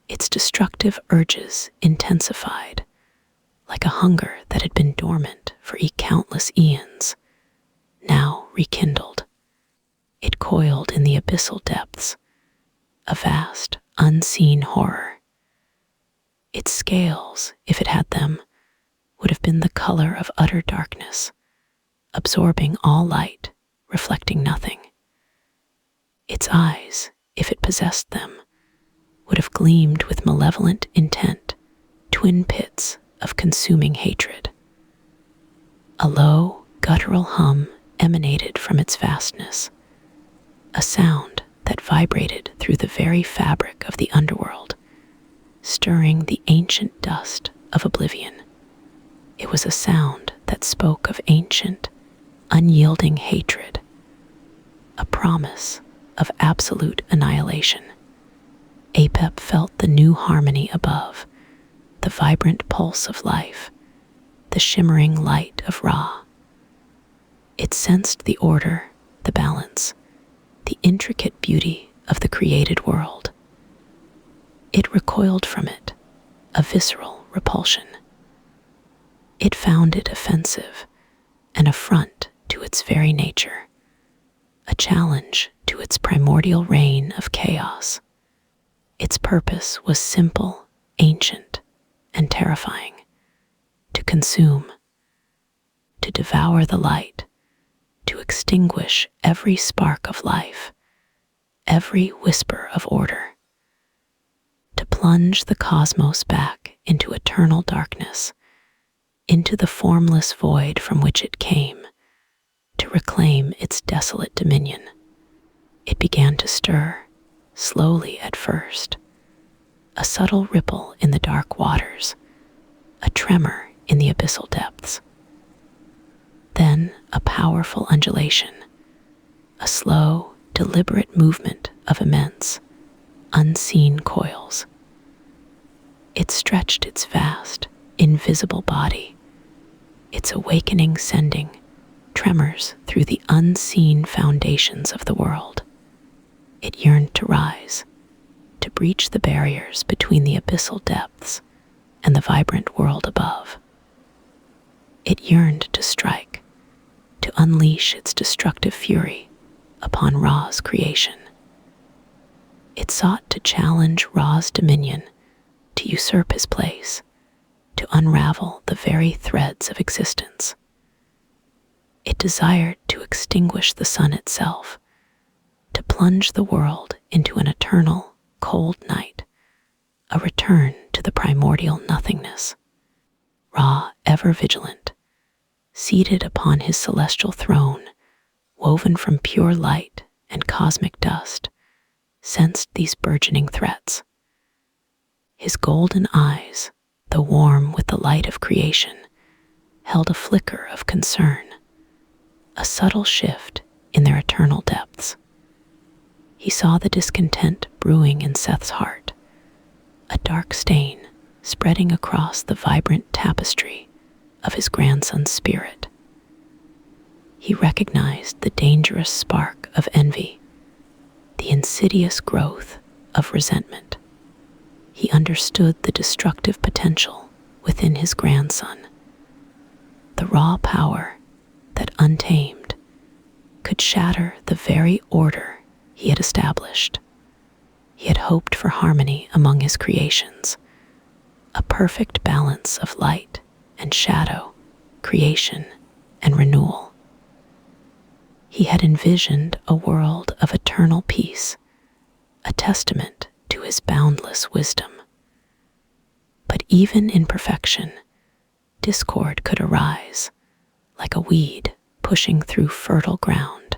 its destructive urges intensified, like a hunger that had been dormant for countless eons, now rekindled. It coiled in the abyssal depths, a vast, unseen horror. Its scales, if it had them, would have been the color of utter darkness, absorbing all light, reflecting nothing. Its eyes, if it possessed them, would have gleamed with malevolent intent, twin pits of consuming hatred. A low, guttural hum emanated from its vastness, a sound that vibrated through the very fabric of the underworld, stirring the ancient dust of oblivion. It was a sound that spoke of ancient, unyielding hatred, a promise of absolute annihilation. Apep felt the new harmony above, the vibrant pulse of life, the shimmering light of Ra. It sensed the order, the balance, the intricate beauty of the created world. It recoiled from it, a visceral repulsion. It found it offensive, an affront to its very nature, a challenge to its primordial reign of chaos. Its purpose was simple, ancient, and terrifying: to consume, to devour the light, to extinguish every spark of life, every whisper of order, to plunge the cosmos back into eternal darkness, into the formless void from which it came, to reclaim its desolate dominion. It began to stir, slowly at first, a subtle ripple in the dark waters, a tremor in the abyssal depths. Then a powerful undulation, a slow, deliberate movement of immense, unseen coils. It stretched its vast, invisible body, its awakening sending tremors through the unseen foundations of the world. It yearned to rise, to breach the barriers between the abyssal depths and the vibrant world above. It yearned to strike, to unleash its destructive fury upon Ra's creation. It sought to challenge Ra's dominion, to usurp his place, to unravel the very threads of existence. It desired to extinguish the sun itself, to plunge the world into an eternal, cold night, a return to the primordial nothingness. Ra, ever vigilant, seated upon his celestial throne, woven from pure light and cosmic dust, sensed these burgeoning threats. His golden eyes, though warm with the light of creation, held a flicker of concern, a subtle shift in their eternal depths. He saw the discontent brewing in Seth's heart, a dark stain spreading across the vibrant tapestry of his grandson's spirit. He recognized the dangerous spark of envy, the insidious growth of resentment. He understood the destructive potential within his grandson. The raw power that, untamed, could shatter the very order he had established. He had hoped for harmony among his creations, a perfect balance of light and shadow, creation and renewal. He had envisioned a world of eternal peace, a testament to his boundless wisdom. But even in perfection, discord could arise, like a weed pushing through fertile ground.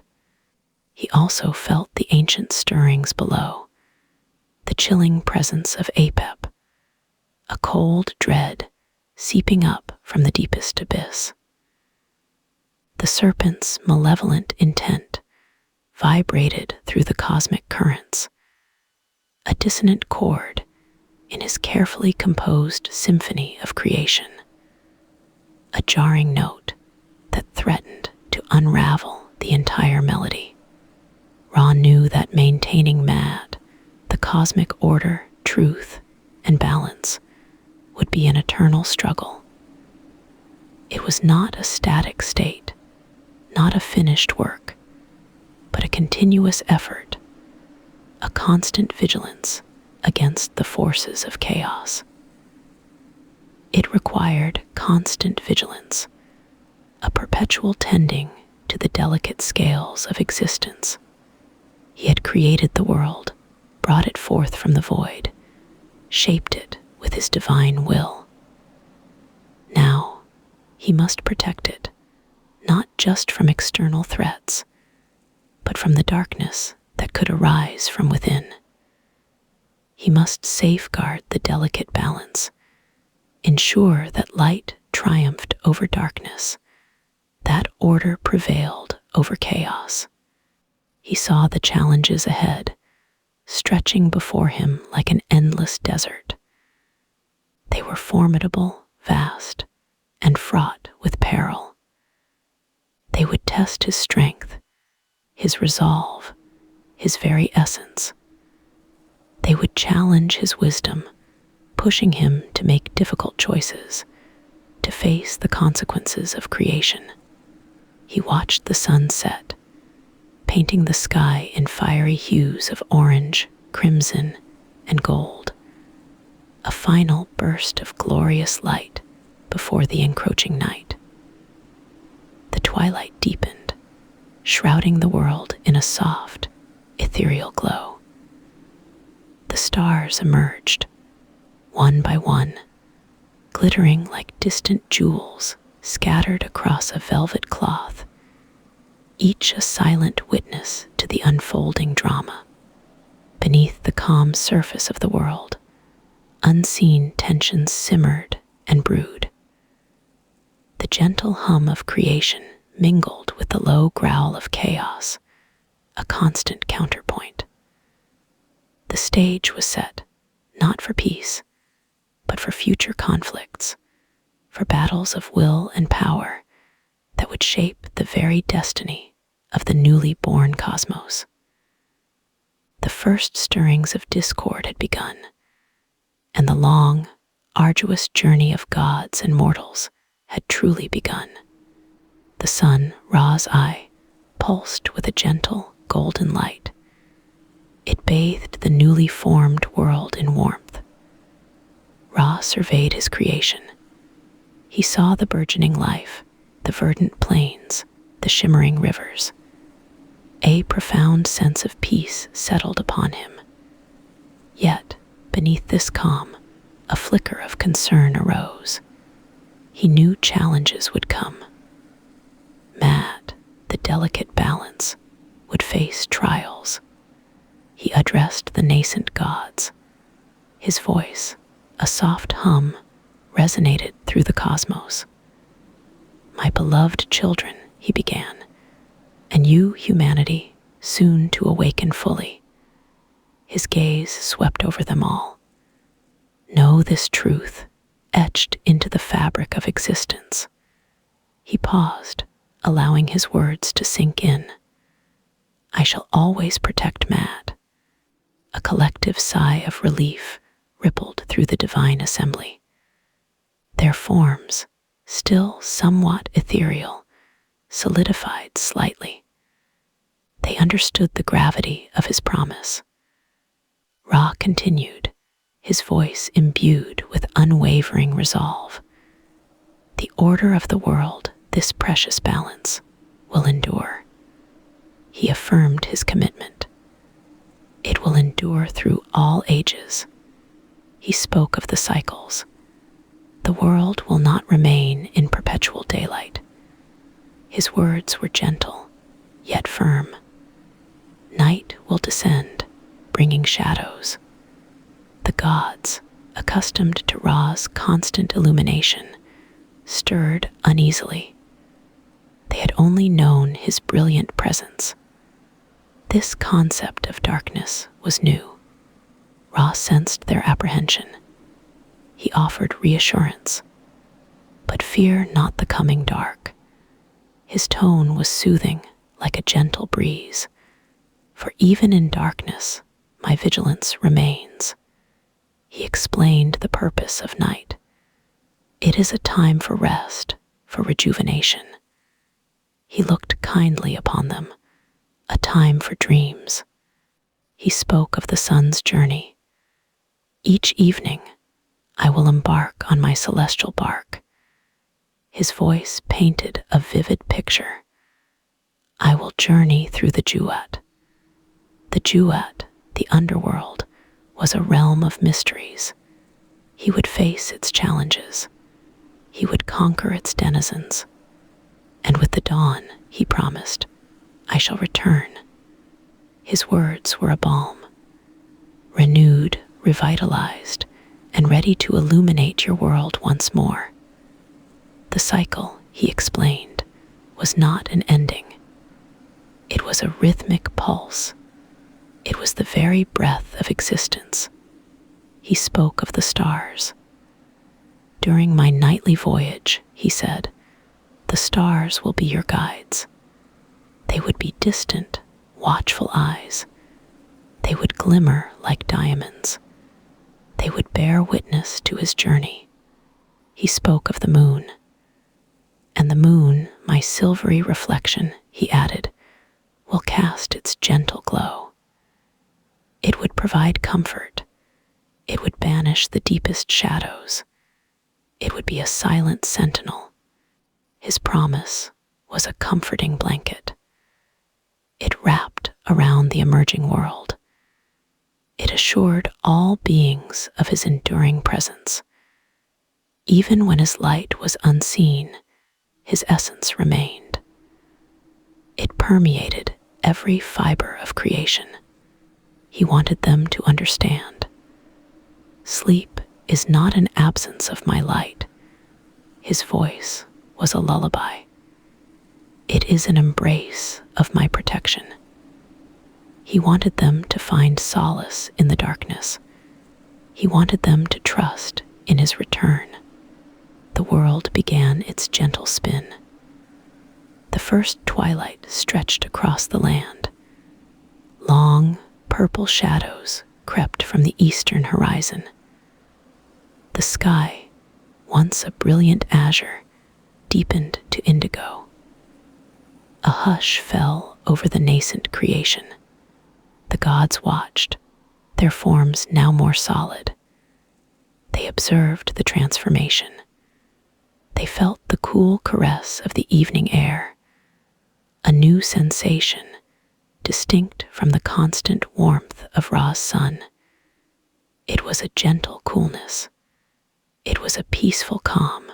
He also felt the ancient stirrings below, the chilling presence of Apep, a cold dread seeping up from the deepest abyss. The serpent's malevolent intent vibrated through the cosmic currents, a dissonant chord in his carefully composed symphony of creation, a jarring note that threatened to unravel the entire melody. Ra knew that maintaining Mad, the cosmic order, truth, and balance, would be an eternal struggle. It was not a static state, not a finished work, but a continuous effort, a constant vigilance against the forces of chaos. It required constant vigilance, a perpetual tending to the delicate scales of existence. He had created the world, brought it forth from the void, shaped it with his divine will. Now, he must protect it, not just from external threats, but from the darkness that could arise from within. He must safeguard the delicate balance, ensure that light triumphed over darkness, that order prevailed over chaos. He saw the challenges ahead, stretching before him like an endless desert. They were formidable, vast, and fraught with peril. They would test his strength, his resolve, his very essence. They would challenge his wisdom, pushing him to make difficult choices, to face the consequences of creation. He watched the sun set, painting the sky in fiery hues of orange, crimson, and gold, a final burst of glorious light before the encroaching night. The twilight deepened, shrouding the world in a soft, ethereal glow. The stars emerged, one by one, glittering like distant jewels scattered across a velvet cloth, each a silent witness to the unfolding drama. Beneath the calm surface of the world, unseen tensions simmered and brewed. The gentle hum of creation mingled with the low growl of chaos, a constant counterpoint. The stage was set, not for peace, but for future conflicts, for battles of will and power that would shape the very destiny of the newly born cosmos. The first stirrings of discord had begun, and the long, arduous journey of gods and mortals had truly begun. The sun, Ra's eye, pulsed with a gentle, golden light. It bathed the newly formed world in warmth. Ra surveyed his creation. He saw the burgeoning life, the verdant plains, the shimmering rivers. A profound sense of peace settled upon him. Yet, beneath this calm, a flicker of concern arose. He knew challenges would come. Mad, the delicate balance, would face trials. He addressed the nascent gods. His voice, a soft hum, resonated through the cosmos. "My beloved children," he began, "and you, humanity, soon to awaken fully." His gaze swept over them all. Know this truth, etched into the fabric of existence. He paused, allowing his words to sink in. "I shall always protect Mad." A collective sigh of relief rippled through the divine assembly. Their forms, still somewhat ethereal, solidified slightly. They understood the gravity of his promise. Ra continued, his voice imbued with unwavering resolve. "The order of the world, this precious balance, will endure." He affirmed his commitment. "It will endure through all ages." He spoke of the cycles. The world will not remain in perpetual daylight. His words were gentle, yet firm. Night will descend, bringing shadows. The gods, accustomed to Ra's constant illumination, stirred uneasily. They had only known his brilliant presence. This concept of darkness was new. Ra sensed their apprehension. He offered reassurance. "But fear not the coming dark." His tone was soothing, like a gentle breeze. "For even in darkness, my vigilance remains." He explained the purpose of night. It is a time for rest, for rejuvenation. He looked kindly upon them, a time for dreams. He spoke of the sun's journey. "Each evening, I will embark on my celestial bark." His voice painted a vivid picture. "I will journey through the Juat." The Juat, the underworld, was a realm of mysteries. He would face its challenges. He would conquer its denizens. And with the dawn, he promised, "I shall return." His words were a balm. Renewed, revitalized, and ready to illuminate your world once more. The cycle, he explained, was not an ending. It was a rhythmic pulse. It was the very breath of existence. He spoke of the stars. "During my nightly voyage," he said, "the stars will be your guides." They would be distant, watchful eyes. They would glimmer like diamonds. They would bear witness to his journey. He spoke of the moon. "And the moon, my silvery reflection," he added, "will cast its gentle glow." It would provide comfort. It would banish the deepest shadows. It would be a silent sentinel. His promise was a comforting blanket. It wrapped around the emerging world. It assured all beings of his enduring presence. Even when his light was unseen, his essence remained. It permeated every fiber of creation. He wanted them to understand. Sleep is not an absence of my light. His voice was a lullaby. It is an embrace of my protection. He wanted them to find solace in the darkness. He wanted them to trust in his return. The world began its gentle spin. The first twilight stretched across the land. Long, Purple shadows crept from the eastern horizon. The sky, once a brilliant azure, deepened to indigo. A hush fell over the nascent creation. The gods watched, their forms now more solid. They observed the transformation. They felt the cool caress of the evening air, a new sensation distinct from the constant warmth of Ra's sun. It was a gentle coolness. It was a peaceful calm.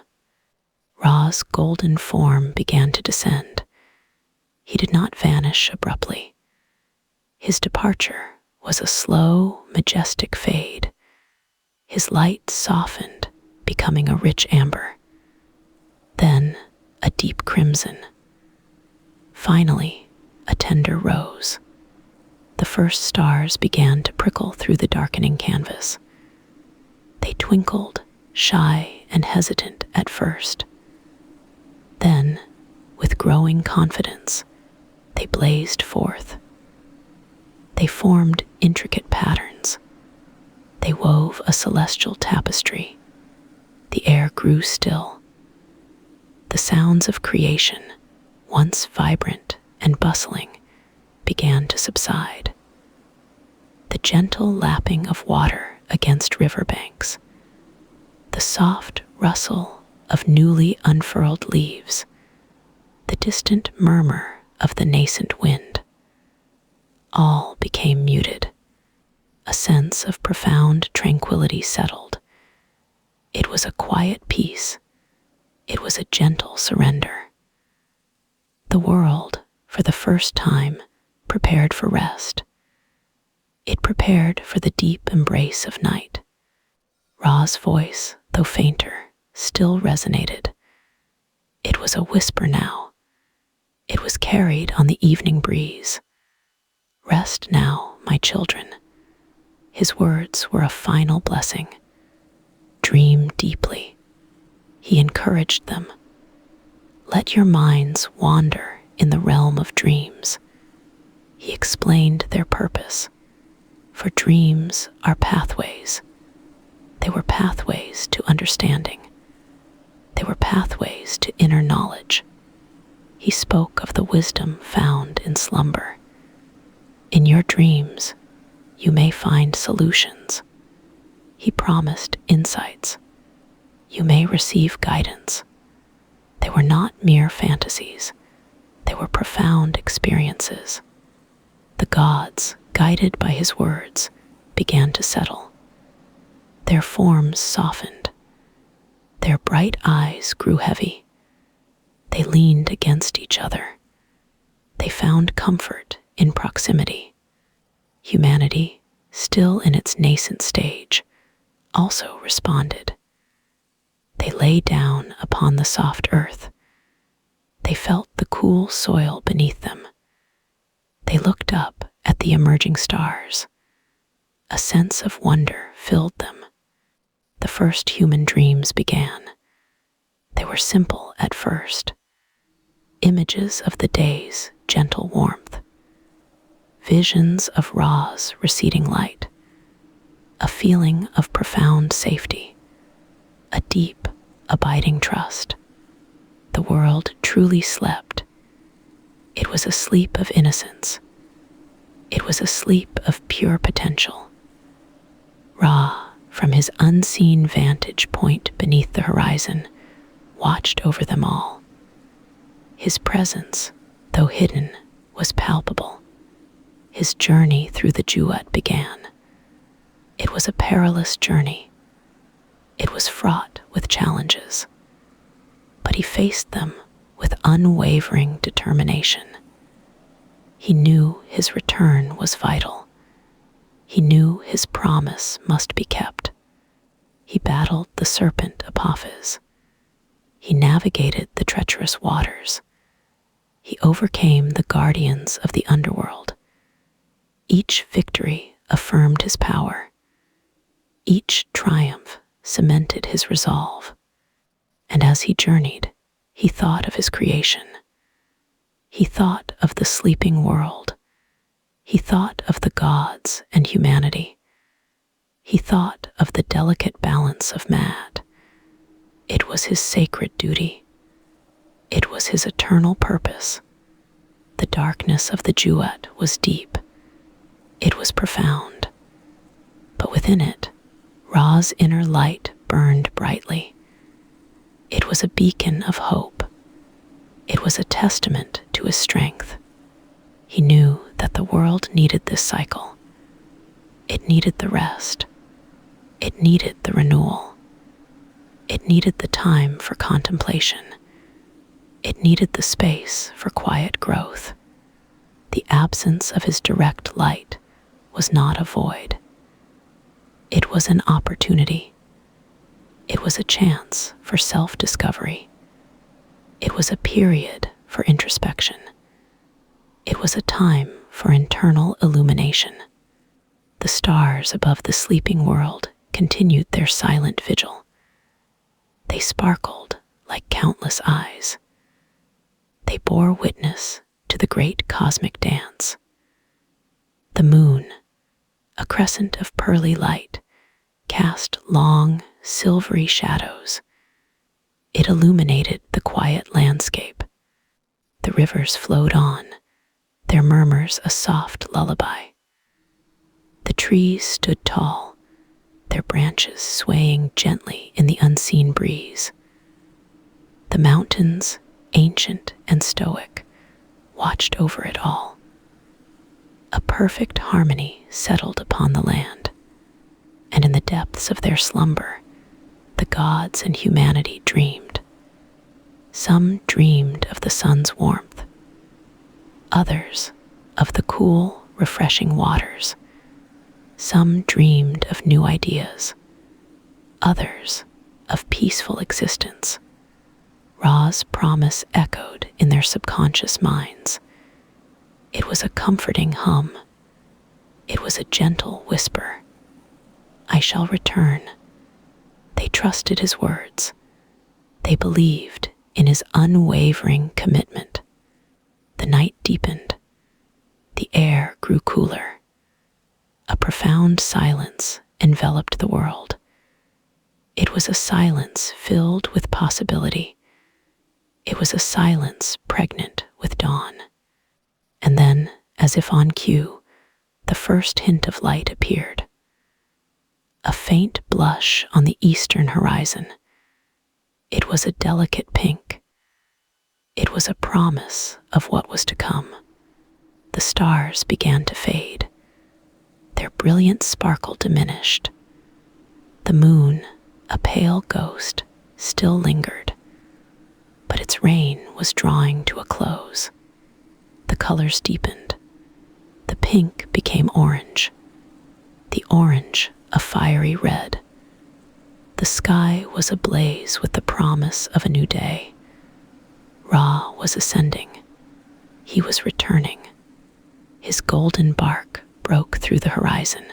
Ra's golden form began to descend. He did not vanish abruptly. His departure was a slow, majestic fade. His light softened, becoming a rich amber. Then a deep crimson. Finally, a tender rose. The first stars began to prickle through the darkening canvas. They twinkled, shy and hesitant at first. Then, with growing confidence, they blazed forth. They formed intricate patterns. They wove a celestial tapestry. The air grew still. The sounds of creation, once vibrant and bustling, began to subside. The gentle lapping of water against riverbanks, the soft rustle of newly unfurled leaves, the distant murmur of the nascent wind, all became muted. A sense of profound tranquility settled. It was a quiet peace. It was a gentle surrender. The world, for the first time, prepared for rest. It prepared for the deep embrace of night. Ra's voice, though fainter, still resonated. It was a whisper now. It was carried on the evening breeze. Rest now, my children. His words were a final blessing. Dream deeply. He encouraged them. Let your minds wander in the realm of dreams. He explained their purpose. For dreams are pathways. They were pathways to understanding. They were pathways to inner knowledge. He spoke of the wisdom found in slumber. In your dreams, you may find solutions. He promised insights. You may receive guidance. They were not mere fantasies. They were profound experiences. The gods, guided by his words, began to settle. Their forms softened. Their bright eyes grew heavy. They leaned against each other. They found comfort in proximity. Humanity, still in its nascent stage, also responded. They lay down upon the soft earth. They felt the cool soil beneath them. They looked up at the emerging stars. A sense of wonder filled them. The first human dreams began. They were simple at first. Images of the day's gentle warmth. Visions of Ra's receding light. A feeling of profound safety. A deep, abiding trust. The world truly slept. It was a sleep of innocence. It was a sleep of pure potential. Ra, from his unseen vantage point beneath the horizon, watched over them all. His presence, though hidden, was palpable. His journey through the Jewett began. It was a perilous journey. It was fraught with challenges. But he faced them with unwavering determination. He knew his return was vital. He knew his promise must be kept. He battled the serpent Apophis. He navigated the treacherous waters. He overcame the guardians of the underworld. Each victory affirmed his power. Each triumph cemented his resolve. And as he journeyed, he thought of his creation. He thought of the sleeping world. He thought of the gods and humanity. He thought of the delicate balance of mad. It was his sacred duty. It was his eternal purpose. The darkness of the Jewett was deep. It was profound. But within it, Ra's inner light burned brightly. It was a beacon of hope. It was a testament to his strength. He knew that the world needed this cycle. It needed the rest. It needed the renewal. It needed the time for contemplation. It needed the space for quiet growth. The absence of his direct light was not a void. It was an opportunity. It was a chance for self-discovery. It was a period for introspection. It was a time for internal illumination. The stars above the sleeping world continued their silent vigil. They sparkled like countless eyes. They bore witness to the great cosmic dance. The moon, a crescent of pearly light, cast long, silvery shadows. It illuminated the quiet landscape. The rivers flowed on, their murmurs a soft lullaby. The trees stood tall, their branches swaying gently in the unseen breeze. The mountains, ancient and stoic, watched over it all. A perfect harmony settled upon the land, and in the depths of their slumber, the gods and humanity dreamed. Some dreamed of the sun's warmth, others of the cool, refreshing waters. Some dreamed of new ideas, others of peaceful existence. Ra's promise echoed in their subconscious minds. It was a comforting hum. It was a gentle whisper. I shall return. They trusted his words. They believed in his unwavering commitment. The night deepened. The air grew cooler. A profound silence enveloped the world. It was a silence filled with possibility. It was a silence pregnant with dawn. And then, as if on cue, the first hint of light appeared. A faint blush on the eastern horizon. It was a delicate pink. It was a promise of what was to come. The stars began to fade. Their brilliant sparkle diminished. The moon, a pale ghost, still lingered, but its reign was drawing to a close. The colors deepened. The pink became orange. The orange a fiery red. The sky was ablaze with the promise of a new day. Ra was ascending. He was returning. His golden bark broke through the horizon.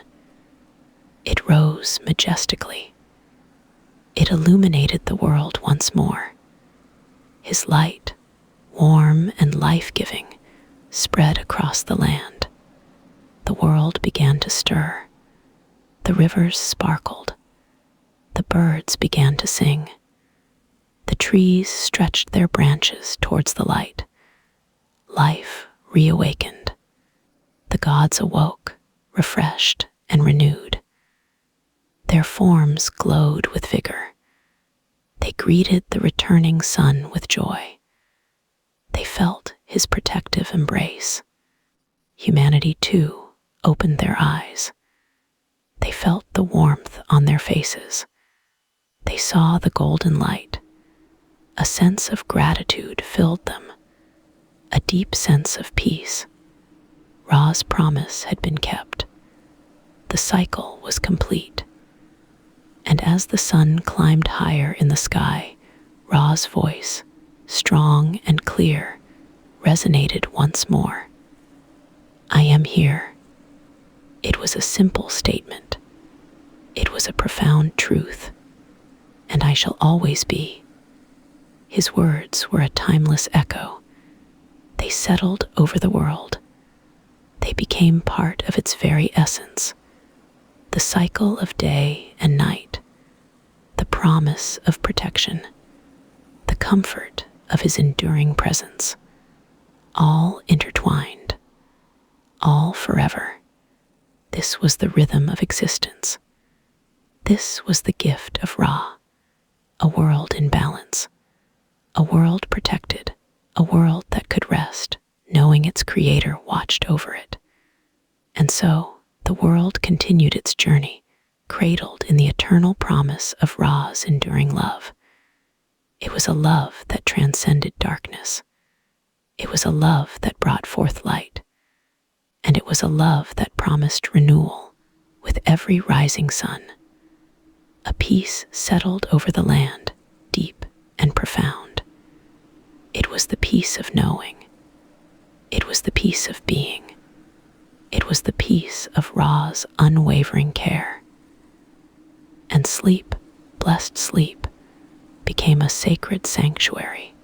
It rose majestically. It illuminated the world once more. His light, warm and life-giving, spread across the land. The world began to stir. The rivers sparkled. The birds began to sing. The trees stretched their branches towards the light. Life reawakened. The gods awoke, refreshed and renewed. Their forms glowed with vigor. They greeted the returning sun with joy. They felt his protective embrace. Humanity, too, opened their eyes. They felt the warmth on their faces. They saw the golden light. A sense of gratitude filled them, a deep sense of peace. Ra's promise had been kept. The cycle was complete. And as the sun climbed higher in the sky, Ra's voice, strong and clear, resonated once more. I am here. It was a simple statement. It was a profound truth. And I shall always be. His words were a timeless echo. They settled over the world. They They became part of its very essence, the cycle of day and night, the promise of protection, the comfort of his enduring presence, all intertwined, all forever. This was the rhythm of existence. This was the gift of Ra, a world in balance, a world protected, a world that could rest, knowing its creator watched over it. And so, the world continued its journey, cradled in the eternal promise of Ra's enduring love. It was a love that transcended darkness. It was a love that brought forth light. And it was a love that promised renewal with every rising sun. A peace settled over the land, deep and profound. It was the peace of knowing. It was the peace of being. It was the peace of Ra's unwavering care. And sleep, blessed sleep, became a sacred sanctuary,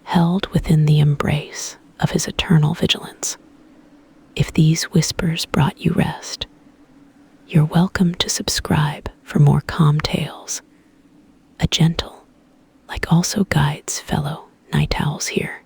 held within the embrace of his eternal vigilance. If these whispers brought you rest, you're welcome to subscribe for more calm tales. A gentle, like also guides fellow night owls here.